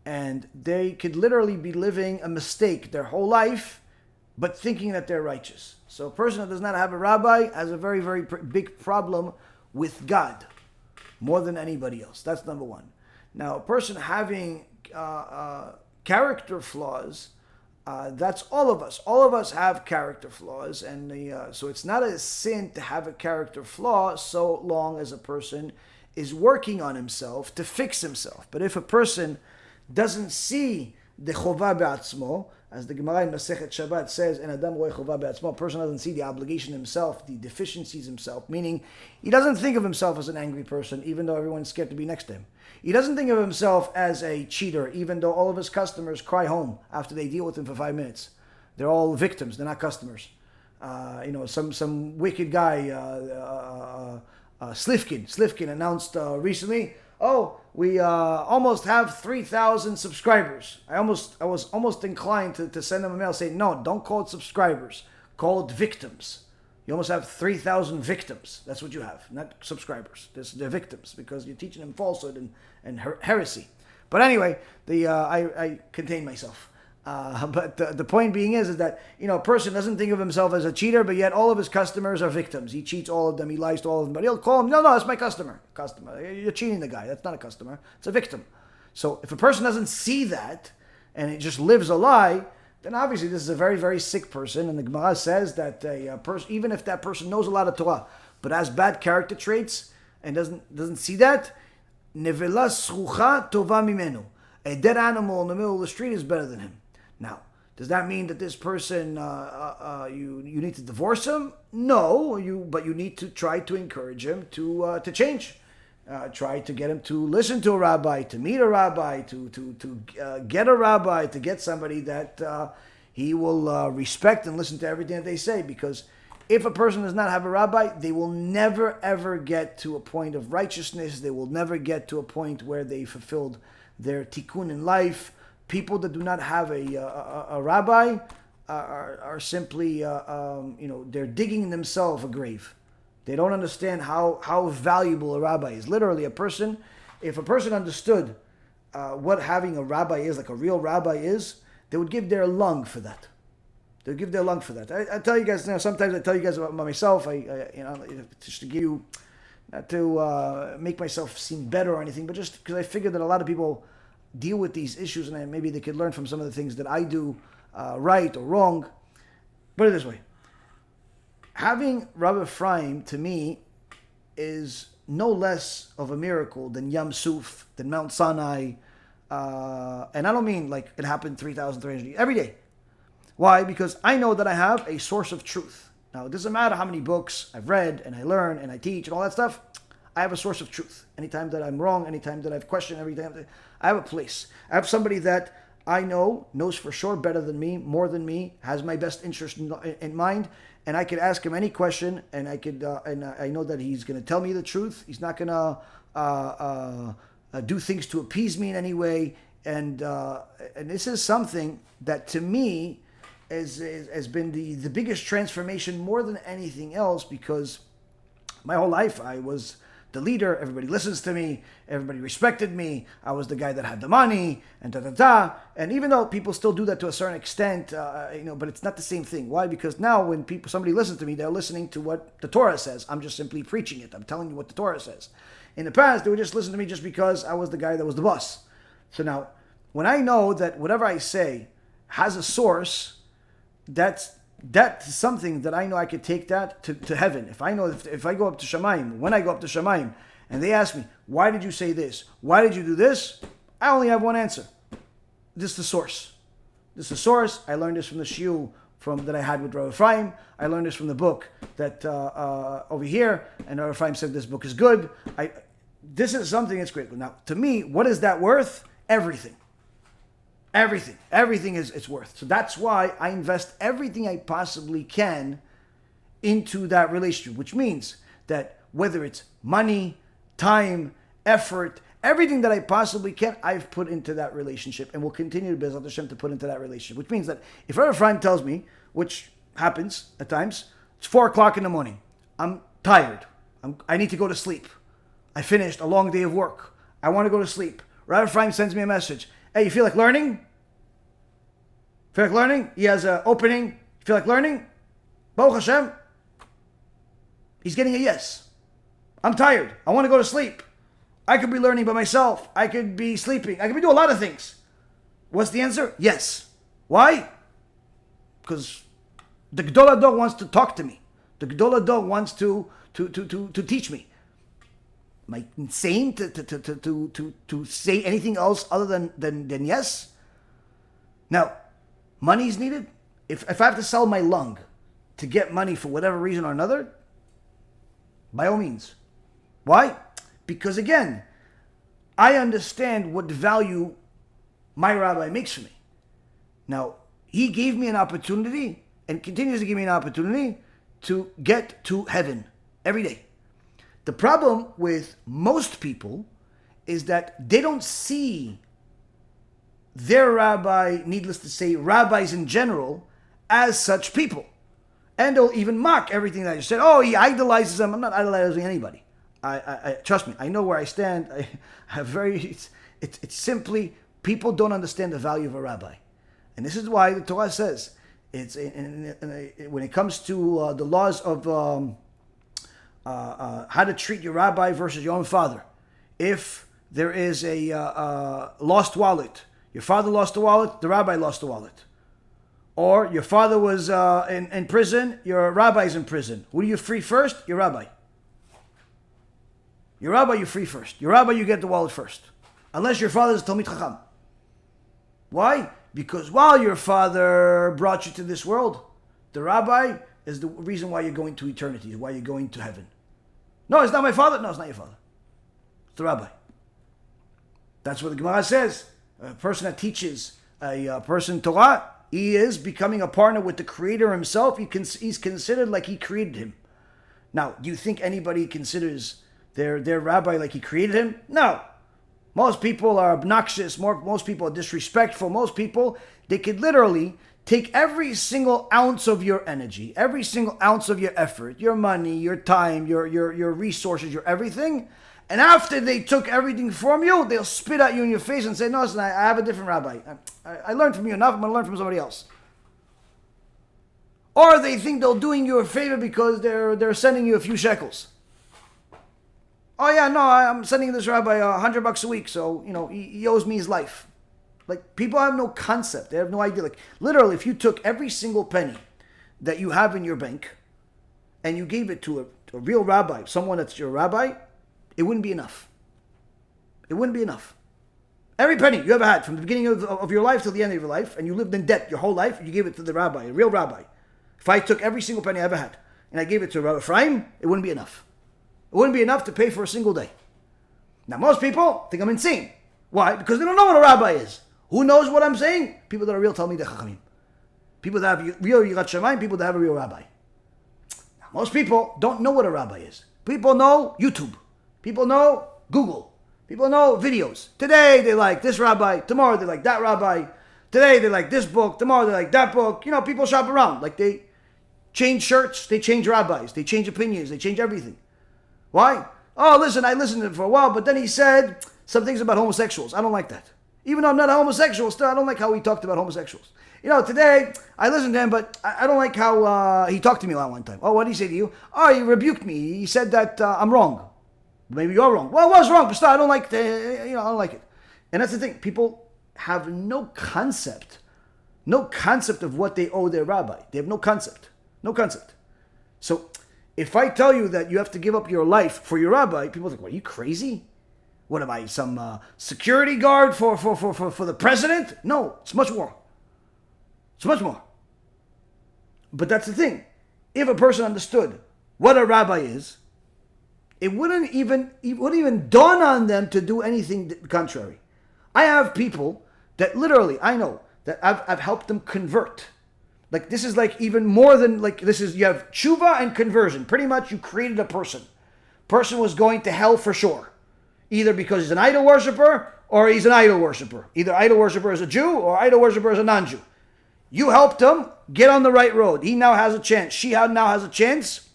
And they could literally be living a mistake their whole life, but thinking that they're righteous. So a person that does not have a rabbi has a very, very big problem with God, more than anybody else. That's number one. Now, a person having character flaws, that's all of us. All of us have character flaws, and so it's not a sin to have a character flaw so long as a person is working on himself to fix himself. But if a person doesn't see the chovah be'atzmo, as the Gemara in Masechet Shabbat says, "En adam roeh chovah be'atzmo," a person doesn't see the obligation himself, the deficiencies himself, meaning he doesn't think of himself as an angry person, even though everyone's scared to be next to him. He doesn't think of himself as a cheater, even though all of his customers cry home after they deal with him for 5 minutes. They're all victims, they're not customers. Some wicked guy, Slifkin announced recently, we almost have 3,000 subscribers. I was almost inclined to send him a mail saying, no, don't call it subscribers, call it victims. You almost have 3,000 victims. That's what you have, not subscribers. They're victims because you're teaching them falsehood and heresy. But anyway, I contain myself. But the point being is that a person doesn't think of himself as a cheater, but yet all of his customers are victims. He cheats all of them. He lies to all of them. But he'll call him, no, that's my customer. You're cheating the guy. That's not a customer. It's a victim. So if a person doesn't see that and it just lives a lie, then obviously this is a very, very sick person. And the Gemara says that a person, even if that person knows a lot of Torah, but has bad character traits and doesn't see that, nevela srucha tova mimenu. A dead animal in the middle of the street is better than him. Now, does that mean that this person, you need to divorce him? No, but you need to try to encourage him to change. Try to get him to listen to a rabbi, to meet a rabbi, to get a rabbi, to get somebody that he will respect and listen to everything that they say. Because if a person does not have a rabbi, they will never ever get to a point of righteousness. They will never get to a point where they fulfilled their tikkun in life. People that do not have a rabbi are simply, they're digging themselves a grave. They don't understand how valuable a rabbi is. Literally, if a person understood what having a rabbi is, like a real rabbi is, they would give their lung for that. They would give their lung for that. I tell you guys, sometimes I tell you guys about myself, just to give you, not to make myself seem better or anything, but just because I figure that a lot of people deal with these issues, and maybe they could learn from some of the things that I do right or wrong. Put it this way. Having Rabbi Ephraim, to me, is no less of a miracle than Yam Suf, than Mount Sinai. And I don't mean like it happened 3,300 years, every day. Why? Because I know that I have a source of truth. Now, it doesn't matter how many books I've read and I learn and I teach and all that stuff. I have a source of truth. Anytime that I'm wrong, anytime that I've questioned, every time I have a place. I have somebody that I know, knows for sure better than me, more than me, has my best interest in mind, and I could ask him any question, and I know that he's going to tell me the truth. He's not going to do things to appease me in any way, and this is something that to me has been the biggest transformation more than anything else, because my whole life I was the leader. Everybody listens to me. Everybody respected me. I was the guy that had the money and da. And even though people still do that to a certain extent, but it's not the same thing. Why? Because now when somebody listens to me, they're listening to what the Torah says. I'm just simply preaching it. I'm telling you what the Torah says. In the past, they would just listen to me just because I was the guy that was the boss. So now, when I know that whatever I say has a source, that's something that I know I could take that to heaven. If I know, if I go up to Shamayim, when I go up to Shamayim, and they ask me, why did you say this? Why did you do this? I only have one answer. This is the source. This is the source. I learned this from the Shiur that I had with Rabbi Ephraim. I learned this from the book that over here, and Rabbi Ephraim said this book is good. This is something that's critical. Now, to me, what is that worth? Everything. Everything is it's worth. So that's why I invest everything I possibly can into that relationship, which means that whether it's money, time, effort, everything that I possibly can, I've put into that relationship, and will continue to B'ezrat Hashem to put into that relationship. Which means that if Rabbi Ephraim tells me, which happens at times, it's 4 o'clock in the morning, I'm tired, I need to go to sleep, I finished a long day of work, I want to go to sleep. Rabbi Ephraim sends me a message. Hey, you feel like learning? Feel like learning? He has an opening. You feel like learning? Baruch Hashem. He's getting a yes. I'm tired. I want to go to sleep. I could be learning by myself. I could be sleeping. I could be doing a lot of things. What's the answer? Yes. Why? Because the Gadol Hador wants to talk to me. The Gadol Hador wants to teach me. Am I insane to say anything else other than yes? Now, money is needed. If I have to sell my lung to get money for whatever reason or another, by all means. Why? Because again, I understand what value my rabbi makes for me. Now, he gave me an opportunity and continues to give me an opportunity to get to heaven every day. The problem with most people is that they don't see their rabbi, needless to say, rabbis in general, as such people. And they'll even mock everything that I just said. Oh, he idolizes them. I'm not idolizing anybody. I trust me, I know where I stand. I have it's simply, people don't understand the value of a rabbi. And this is why the Torah says, when it comes to the laws of how to treat your rabbi versus your own father. If there is a lost wallet, your father lost the wallet, the rabbi lost the wallet. Or your father was in prison, your rabbi's in prison. Who do you free first? Your rabbi. Your rabbi you free first. Your rabbi you get the wallet first. Unless your father is Talmid Chacham. Why? Because while your father brought you to this world, the rabbi is the reason why you're going to eternity, why you're going to heaven. No, it's not my father. No, it's not your father. It's the rabbi. That's what the Gemara says. A person that teaches a person Torah, he is becoming a partner with the Creator himself. He's considered like he created him. Now, do you think anybody considers their rabbi like he created him? No. Most people are obnoxious. Most people are disrespectful. Most people, they could literally take every single ounce of your energy, every single ounce of your effort, your money, your time, your resources, your everything. And after they took everything from you, they'll spit at you in your face and say, no, listen, I have a different rabbi. I learned from you enough. I'm going to learn from somebody else. Or they think they're doing you a favor because they're sending you a few shekels. Oh yeah, no, I'm sending this rabbi $100 a week, so he owes me his life. Like, people have no concept. They have no idea. Like, literally, if you took every single penny that you have in your bank and you gave it to a real rabbi, someone that's your rabbi, it wouldn't be enough. It wouldn't be enough. Every penny you ever had from the beginning of your life till the end of your life, and you lived in debt your whole life, you gave it to the rabbi, a real rabbi. If I took every single penny I ever had and I gave it to Rabbi Ephraim, it wouldn't be enough. It wouldn't be enough to pay for a single day. Now, most people think I'm insane. Why? Because they don't know what a rabbi is. Who knows what I'm saying? People that are real Talmidei Chachamim. People that have real Yirat Shamayim, people that have a real rabbi. Now, most people don't know what a rabbi is. People know YouTube. People know Google. People know videos. Today they like this rabbi. Tomorrow they like that rabbi. Today they like this book, tomorrow they like that book. You know, people shop around. Like they change shirts, they change rabbis, they change opinions, they change everything. Why? Oh, listen, I listened to him for a while, but then he said some things about homosexuals. I don't like that. Even though I'm not a homosexual, still I don't like how he talked about homosexuals. You know, today I listened to him, but I don't like how he talked to me one time. Oh, what did he say to you? Oh, he rebuked me. He said that I'm wrong. Maybe you're wrong. Well, I was wrong, but still I don't like I don't like it. And that's the thing. People have no concept of what they owe their rabbi. They have no concept. So if I tell you that you have to give up your life for your rabbi, people think, what, are you crazy? What am I, some security guard for the president? No, it's much more. It's much more. But that's the thing. If a person understood what a rabbi is, it wouldn't even dawn on them to do anything contrary. I have people that literally, I know, that I've helped them convert. Like this is like even more than like this is, you have tshuva and conversion. Pretty much you created a person. Person was going to hell for sure. Either because he's an idol worshiper or he's an idol worshiper. Either idol worshiper is a Jew or idol worshiper is a non-Jew. You helped him get on the right road. He now has a chance. She now has a chance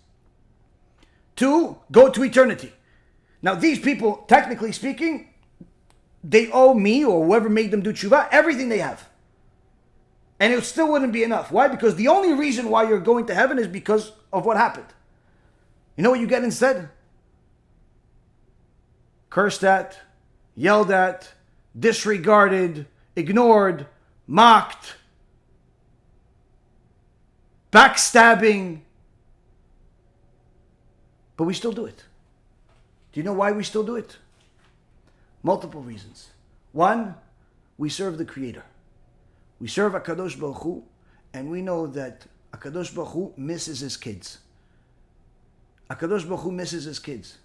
to go to eternity. Now these people, technically speaking, they owe me or whoever made them do tshuva everything they have. And it still wouldn't be enough. Why? Because the only reason why you're going to heaven is because of what happened. You know what you get instead? Cursed at, yelled at, disregarded, ignored, mocked, backstabbing. But we still do it. Do you know why we still do it? Multiple reasons. One, we serve the Creator. We serve HaKadosh Baruch Hu, and we know that HaKadosh Baruch Hu misses his kids. HaKadosh Baruch Hu misses his kids.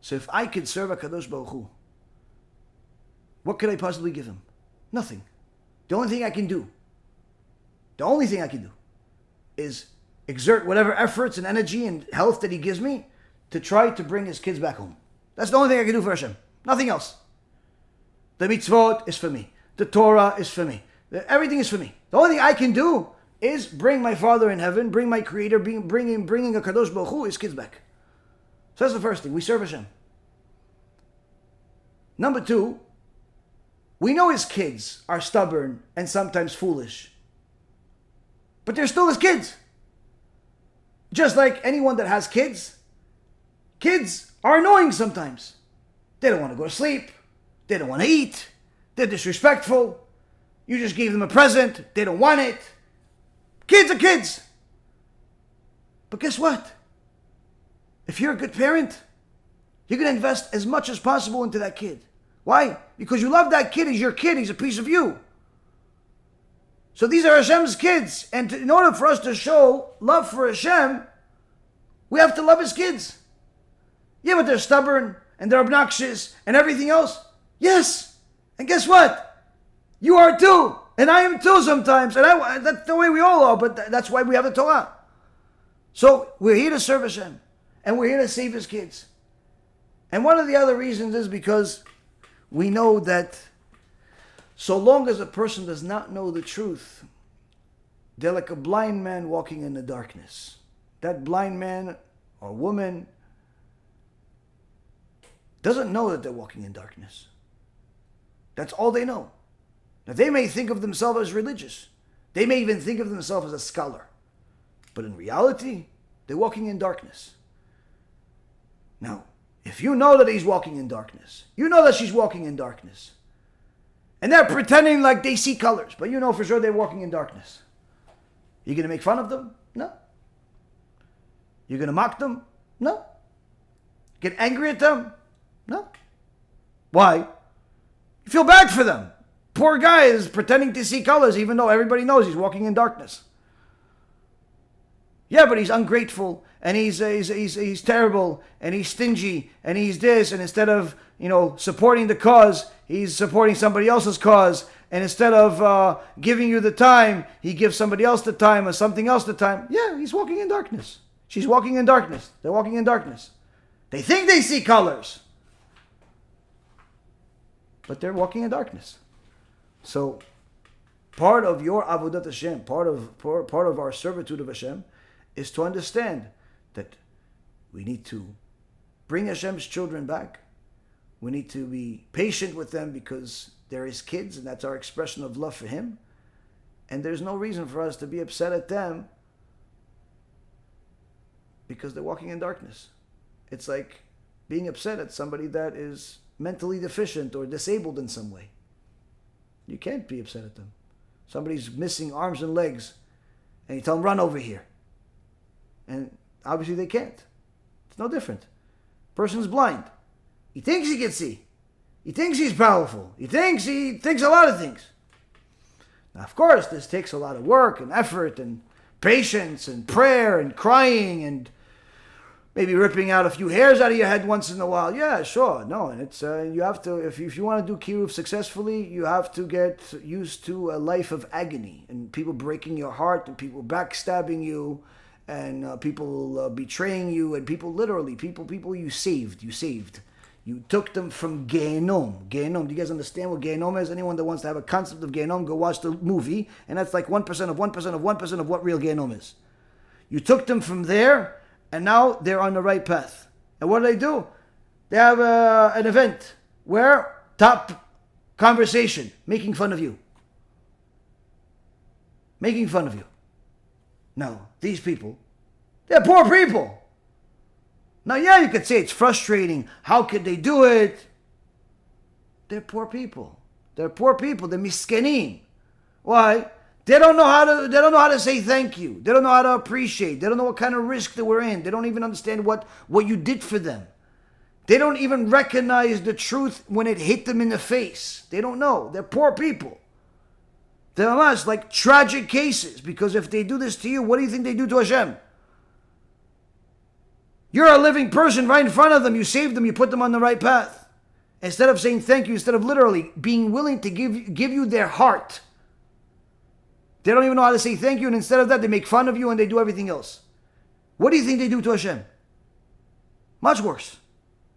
So if I could serve HaKadosh Baruch Hu, what could I possibly give him? Nothing. The only thing I can do is exert whatever efforts and energy and health that he gives me to try to bring his kids back home. That's the only thing I can do for Hashem. Nothing else. The mitzvot is for me. The Torah is for me. Everything is for me. The only thing I can do is bring my Father in heaven, bring my Creator, bringing a Kadosh Baruch Hu, his kids back. So that's the first thing. We serve Hashem. Number two, we know his kids are stubborn and sometimes foolish. But they're still his kids. Just like anyone that has kids, kids are annoying sometimes. They don't want to go to sleep. They don't want to eat. They're disrespectful. You just gave them a present. They don't want it. Kids are kids. But guess what? If you're a good parent, you're going to invest as much as possible into that kid. Why? Because you love that kid. He's your kid. He's a piece of you. So these are Hashem's kids. And in order for us to show love for Hashem, we have to love his kids. Yeah, but they're stubborn and they're obnoxious and everything else. Yes. And guess what? You are too. And I am too sometimes. And that's the way we all are. But that's why we have the Torah. So we're here to serve Hashem. And we're here to save his kids. And one of the other reasons is because we know that so long as a person does not know the truth, they're like a blind man walking in the darkness. That blind man or woman doesn't know that they're walking in darkness. That's all they know. Now they may think of themselves as religious. They may even think of themselves as a scholar. But in reality, they're walking in darkness. Now, if you know that he's walking in darkness, you know that she's walking in darkness, and they're pretending like they see colors, but you know for sure they're walking in darkness, you going to make fun of them? No. You're going to mock them? No. Get angry at them? No. Why? You feel bad for them. Poor guy is pretending to see colors even though everybody knows he's walking in darkness. Yeah, but he's ungrateful and he's terrible and he's stingy and he's this, and instead of, supporting the cause, he's supporting somebody else's cause, and instead of giving you the time, he gives somebody else the time or something else the time. Yeah, he's walking in darkness. She's walking in darkness. They're walking in darkness. They think they see colors, but they're walking in darkness. So part of your avodat Hashem, part of our servitude of Hashem, is to understand that we need to bring Hashem's children back. We need to be patient with them because they're His kids, and that's our expression of love for Him. And there's no reason for us to be upset at them because they're walking in darkness. It's like being upset at somebody that is mentally deficient or disabled in some way. You can't be upset at them. Somebody's missing arms and legs, and you tell them, run over here. And obviously they can't. It's no different. Person's blind. He thinks he can see. He thinks he's powerful. He thinks a lot of things. Now, of course, this takes a lot of work and effort and patience and prayer and crying and maybe ripping out a few hairs out of your head once in a while. Yeah, sure. No, and it's you have to, if you want to do kiruv successfully, you have to get used to a life of agony and people breaking your heart and people backstabbing you and people betraying you and people you saved. You took them from Gehinnom. Gehinnom, do you guys understand what Gehinnom is? Anyone that wants to have a concept of Gehinnom, go watch the movie, and that's like 1% of 1% of 1% of what real Gehinnom is. You took them from there, and now they're on the right path. And what do? They have an event where top conversation, making fun of you. Making fun of you. Now, these people, they're poor people. Now, yeah, you could say it's frustrating. How could they do it? They're poor people. They're miskenim. Why? They don't know how to say thank you. They don't know how to appreciate. They don't know what kind of risk that we're in. They don't even understand what you did for them. They don't even recognize the truth when it hit them in the face. They don't know. They're poor people. They're almost like tragic cases, because if they do this to you, what do you think they do to Hashem? You're a living person right in front of them. You saved them. You put them on the right path. Instead of saying thank you, instead of literally being willing to give you their heart, they don't even know how to say thank you. And instead of that, they make fun of you and they do everything else. What do you think they do to Hashem? Much worse.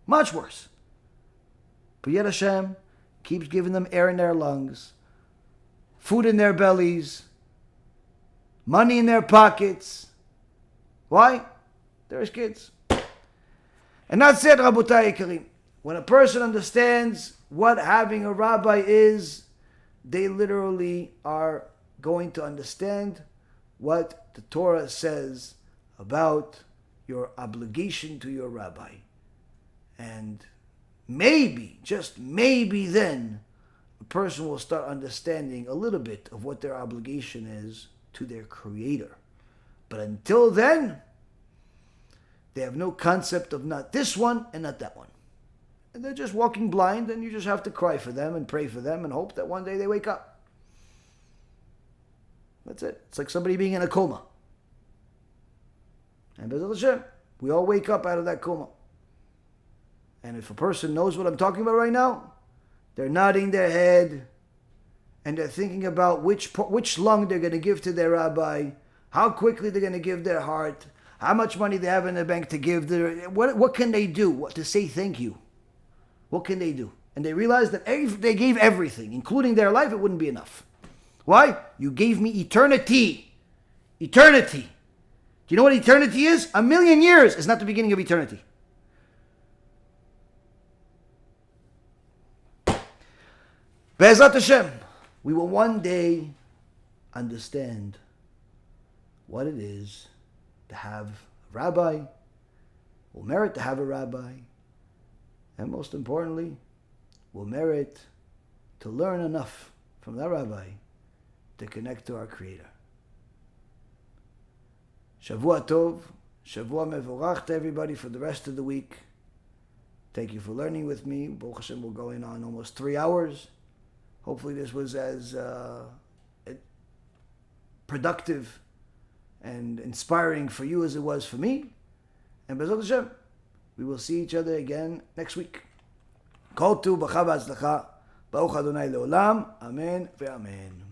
Much worse. But yet Hashem keeps giving them air in their lungs, food in their bellies, money in their pockets. Why? They're His kids. And that's it, Rabotai Ikarim. When a person understands what having a rabbi is, they literally are going to understand what the Torah says about your obligation to your rabbi. And maybe, just maybe then, a person will start understanding a little bit of what their obligation is to their Creator. But until then, they have no concept of not this one and not that one. And they're just walking blind, and you just have to cry for them and pray for them and hope that one day they wake up. That's it. It's like somebody being in a coma. And B'ezrat Hashem, we all wake up out of that coma. And if a person knows what I'm talking about right now, they're nodding their head and they're thinking about which lung they're going to give to their rabbi, how quickly they're going to give their heart, how much money they have in the bank to give. What can they do to say thank you? What can they do? And they realize that if they gave everything, including their life, it wouldn't be enough. Why? You gave me eternity. Eternity. Do you know what eternity is? 1,000,000 years is not the beginning of eternity. Be'ezrat Hashem, we will one day understand what it is to have a rabbi, will merit to have a rabbi, and most importantly, will merit to learn enough from that rabbi to connect to our Creator. Shavua Tov, Shavua Mevorach to everybody for the rest of the week. Thank you for learning with me. Baruch Hashem, we're going on almost 3 hours. Hopefully this was as productive and inspiring for you as it was for me. And B'ezrat Hashem, we will see each other again next week. Kol tu b'cha v'atzlacha. Baruch Adonai le'olam. Amen ve'amen.